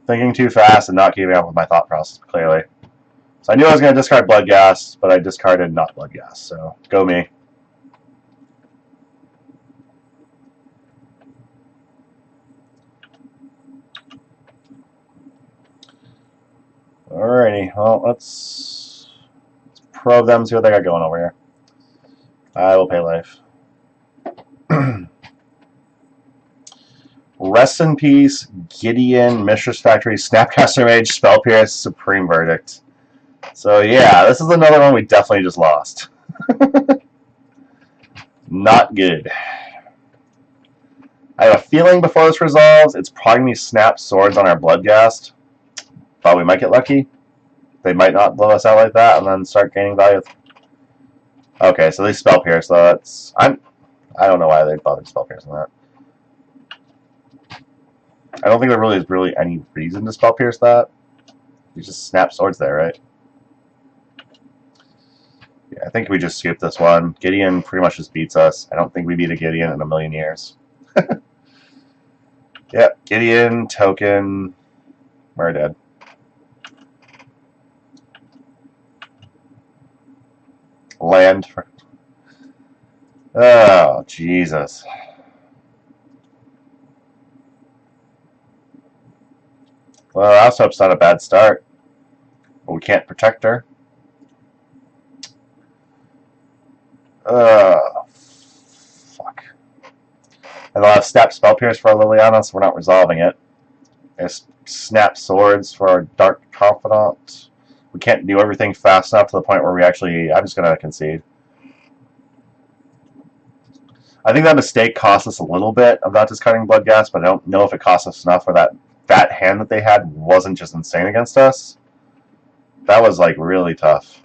Thinking too fast and not keeping up with my thought process, clearly. So I knew I was going to discard Bloodghast, but I discarded not Bloodghast, so go me. Alrighty, well, let's probe them, see what they got going over here. I will pay life. Rest in Peace, Gideon, Mistress Factory, Snapcaster Mage, Spell Pierce, Supreme Verdict. So yeah, this is another one we definitely just lost. Not good. I have a feeling before this resolves, it's probably going to be Snap Swords on our Bloodghast. But we might get lucky. They might not blow us out like that and then start gaining value. Okay, so they Spell Pierce, so that's... I don't know why they bothered Spell Piercing that. I don't think there really is any reason to Spell Pierce that. You just snap swords there, right? Yeah, I think we just scoop this one. Gideon pretty much just beats us. I don't think we beat a Gideon in a million years. Yep, Gideon, token, we're dead. Land. Oh, Jesus. Well, I also hope it's not a bad start. But we can't protect her. Fuck. And I'll have Snap Spell Pierce for our Liliana, so we're not resolving it. There's Snap Swords for our Dark Confidant. We can't do everything fast enough to the point where we actually... I'm just going to concede. I think that mistake cost us a little bit of not discarding Bloodghast, but I don't know if it cost us enough for that hand that they had wasn't just insane against us. That was, like, really tough.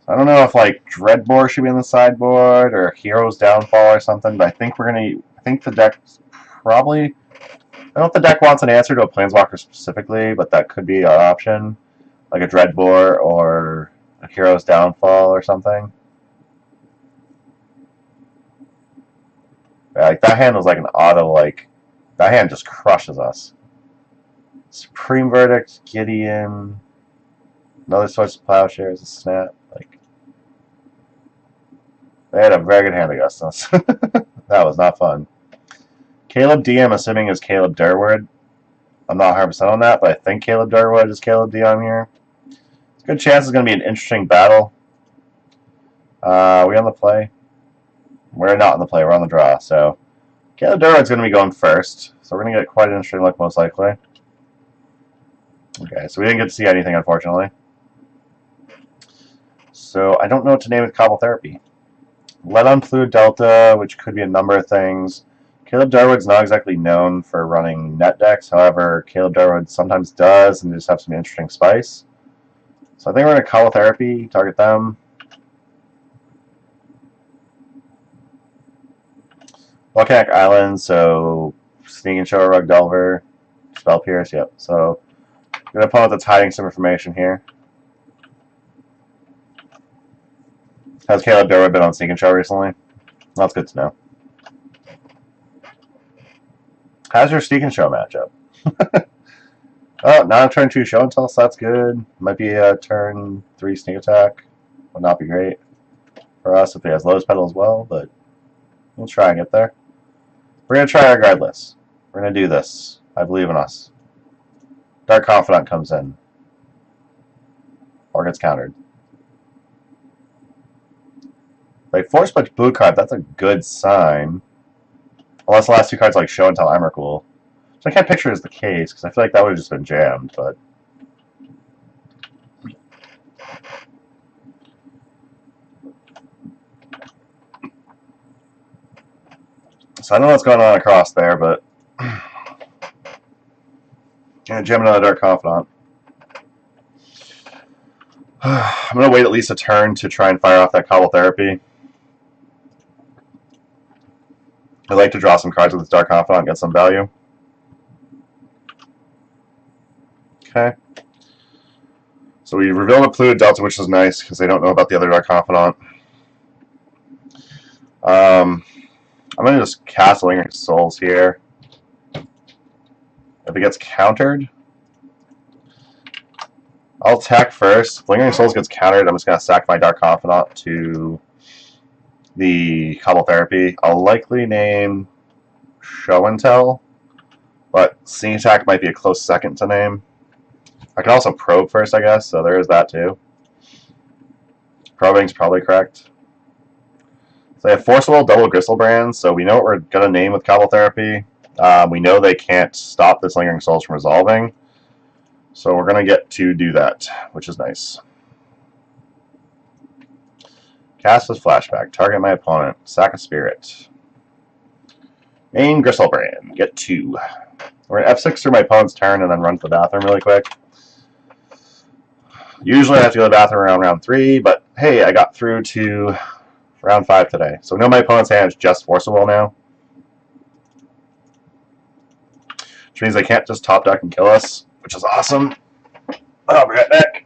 I don't know if, like, Dreadbore should be in the sideboard or Hero's Downfall or something, but I think we're going to... I think the deck's probably... I don't know if the deck wants an answer to a Planeswalker specifically, but that could be our option. Like a Dreadbore or a Hero's Downfall or something. Yeah, like, that hand was like an auto, like... That hand just crushes us. Supreme Verdict, Gideon... Another Source of Plowshares, a Snap. Like... They had a very good hand against us. That was not fun. Caleb D, I'm assuming, is Caleb Durwood. I'm not 100% on that, but I think Caleb Durwood is Caleb D on here. It's a good chance it's going to be an interesting battle. We on the play? We're not on the play, we're on the draw, so Caleb Durwood's going to be going first, so we're going to get quite an interesting look, most likely. Okay, so we didn't get to see anything, unfortunately. So I don't know what to name with Cobble Therapy. Lead on Fluid Delta, which could be a number of things. Caleb Durwood's not exactly known for running net decks, however, Caleb Durwood sometimes does, and they just have some interesting spice. So I think we're going to Cobble Therapy, target them. Volcanic Island, so Sneak and Show, Rug Delver, Spell Pierce, yep. So an opponent that's hiding some information here. Has Caleb Durwood been on Sneak and Show recently? That's good to know. How's your Sneak and Show matchup? Oh, not a turn 2 show and tell, so that's good. Might be a turn 3 sneak attack. Would not be great for us if he has Lotus Petal as well, but we'll try and get there. We're going to try regardless. We're going to do this. I believe in us. Dark Confidant comes in. Or gets countered. Like, Force Punch blue card, that's a good sign. Unless the last 2 cards like Show and Tell Emrakul. So I can't picture it as the case, because I feel like that would have just been jammed, but... So I don't know what's going on across there, but... Yeah, jam another Dark Confidant. I'm going to wait at least a turn to try and fire off that Cobble Therapy. I'd like to draw some cards with this Dark Confidant and get some value. Okay. So we revealed a Fluid Delta, which is nice, because they don't know about the other Dark Confidant. I'm going to just cast Lingering Souls here. If it gets countered, I'll attack first. If Lingering Souls gets countered, I'm just going to sack my Dark Confidant to the Cobble Therapy. I'll likely name Show and Tell, but Sneak Attack might be a close second to name. I can also probe first, I guess, so there is that too. Probing's probably correct. So they have Forcible, Double Gristlebrand, so we know what we're going to name with Cobble Therapy. We know they can't stop this Lingering Souls from resolving, so we're going to get to do that, which is nice. Cast with Flashback. Target my opponent. Sack a Spirit. Name Gristlebrand. Get 2. We're going to F6 through my opponent's turn and then run to the bathroom really quick. Usually I have to go to the bathroom around round 3, but hey, I got through to round 5 today. So we know my opponent's hand is just Forcible now. Which means they can't just top deck and kill us, which is awesome. I'll be right back.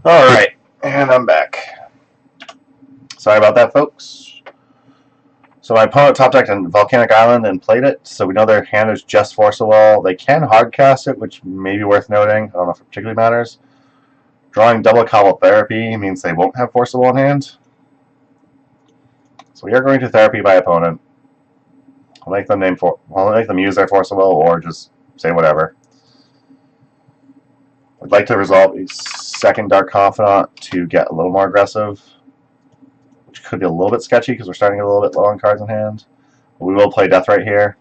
Alright, and I'm back. Sorry about that, folks. So my opponent top decked on Volcanic Island and played it, so we know their hand is just Forcible. They can hardcast it, which may be worth noting. I don't know if it particularly matters. Drawing double Cobble Therapy means they won't have Forcible in hand. So we are going to Therapy by opponent. I'll make them use their Forcible, or just say whatever. I'd like to resolve a second Dark Confidant to get a little more aggressive, which could be a little bit sketchy because we're starting to get a little bit low on cards in hand. But we will play Death right here.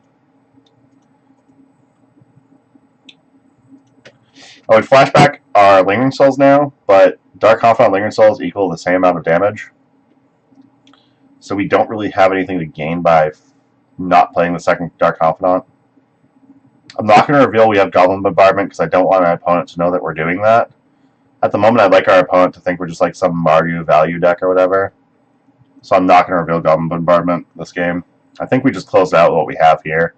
I would flashback our Lingering Souls now, but Dark Confidant and Lingering Souls equal the same amount of damage. So we don't really have anything to gain by not playing the second Dark Confidant. I'm not going to reveal we have Goblin Bombardment because I don't want my opponent to know that we're doing that. At the moment, I'd like our opponent to think we're just like some Mardu value deck or whatever. So I'm not going to reveal Goblin Bombardment this game. I think we just closed out what we have here.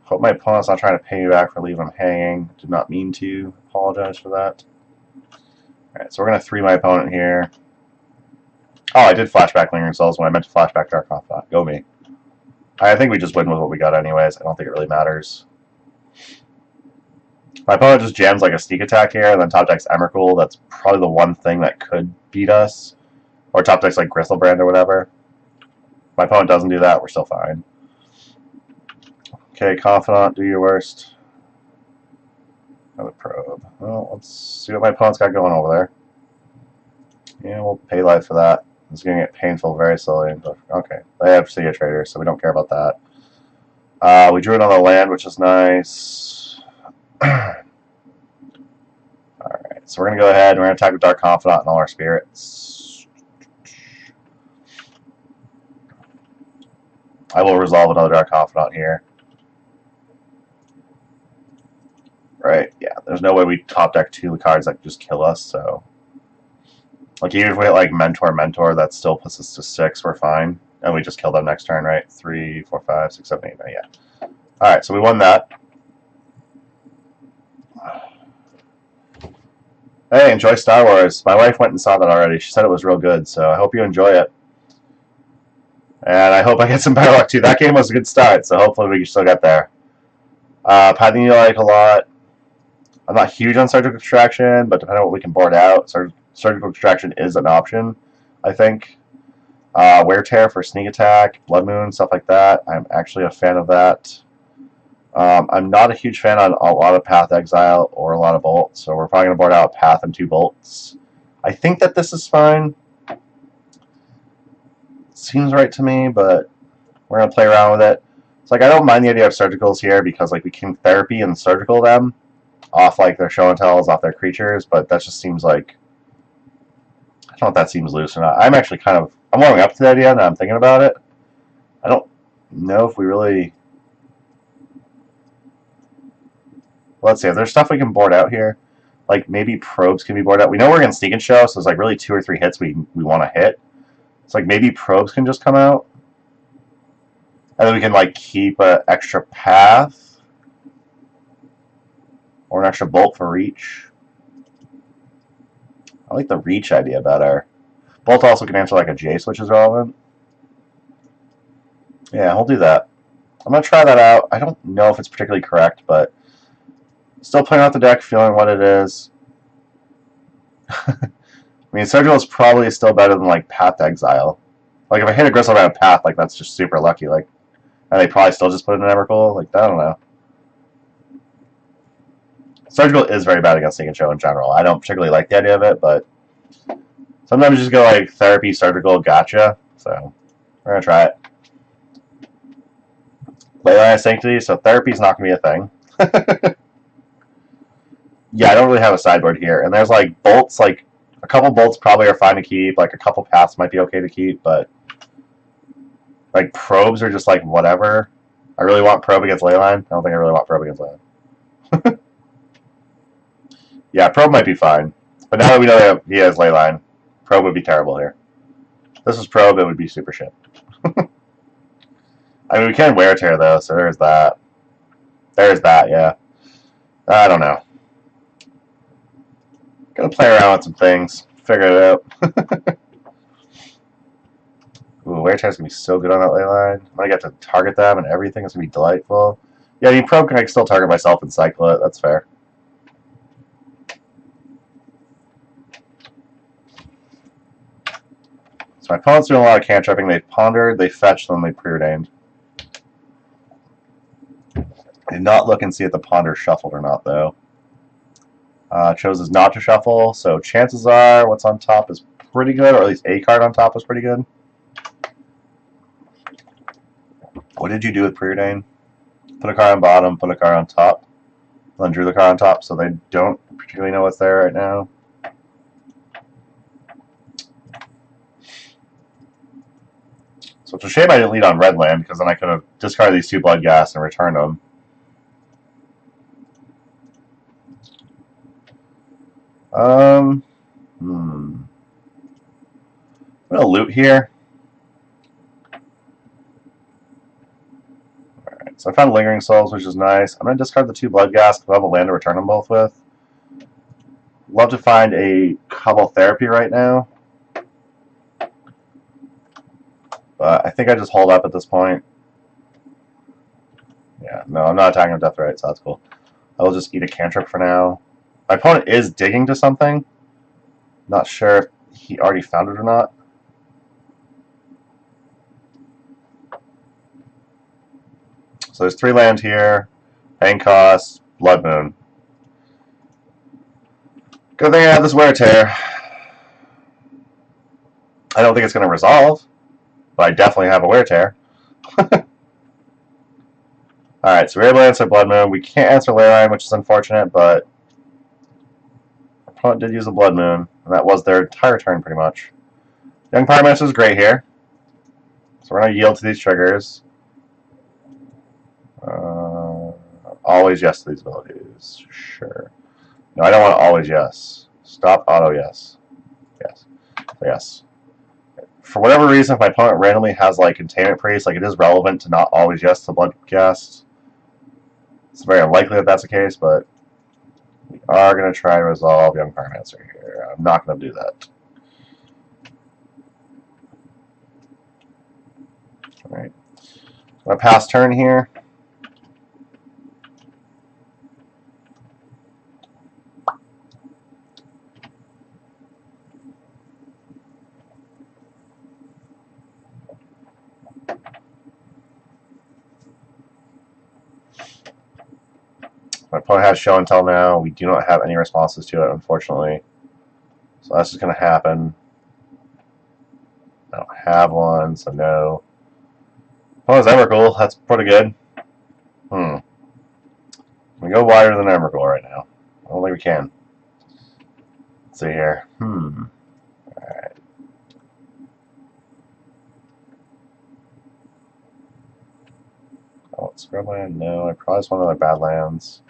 Hope my opponent's not trying to pay me back for leaving him hanging. Did not mean to. Apologize for that. Alright, so we're going to 3 my opponent here. Oh, I did flashback Lingering Souls when I meant to flashback Dark Confidant. Go me. I think we just win with what we got anyways. I don't think it really matters. My opponent just jams like a sneak attack here, and then top decks Emrakul. That's probably the one thing that could beat us. Or top decks like Gristlebrand or whatever. My opponent doesn't do that, we're still fine. Okay, Confidant, do your worst. Another probe. Well, let's see what my opponent's got going over there. Yeah, we'll pay life for that. It's going to get painful very slowly. Okay, they have Sea Trader, so we don't care about that. We drew another land, which is nice. Alright, so we're going to go ahead and we're going to attack with Dark Confidant and all our spirits. I will resolve another Dark Confidant here. Right, yeah, there's no way we top deck 2 cards that can just kill us, so... Like, even if we hit, like, Mentor, that still puts us to 6, we're fine. And we just kill them next turn, right? 3, 4, 5, 6, 7, 8, 9, yeah. Alright, so we won that. Hey, enjoy Star Wars. My wife went and saw that already. She said it was real good, so I hope you enjoy it. And I hope I get some better luck, too. That game was a good start, so hopefully we can still get there. Pathing you like a lot. I'm not huge on Surgical Extraction, but depending on what we can board out, Surgical Extraction is an option, I think. Wear Tear for Sneak Attack, Blood Moon, stuff like that. I'm actually a fan of that. I'm not a huge fan on a lot of Path Exile or a lot of Bolts, so we're probably going to board out Path and 2 Bolts. I think that this is fine. Seems right to me, but we're going to play around with it. It's like, I don't mind the idea of Surgicals here because like we can Therapy and Surgical them off like their Show and Tells, off their creatures, but that just seems like... I don't know if that seems loose or not. I'm actually kind of... I'm warming up to the idea now I'm thinking about it. I don't know if we really... Let's see, if there's stuff we can board out here, like maybe probes can be boarded out. We know we're going to Sneak and Show, so there's like really 2 or 3 hits we want to hit. It's like maybe probes can just come out. And then we can like keep an extra path. Or an extra bolt for reach. I like the reach idea better. Bolt also can answer like a Jace, which is relevant. Yeah, we'll do that. I'm going to try that out. I don't know if it's particularly correct, but still playing out the deck, feeling what it is. I mean, Surgical is probably still better than like Path Exile. Like if I hit a Gristlebrand Path, like that's just super lucky. Like, and they probably still just put in an Emrakul. Like, I don't know. Surgical is very bad against Sneak and Show in general. I don't particularly like the idea of it, but sometimes you just go like Therapy, Surgical, gotcha. So we're gonna try it. Leyline of Sanctity, so Therapy's not gonna be a thing. Yeah, I don't really have a sideboard here, and there's like bolts. Like a couple bolts probably are fine to keep. Like a couple paths might be okay to keep, but like probes are just like whatever. I really want probe against Leyline. I don't think I really want probe against Leyline. Yeah, probe might be fine. But now that we know he has Leyline, probe would be terrible here. If this was probe, it would be super shit. I mean, we can Wear Tear, though, so there's that. There's that, yeah. I don't know. Gonna play around with some things. Figure it out. Ooh, Wear Tear's gonna be so good on that Leyline. I'm gonna get to target them and everything. It's gonna be delightful. Yeah, I mean, probe can still target myself and cycle it. That's fair. So my opponent's doing a lot of cantripping. They've pondered, they fetched, then they preordained. I did not look and see if the ponder shuffled or not, though. Chooses not to shuffle, so chances are what's on top is pretty good, or at least a card on top was pretty good. What did you do with preordain? Put a card on bottom, put a card on top, then drew the card on top, so they don't particularly know what's there right now. So it's a shame I didn't lead on red land, because then I could have discarded these 2 blood gas and returned them. I'm gonna loot here. Alright, so I found Lingering Souls, which is nice. I'm gonna discard the 2 Blood Gas because I have a land to return them both with. Love to find a Cobble Therapy right now. But I think I just hold up at this point. Yeah, no, I'm not attacking with Death Right, so that's cool. I will just eat a cantrip for now. My opponent is digging to something. Not sure if he already found it or not. So there's 3 land here. Paying cost, Blood Moon. Good thing I have this Wear Tear. I don't think it's going to resolve, but I definitely have a Wear Tear. Alright, so we're able to answer Blood Moon. We can't answer Leyline, which is unfortunate, but our opponent did use a Blood Moon, and that was their entire turn, pretty much. Young Pyromancer is great here. So we're going to yield to these triggers. Always yes to these abilities. Sure. No, I don't want to always yes. Stop auto yes. Yes. Yes. For whatever reason, if my opponent randomly has like Containment Priest, like it is relevant to not always yes to Bloodcast. It's very unlikely that that's the case, but we are going to try to resolve Young Pyromancer here. I'm not going to do that. Alright. I'm going to pass turn here. My opponent has show and tell now. We do not have any responses to it, unfortunately. So that's just going to happen. I don't have one, so no. Oh, it's Emrakul. That's pretty good. We go wider than Emrakul right now. I don't think we can. Let's see here. Alright. Oh, Scrubland? No, I probably just want another Badlands.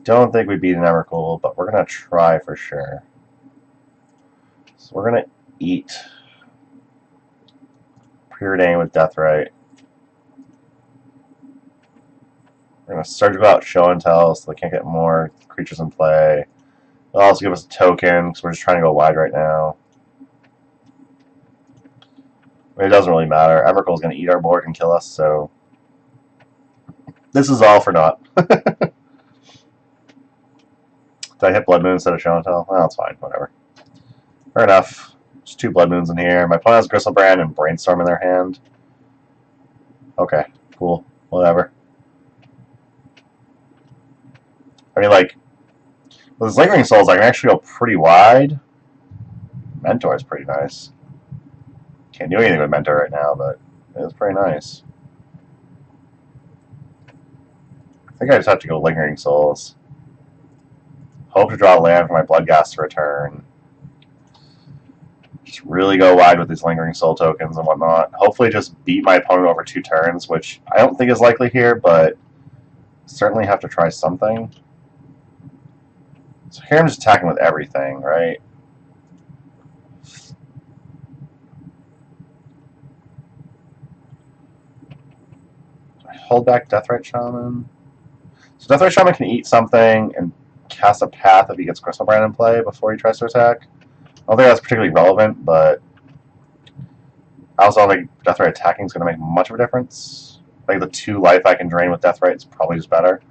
Don't think we beat an Emrakul, but we're going to try for sure. So we're going to eat Preordain with Deathrite. We're going to surgical out Show and Tell so they can't get more creatures in play. They'll also give us a token because we're just trying to go wide right now. I mean, it doesn't really matter. Emrakul is going to eat our board and kill us, so this is all for naught. Did I hit Blood Moon instead of Show and Tell? Well, that's fine. Whatever. Fair enough. There's 2 Blood Moons in here. My opponent has Gristlebrand and Brainstorm in their hand. Okay, cool. Whatever. I mean, like, with this Lingering Souls, I can actually go pretty wide. Mentor is pretty nice. Can't do anything with Mentor right now, but it is pretty nice. I think I just have to go Lingering Souls. Hope to draw land for my Bloodghast to return. Just really go wide with these Lingering Soul tokens and whatnot. Hopefully just beat my opponent over 2 turns, which I don't think is likely here, but certainly have to try something. So here I'm just attacking with everything, right? Do I hold back Deathrite Shaman? So Deathrite Shaman can eat something and cast a path if he gets Crystalbrand in play before he tries to attack. I don't think that's particularly relevant, but I also don't think Deathrite attacking is going to make much of a difference. I think the 2 life I can drain with Deathrite is probably just better.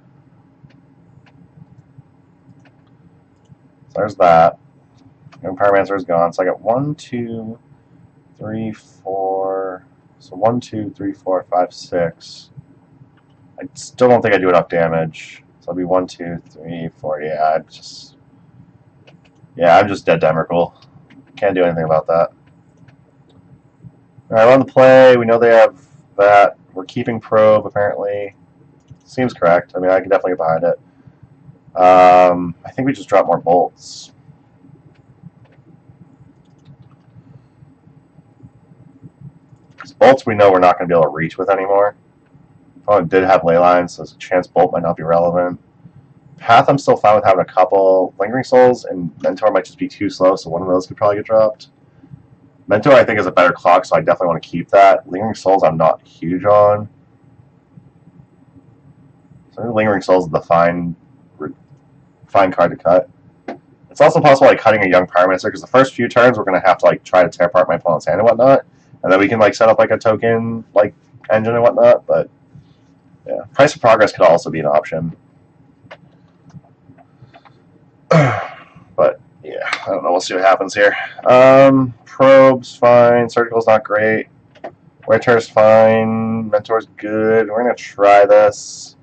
So there's that. Young Pyromancer is gone. So I got 1, 2, 3, 4. So 1, 2, 3, 4, 5, 6. I still don't think I do enough damage. So it'll be 1, 2, 3, 4. Yeah, I'm just dead to Emrakul. Can't do anything about that. Alright, on the play. We know they have that. We're keeping Probe, apparently. Seems correct. I mean, I can definitely get behind it. I think we just drop more bolts. Because bolts we know we're not going to be able to reach with anymore. Oh, it did have ley lines, so there's a chance bolt might not be relevant. Path, I'm still fine with having a couple. Lingering Souls and Mentor might just be too slow, so one of those could probably get dropped. Mentor, I think, is a better clock, so I definitely want to keep that. Lingering Souls, I'm not huge on. So I think Lingering Souls is the fine card to cut. It's also possible like cutting a young Pyromancer, because the first few turns we're going to have to like try to tear apart my opponent's hand and whatnot, and then we can like set up like a token like engine and whatnot. But yeah, Price of Progress could also be an option. But yeah, I don't know. We'll see what happens here. Probe's fine. Surgical's not great. Wear Tear's fine. Mentor's good. We're gonna try this.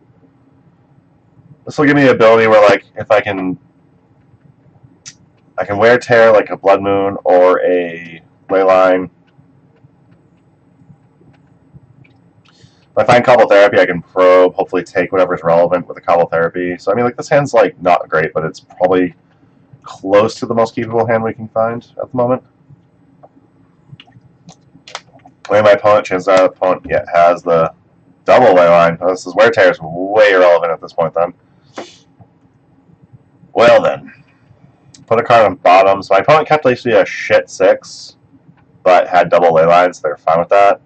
This will give me the ability where, like, if I can Wear Tear like a Blood Moon or a Leyline. If I find Cobble Therapy, I can probe, hopefully take whatever's relevant with the Cobble Therapy. So, I mean, like, this hand's, like, not great, but it's probably close to the most keepable hand we can find at the moment. Way my opponent, chances are the opponent has the double Leyline. Oh, this is Wear Tear is way irrelevant at this point, then. Well, then. Put a card on bottom. So my opponent kept basically a shit 6, but had double Leylines, so they're fine with that.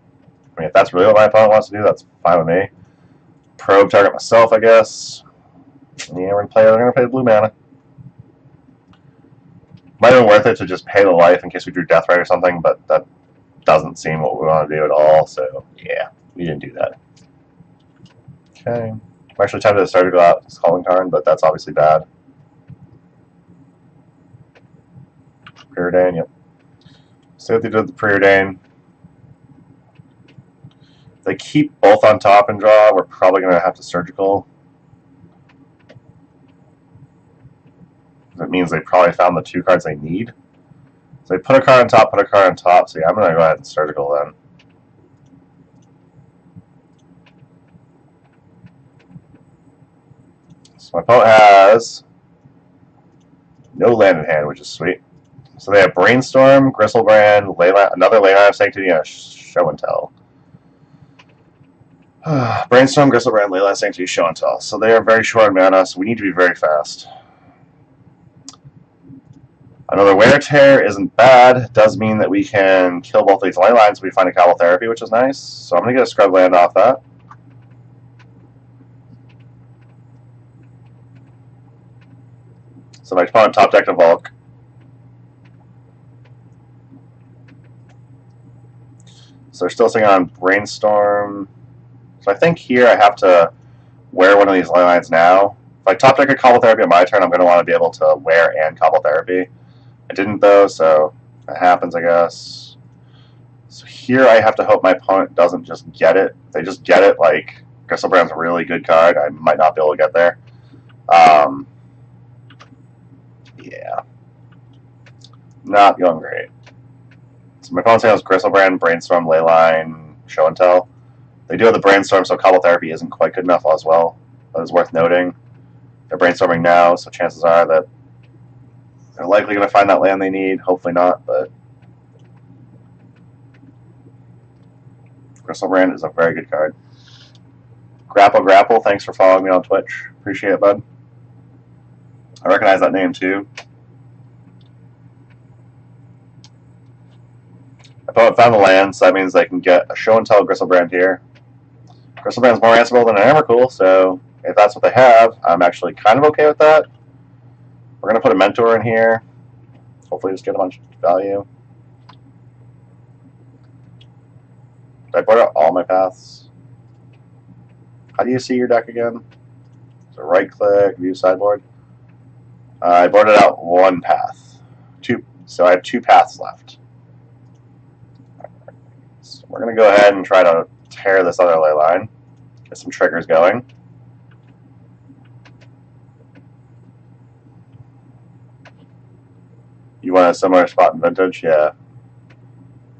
I mean, if that's really what my opponent wants to do, that's fine with me. Probe target myself, I guess. Yeah, we're gonna play blue mana. Might have been worth it to just pay the life in case we drew Deathrite or something, but that doesn't seem what we want to do at all, so yeah, we didn't do that. Okay. I'm actually tempted to start to go out Scalding Tarn, but that's obviously bad. Preordain, yep. See what they did with the Preordain. If they keep both on top and draw, we're probably going to have to Surgical. That means they probably found the 2 cards they need. So they put a card on top, put a card on top. So yeah, I'm going to go ahead and Surgical then. So my opponent has no land in hand, which is sweet. So they have Brainstorm, Gristlebrand, another Leyline of Sanctity, and a Show and Tell. Brainstorm, Gristlebrand, Leyline of Sanctity, Show and Tell. So they are very short on mana, so we need to be very fast. Another Wear Tear isn't bad. It does mean that we can kill both these Leylines if we find a Cobble Therapy, which is nice. So I'm going to get a Scrub Land off that. So my opponent top decked a Volk. So they're still sitting on Brainstorm. So I think here I have to wear one of these Leylines now. If I top deck a Cobble Therapy on my turn, I'm going to want to be able to wear and Cobble Therapy. I didn't, though, so that happens, I guess. So here I have to hope my opponent doesn't just get it. If they just get it, like, Gristlebrand's a really good card. I might not be able to get there. Yeah. Not going great. So my opponent's has Gristlebrand, Brainstorm, Leyline, Show and Tell. They do have the Brainstorm, so Cobble Therapy isn't quite good enough as well. That is worth noting. They're brainstorming now, so chances are that they're likely going to find that land they need. Hopefully not, but Gristlebrand is a very good card. Grapple, thanks for following me on Twitch. Appreciate it, bud. I recognize that name, too. My opponent found the land, so that means they can get a Show and Tell Gristlebrand here. Gristlebrand's more answerable than an Emrakul, so if that's what they have, I'm actually kind of okay with that. We're going to put a Mentor in here. Hopefully just get a bunch of value. Did I board out all my paths? How do you see your deck again? So right-click, view sideboard. I boarded out 1 path. 2. So I have 2 paths left. So we're going to go ahead and try to tear this other Leyline. Get some triggers going. You want a similar spot in Vintage? Yeah.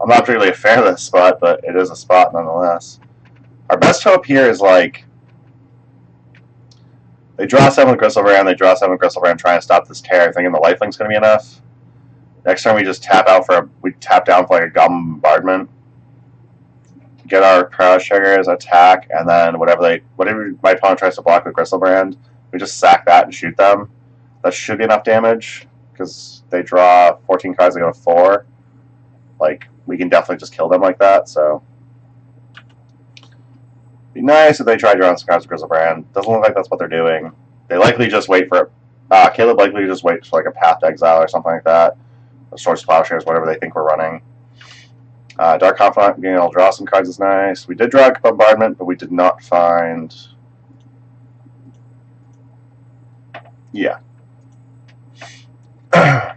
I'm not particularly a fan of this spot, but it is a spot nonetheless. Our best hope here is, like, they draw 7 with Gristlebrand, they draw 7 with Gristlebrand, trying to stop this tear, thinking the Lifelink's going to be enough. Next turn we just tap out we tap down for like a Goblin Bombardment. Get our Paralysis triggers, attack, and then whatever my opponent tries to block with Gristlebrand, We just sack that and shoot them. That should be enough damage, because they draw 14 cards, they go to 4. Like, we can definitely just kill them like that, so... Be nice if they tried drawing some cards with Griselbrand. Doesn't look like that's what they're doing. They likely just wait for... Caleb likely just waits for, like, a Path to Exile or something like that. Or Swords to Plowshares, whatever they think we're running. Dark Confidant, being able to draw some cards is nice. We did draw a Bombardment, but we did not find... Yeah. So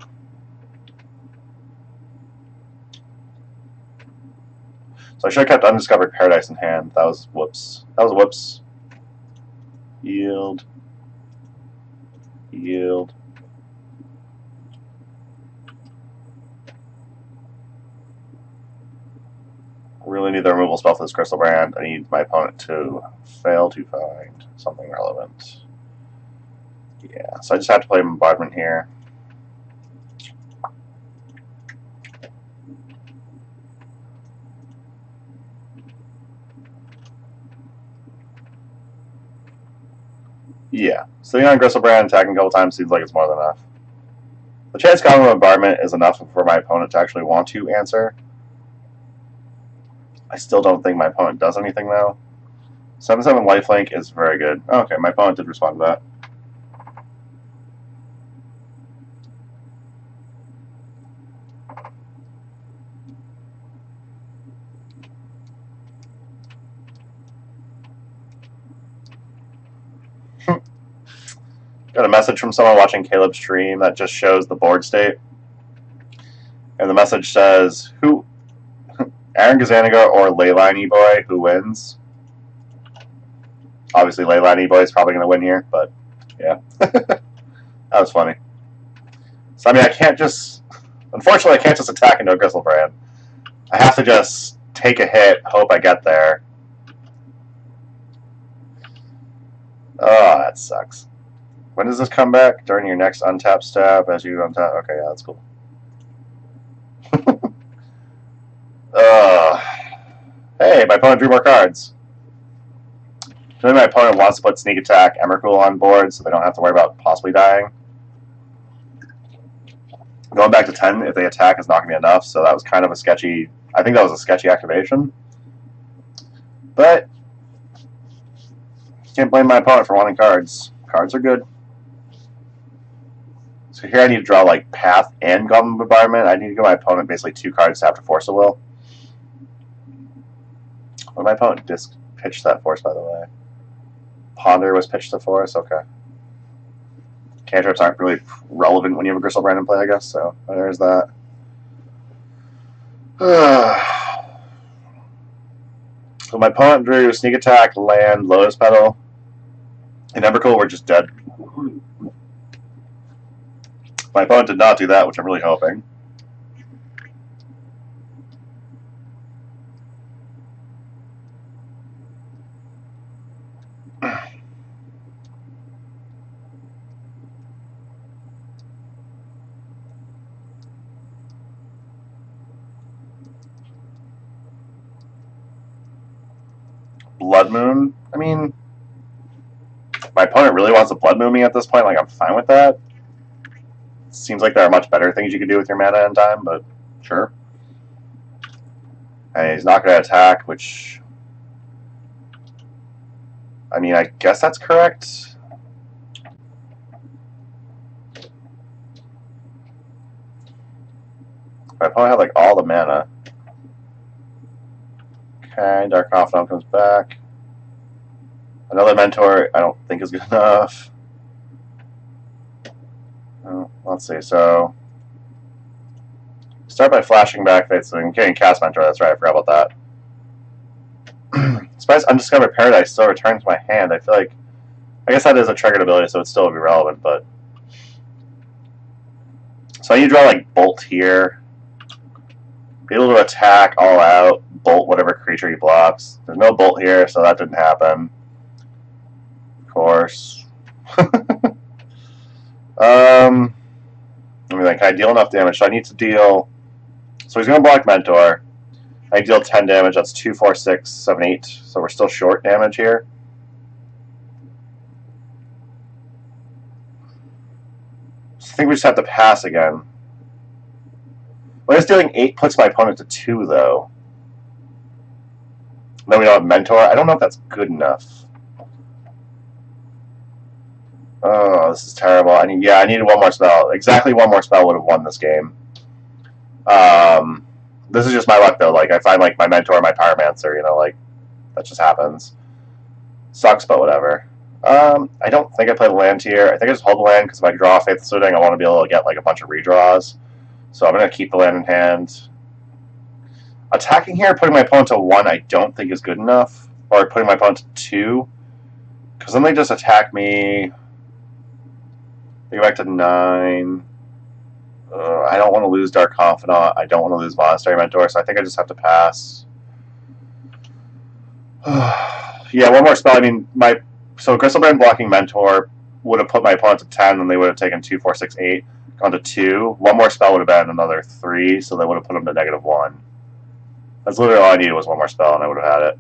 I should have kept Undiscovered Paradise in hand. That was whoops. That was a whoops. Yield. Yield. Really need the removal spell for this Griselbrand. I need my opponent to fail to find something relevant. Yeah, so I just have to play Bombardment here. Yeah, sitting on Griselbrand, attacking a couple times seems like it's more than enough. The chance Goblin Bombardment is enough for my opponent to actually want to answer. I still don't think my opponent does anything, though. 7/7 lifelink is very good. Oh, okay, my opponent did respond to that. Got a message from someone watching Caleb's stream that just shows the board state. And the message says, who, Aaron Gazaniga or Leyline E-Boy, who wins? Obviously, Leyline E-Boy is probably going to win here, but yeah. That was funny. So, I mean, I can't just... Unfortunately, I can't just attack into a Griselbrand. I have to just take a hit, hope I get there. Oh, that sucks. When does this come back? During your next untap stab as you untap? Okay, yeah, that's cool. Hey, my opponent drew more cards. Maybe my opponent wants to put Sneak Attack Emrakul on board so they don't have to worry about possibly dying. Going back to 10 if they attack is not going to be enough, so that was kind of a sketchy... I think that was a sketchy activation. But can't blame my opponent for wanting cards. Cards are good. So here I need to draw like Path and Goblin Bombardment. I need to give my opponent basically 2 cards to have to force a will. Well, my opponent disc pitched that force, by the way. Ponder was pitched to force. Okay. Cantrips aren't really relevant when you have a Griselbrand in play, I guess. So there's that. So my opponent drew Sneak Attack, Land, Lotus Petal. And Emrakul were just dead. My opponent did not do that, which I'm really hoping. Blood Moon? I mean, my opponent really wants to Blood Moon me at this point. Like, I'm fine with that. Seems like there are much better things you could do with your mana in time, but sure. And he's not going to attack, which... I mean, I guess that's correct. My opponent had, like, all the mana. Okay, Dark Confidant comes back. Another Mentor I don't think is good enough. Let's see, so... Start by flashing back Fate, so I'm getting Cast Mentor, that's right, I forgot about that. Spice Undiscovered Paradise still returns to my hand. I feel like... I guess that is a triggered ability, so it still would be relevant, but... So I need to draw, like, Bolt here. Be able to attack all out, Bolt whatever creature he blocks. There's no Bolt here, so that didn't happen. Of course. Let me think, can I deal enough damage? So I need to deal... So he's going to block Mentor. I deal 10 damage, that's 2, 4, 6, 7, 8. So we're still short damage here. I think we just have to pass again. Well, just dealing 8 puts my opponent to 2, though. Then we don't have Mentor. I don't know if that's good enough. Oh, this is terrible. I needed one more spell. Exactly one more spell would have won this game. This is just my luck, though. Like, I find, like, my Mentor, my Pyromancer, you know, like, that just happens. Sucks, but whatever. I don't think I played a land here. I think I just hold the land, because if I draw Faithless Looting, I want to be able to get, like, a bunch of redraws. So I'm going to keep the land in hand. Attacking here, putting my opponent to 1, I don't think is good enough. Or putting my opponent to 2. Because then they just attack me. They go back to 9. I don't want to lose Dark Confidant. I don't want to lose Monastery Mentor, so I think I just have to pass. Yeah, one more spell. I mean, so Crystalbrand blocking Mentor would have put my opponent to 10, and they would have taken 2, 4, 6, 8, gone to 2. One more spell would have been another 3, so they would have put them to -1. That's literally all I needed was one more spell, and I would have had it.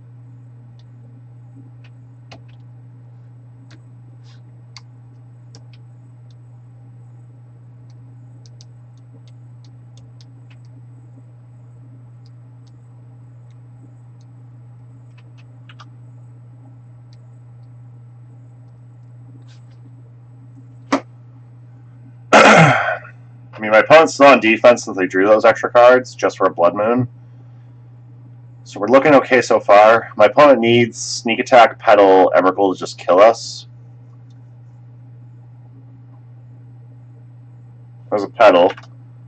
I mean, my opponent's still on defense since they drew those extra cards just for a Blood Moon. So we're looking okay so far. My opponent needs Sneak Attack, Petal, Emrakul to just kill us. There's a Petal.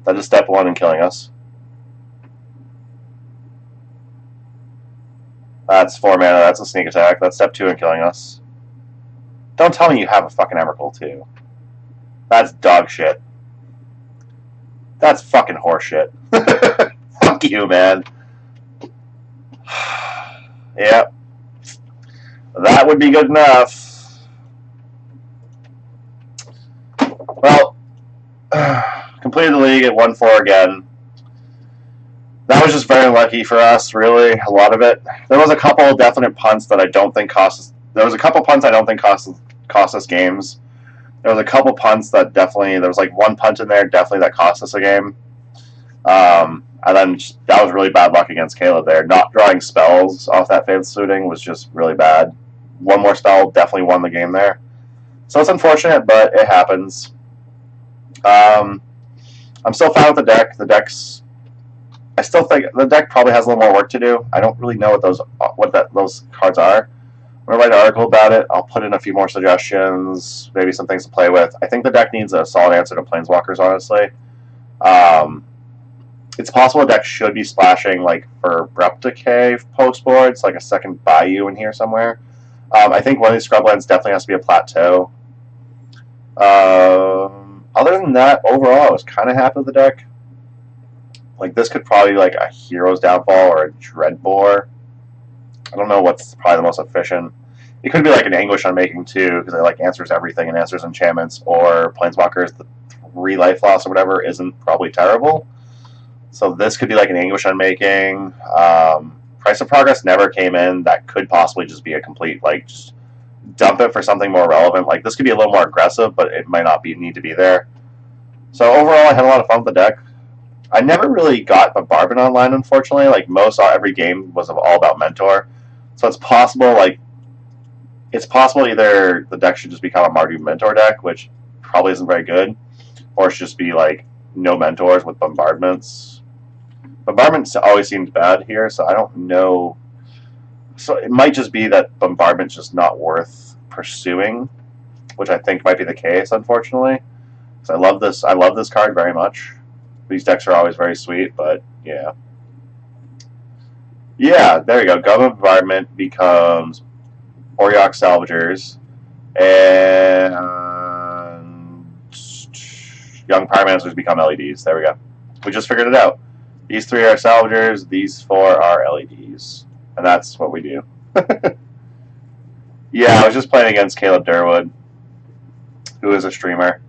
That is step 1 in killing us. That's 4 mana. That's a Sneak Attack. That's step 2 in killing us. Don't tell me you have a fucking Emrakul too. That's dog shit. That's fucking horseshit. Fuck you, man. Yep. That would be good enough. Well, completed the league at 1-4 again. That was just very unlucky for us, really, a lot of it. There was a couple definite punts that I don't think cost us. There was a couple punts I don't think cost us games. There was a couple punts that definitely, there was like one punt in there definitely that cost us a game. And then that was really bad luck against Caleb there. Not drawing spells off that Faithless Looting was just really bad. One more spell definitely won the game there. So it's unfortunate, but it happens. I'm still fine with the deck. I still think the deck probably has a little more work to do. I don't really know what those cards are. I'm going to write an article about it. I'll put in a few more suggestions, maybe some things to play with. I think the deck needs a solid answer to Planeswalkers, honestly. It's possible the deck should be splashing like for Abrupt Decay post boards, like a second Bayou in here somewhere. I think one of these scrublands definitely has to be a Plateau. Other than that, overall, I was kind of happy with the deck. Like, this could probably be like a Hero's Downfall or a Dreadbore. I don't know what's probably the most efficient. It could be like an Anguish Unmaking too, because it like answers everything and answers enchantments, or Planeswalkers, the 3 life loss or whatever isn't probably terrible. So this could be like an Anguish Unmaking. Price of Progress never came in. That could possibly just be a complete, like, just dump it for something more relevant. Like, this could be a little more aggressive, but it might not need to be there. So overall, I had a lot of fun with the deck. I never really got Bombardment online, unfortunately. Like, every game was all about Mentor. So it's possible, either the deck should just become a Mardu Mentor deck, which probably isn't very good, or it should just be, like, no Mentors with Bombardments. Bombardment always seems bad here, so I don't know. So it might just be that Bombardment's just not worth pursuing, which I think might be the case, unfortunately. Because I love this card very much. These decks are always very sweet, but yeah. Yeah, there you go. Government Bombardment becomes Oriok Salvagers, and Young Pyromancers become LEDs. There we go. We just figured it out. These 3 are Salvagers, these 4 are LEDs. And that's what we do. Yeah, I was just playing against Caleb Durwood, who is a streamer.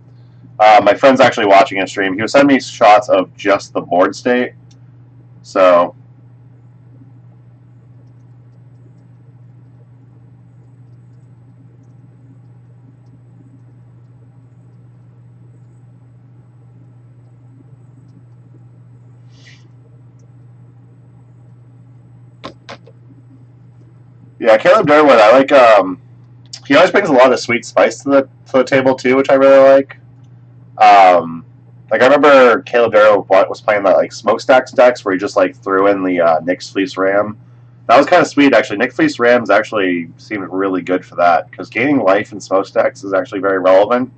My friend's actually watching a stream. He was sending me shots of just the board state. So Yeah, Caleb Durwood. I like. He always brings a lot of sweet spice to the table too, which I really like. Like I remember Caleb Durwood was playing that like smokestacks decks where he just like threw in the Nyx Fleece Ram. That was kind of sweet actually. Nyx Fleece Rams actually seemed really good for that because gaining life in smokestacks is actually very relevant.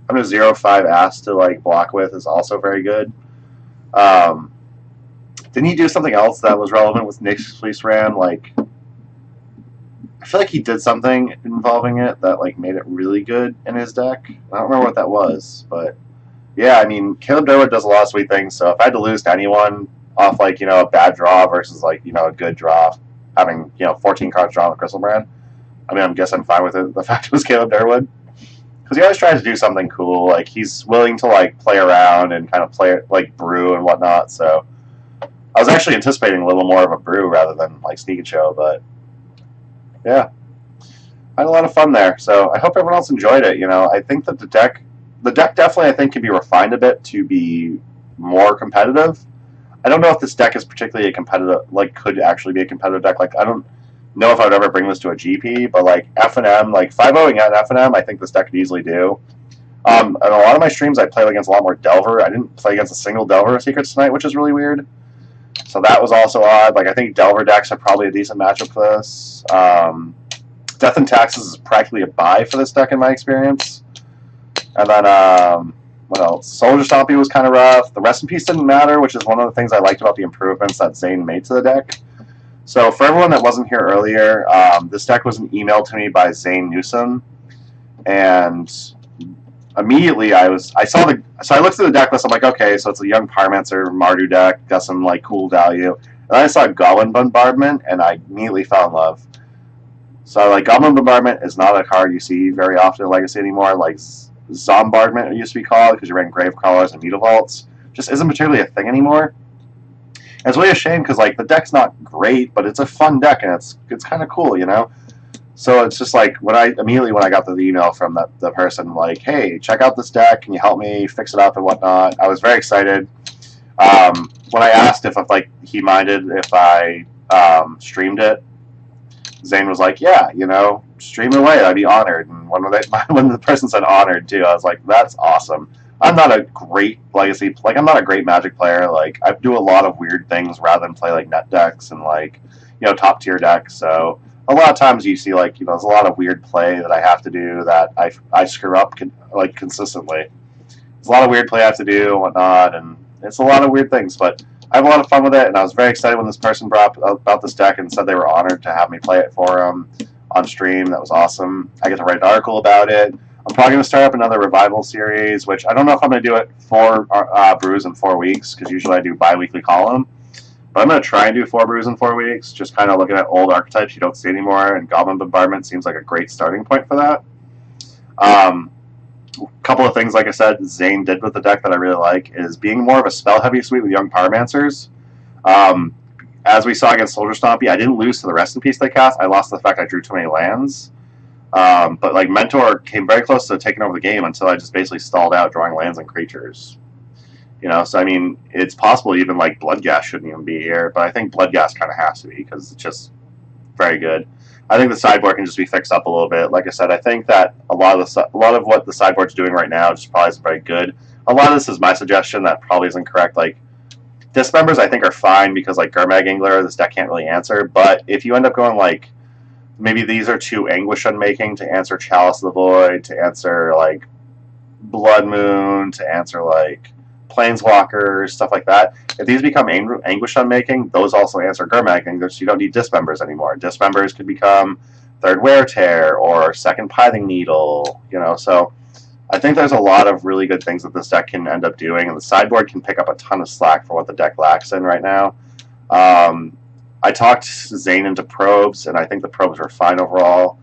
Having a 0/5 ass to like block with is also very good. Um, didn't he do something else that was relevant with Nyx Fleece Ram? Like I feel like he did something involving it that like made it really good in his deck. I don't remember what that was, but yeah, I mean Caleb Durwood does a lot of sweet things. So if I had to lose to anyone off like a bad draw versus like a good draw, having 14 cards drawn with Crystal Brand, I mean I guess I'm fine with it. The fact it was Caleb Durwood because he always tries to do something cool. Like he's willing to like play around and kind of play like brew and whatnot. So I was actually anticipating a little more of a brew rather than like Sneak and Show, but yeah, I had a lot of fun there. So I hope everyone else enjoyed it. I think that the deck definitely I think can be refined a bit to be more competitive. I don't know if this deck is particularly a competitive, like could actually be a competitive deck. Like I don't know if I would ever bring this to a GP, but like F&M, like 5-0ing at F&M, I think this deck could easily do. And a lot of my streams I played against a lot more Delver. I didn't play against a single Delver Secrets tonight, which is really weird. So that was also odd. Like I think Delver decks are probably a decent matchup for this. Death and Taxes is practically a buy for this deck in my experience. And then what else? Soldier Stompy was kind of rough. The Rest in Peace didn't matter, which is one of the things I liked about the improvements that Zane made to the deck. So for everyone that wasn't here earlier, this deck was emailed to me by Zane Newsom, and immediately I looked at the deck list. I'm like, okay, so it's a young Pyromancer Mardu deck, got some like cool value. And then I saw Goblin Bombardment, and I immediately fell in love. So like Goblin Bombardment is not a card you see very often in Legacy anymore. Like Zombardment it used to be called because you ran Grave Crawlers and Mutavaults, just isn't particularly a thing anymore. And it's really a shame because like the deck's not great, but it's a fun deck and it's kind of cool, So it's just like when I got the email from the person like, hey, check out this deck, can you help me fix it up and whatnot? I was very excited. When I asked if like he minded if I streamed it, Zane was like, yeah, stream away, I'd be honored. And when the person said honored too, I was like, that's awesome. I'm not a great Legacy, like I'm not a great Magic player. Like I do a lot of weird things rather than play like net decks and like top tier decks. So a lot of times you see like there's a lot of weird play that I have to do that I screw up like consistently. There's a lot of weird play I have to do and whatnot, and it's a lot of weird things. But I have a lot of fun with it, and I was very excited when this person brought up about this deck and said they were honored to have me play it for them on stream. That was awesome. I get to write an article about it. I'm probably going to start up another revival series, which I don't know if I'm going to do it 4 brews in 4 weeks, because usually I do bi-weekly column. But I'm going to try and do 4 brews in 4 weeks, just kind of looking at old archetypes you don't see anymore, and Goblin Bombardment seems like a great starting point for that. A couple of things, like I said, Zane did with the deck that I really like is being more of a spell-heavy suite with young Pyromancers. As we saw against Soldier Stompy, I didn't lose to the Rest in Peace they cast. I lost to the fact I drew too many lands. But like Mentor came very close to taking over the game until I just basically stalled out drawing lands and creatures. So I mean, it's possible even like Bloodghast shouldn't even be here, but I think Bloodghast kind of has to be because it's just very good. I think the sideboard can just be fixed up a little bit. Like I said, I think that a lot of what the sideboard's doing right now just probably isn't very good. A lot of this is my suggestion that probably isn't correct. Like Dismembers, I think are fine because like Gurmag Angler, this deck can't really answer. But if you end up going like maybe these are too Anguish Unmaking to answer Chalice of the Void, to answer like Blood Moon, to answer like Planeswalkers, stuff like that. If these become Anguish Unmaking, those also answer Gurmag Angler, so you don't need Dismembers anymore. Dismembers could become Third Wear Tear or Second Pithing Needle, so I think there's a lot of really good things that this deck can end up doing, and the sideboard can pick up a ton of slack for what the deck lacks in right now. I talked Zane into probes, and I think the probes were fine overall.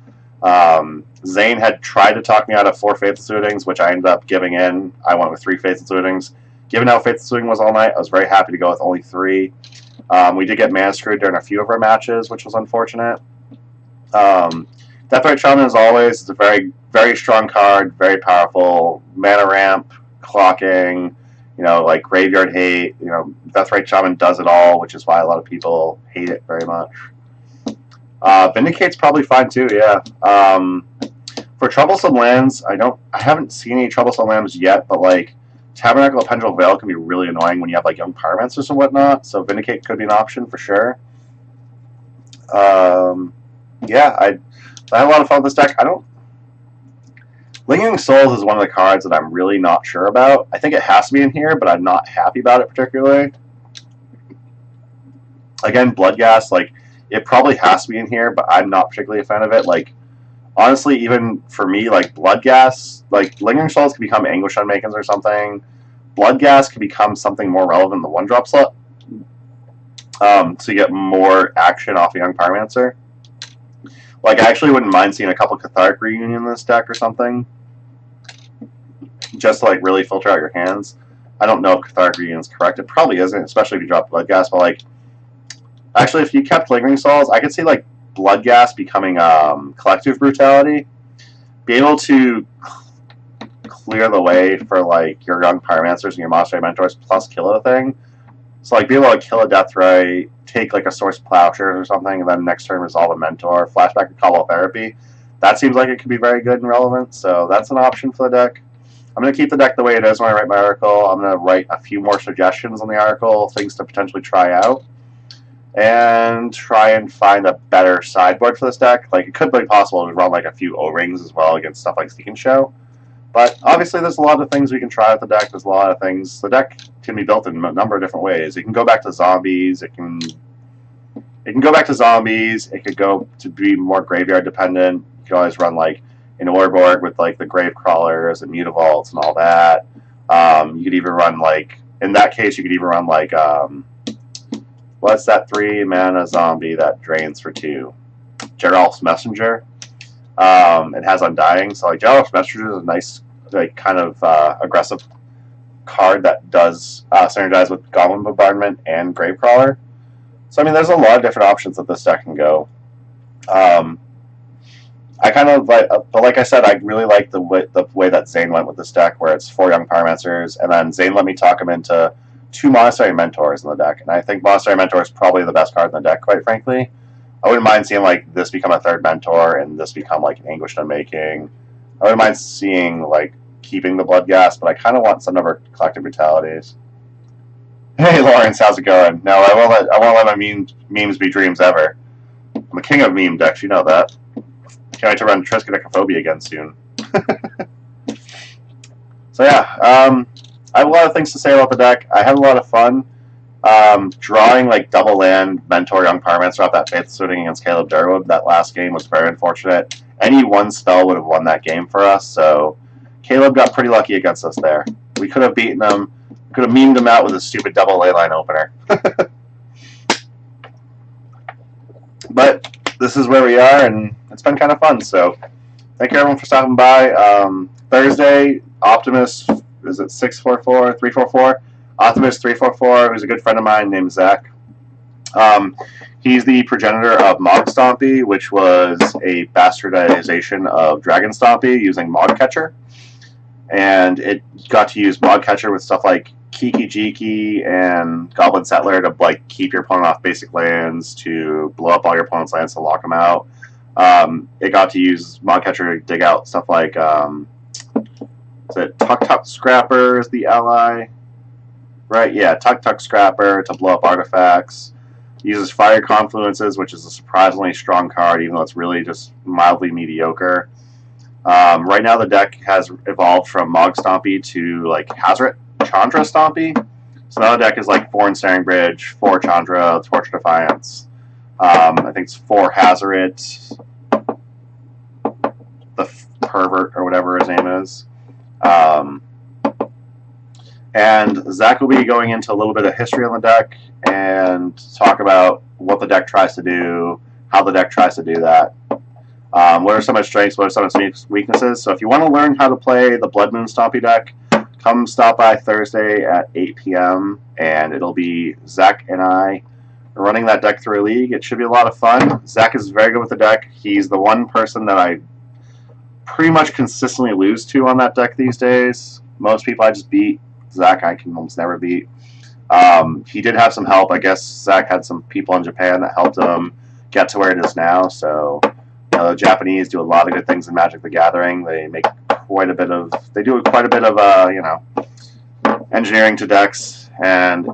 Zane had tried to talk me out of 4 Faithful Suitings, which I ended up giving in. I went with 3 Faithful Suitings. Given how Faithful Suiting was all night, I was very happy to go with only 3. We did get mana screwed during a few of our matches, which was unfortunate. Deathrite Shaman, as always, is a very, very strong card, very powerful. Mana ramp, clocking, like graveyard hate. Deathrite Shaman does it all, which is why a lot of people hate it very much. Vindicate's probably fine too. Yeah. For troublesome lands, I haven't seen any troublesome lands yet, but like Tabernacle of Pendrell Vale can be really annoying when you have like young Pyromancers and whatnot. So Vindicate could be an option for sure. Yeah, I had a lot of fun with this deck. Lingering Souls is one of the cards that I'm really not sure about. I think it has to be in here, but I'm not happy about it particularly. Again, Bloodghast, like, it probably has to be in here, but I'm not particularly a fan of it. Like, honestly, even for me, like, Bloodghast, like, Lingering Souls can become Anguish Unmakens or something. Bloodghast can become something more relevant in the one-drop slot. So you get more action off a young Pyromancer. Like, I actually wouldn't mind seeing a couple Cathartic Reunion in this deck or something. Just to, like, really filter out your hands. I don't know if Cathartic Reunion is correct. It probably isn't, especially if you drop Bloodghast, but, like, actually, if you kept Lingering Souls, I could see, like, Bloodghast becoming Collective Brutality. Be able to clear the way for, like, your young Pyromancers and your Monastery Mentors plus kill a thing. So, like, be able to kill a Deathray, take, like, a Source Plowshares or something, and then next turn resolve a Mentor, flashback a Cobble Therapy. That seems like it could be very good and relevant, so that's an option for the deck. I'm going to keep the deck the way it is when I write my article. I'm going to write a few more suggestions on the article, things to potentially try out, and try and find a better sideboard for this deck. Like, it could be possible to run, like, a few O-Rings as well against stuff like Seek and Show. But obviously, there's a lot of things we can try with the deck. There's a lot of things. The deck can be built in a number of different ways. It can go back to zombies. It can go back to zombies. It could go to be more graveyard dependent. You can always run like an Orborg with like the grave crawlers and mutavaults and all that. You could even run like, in that case, you could even run like what's that 3-mana zombie that drains for 2? Geralf's Messenger. It has Undying, so like Geralf's Messenger is a nice, like, kind of aggressive card that does synergize with Goblin Bombardment and Gravecrawler. So I mean, there's a lot of different options that this deck can go. I kind of like, but like I said, I really like the way that Zane went with this deck, where it's 4 young Pyromancers, and then Zane let me talk him into 2 Monastery Mentors in the deck, and I think Monastery Mentor is probably the best card in the deck, quite frankly. I wouldn't mind seeing like this become a 3rd Mentor and this become like an Anguished Unmaking. I wouldn't mind seeing like keeping the Bloodghast, but I kind of want some of our Collective Brutalities. Hey Lawrence, how's it going? No, I won't let my memes be dreams ever. I'm the king of meme decks, you know that. Can't wait to run Triskaidekaphobia again soon. So yeah, I have a lot of things to say about the deck. I had a lot of fun. Drawing like double land Mentor Young Pyromancer off that Faith Swooning against Caleb Durwood that last game was very unfortunate. Any one spell would have won that game for us, so Caleb got pretty lucky against us there. We could have beaten him, could have memed him out with a stupid double leyline opener. But this is where we are, and it's been kind of fun, so thank you everyone for stopping by. Thursday, Optimus, is it 644, 344? Optimus 344, who's a good friend of mine named Zach. He's the progenitor of Mog Stompy, which was a bastardization of Dragon Stompy using Mog Catcher. And it got to use Mog Catcher with stuff like Kiki Jiki and Goblin Settler to like keep your opponent off basic lands, to blow up all your opponent's lands to lock them out. It got to use Mog Catcher to dig out stuff like, is it Tuk Tuk Scrapper is the ally? Right, yeah, Tuk Tuk Scrapper to blow up artifacts. Uses Fire Confluences, which is a surprisingly strong card, even though it's really just mildly mediocre. Right now, the deck has evolved from Mog Stompy to like Hazoret Chandra Stompy. So now the deck is like 4 Ensnaring Bridge, 4 Chandra, Torch Defiance. I think it's 4 Hazoret, the Pervert or whatever his name is. And Zach will be going into a little bit of history on the deck and talk about what the deck tries to do, how the deck tries to do that. What are some of its strengths, what are some of its weaknesses. So if you want to learn how to play the Blood Moon Stompy deck, come stop by Thursday at 8 p.m. and it'll be Zach and I running that deck through a league. It should be a lot of fun. Zach is very good with the deck. He's the one person that I pretty much consistently lose to on that deck these days. Most people I just beat. Zach I can almost never beat. He did have some help. I guess Zach had some people in Japan that helped him get to where it is now. So, the Japanese do a lot of good things in Magic the Gathering. They make quite a bit of, engineering to decks, and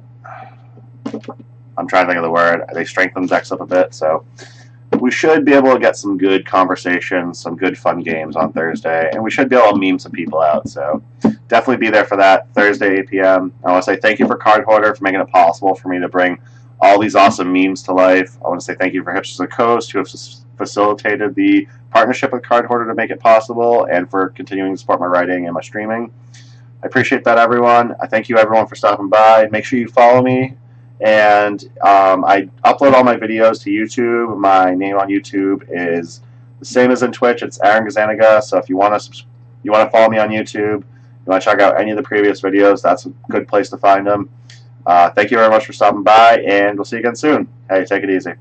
I'm trying to think of the word. They strengthen decks up a bit, so we should be able to get some good conversations, some good fun games on Thursday, and we should be able to meme some people out. So definitely be there for that Thursday, 8 p.m. I want to say thank you for Card Hoarder for making it possible for me to bring all these awesome memes to life. I want to say thank you for Hipsters of the Coast, who have facilitated the partnership with Card Hoarder to make it possible, and for continuing to support my writing and my streaming. I appreciate that, everyone. I thank you, everyone, for stopping by. Make sure you follow me. And I upload all my videos to YouTube. My name on YouTube is the same as in Twitch. It's Aaron Gazaniga. So if you want to follow me on YouTube, you want to check out any of the previous videos, that's a good place to find them. Thank you very much for stopping by, and we'll see you again soon. Hey, take it easy.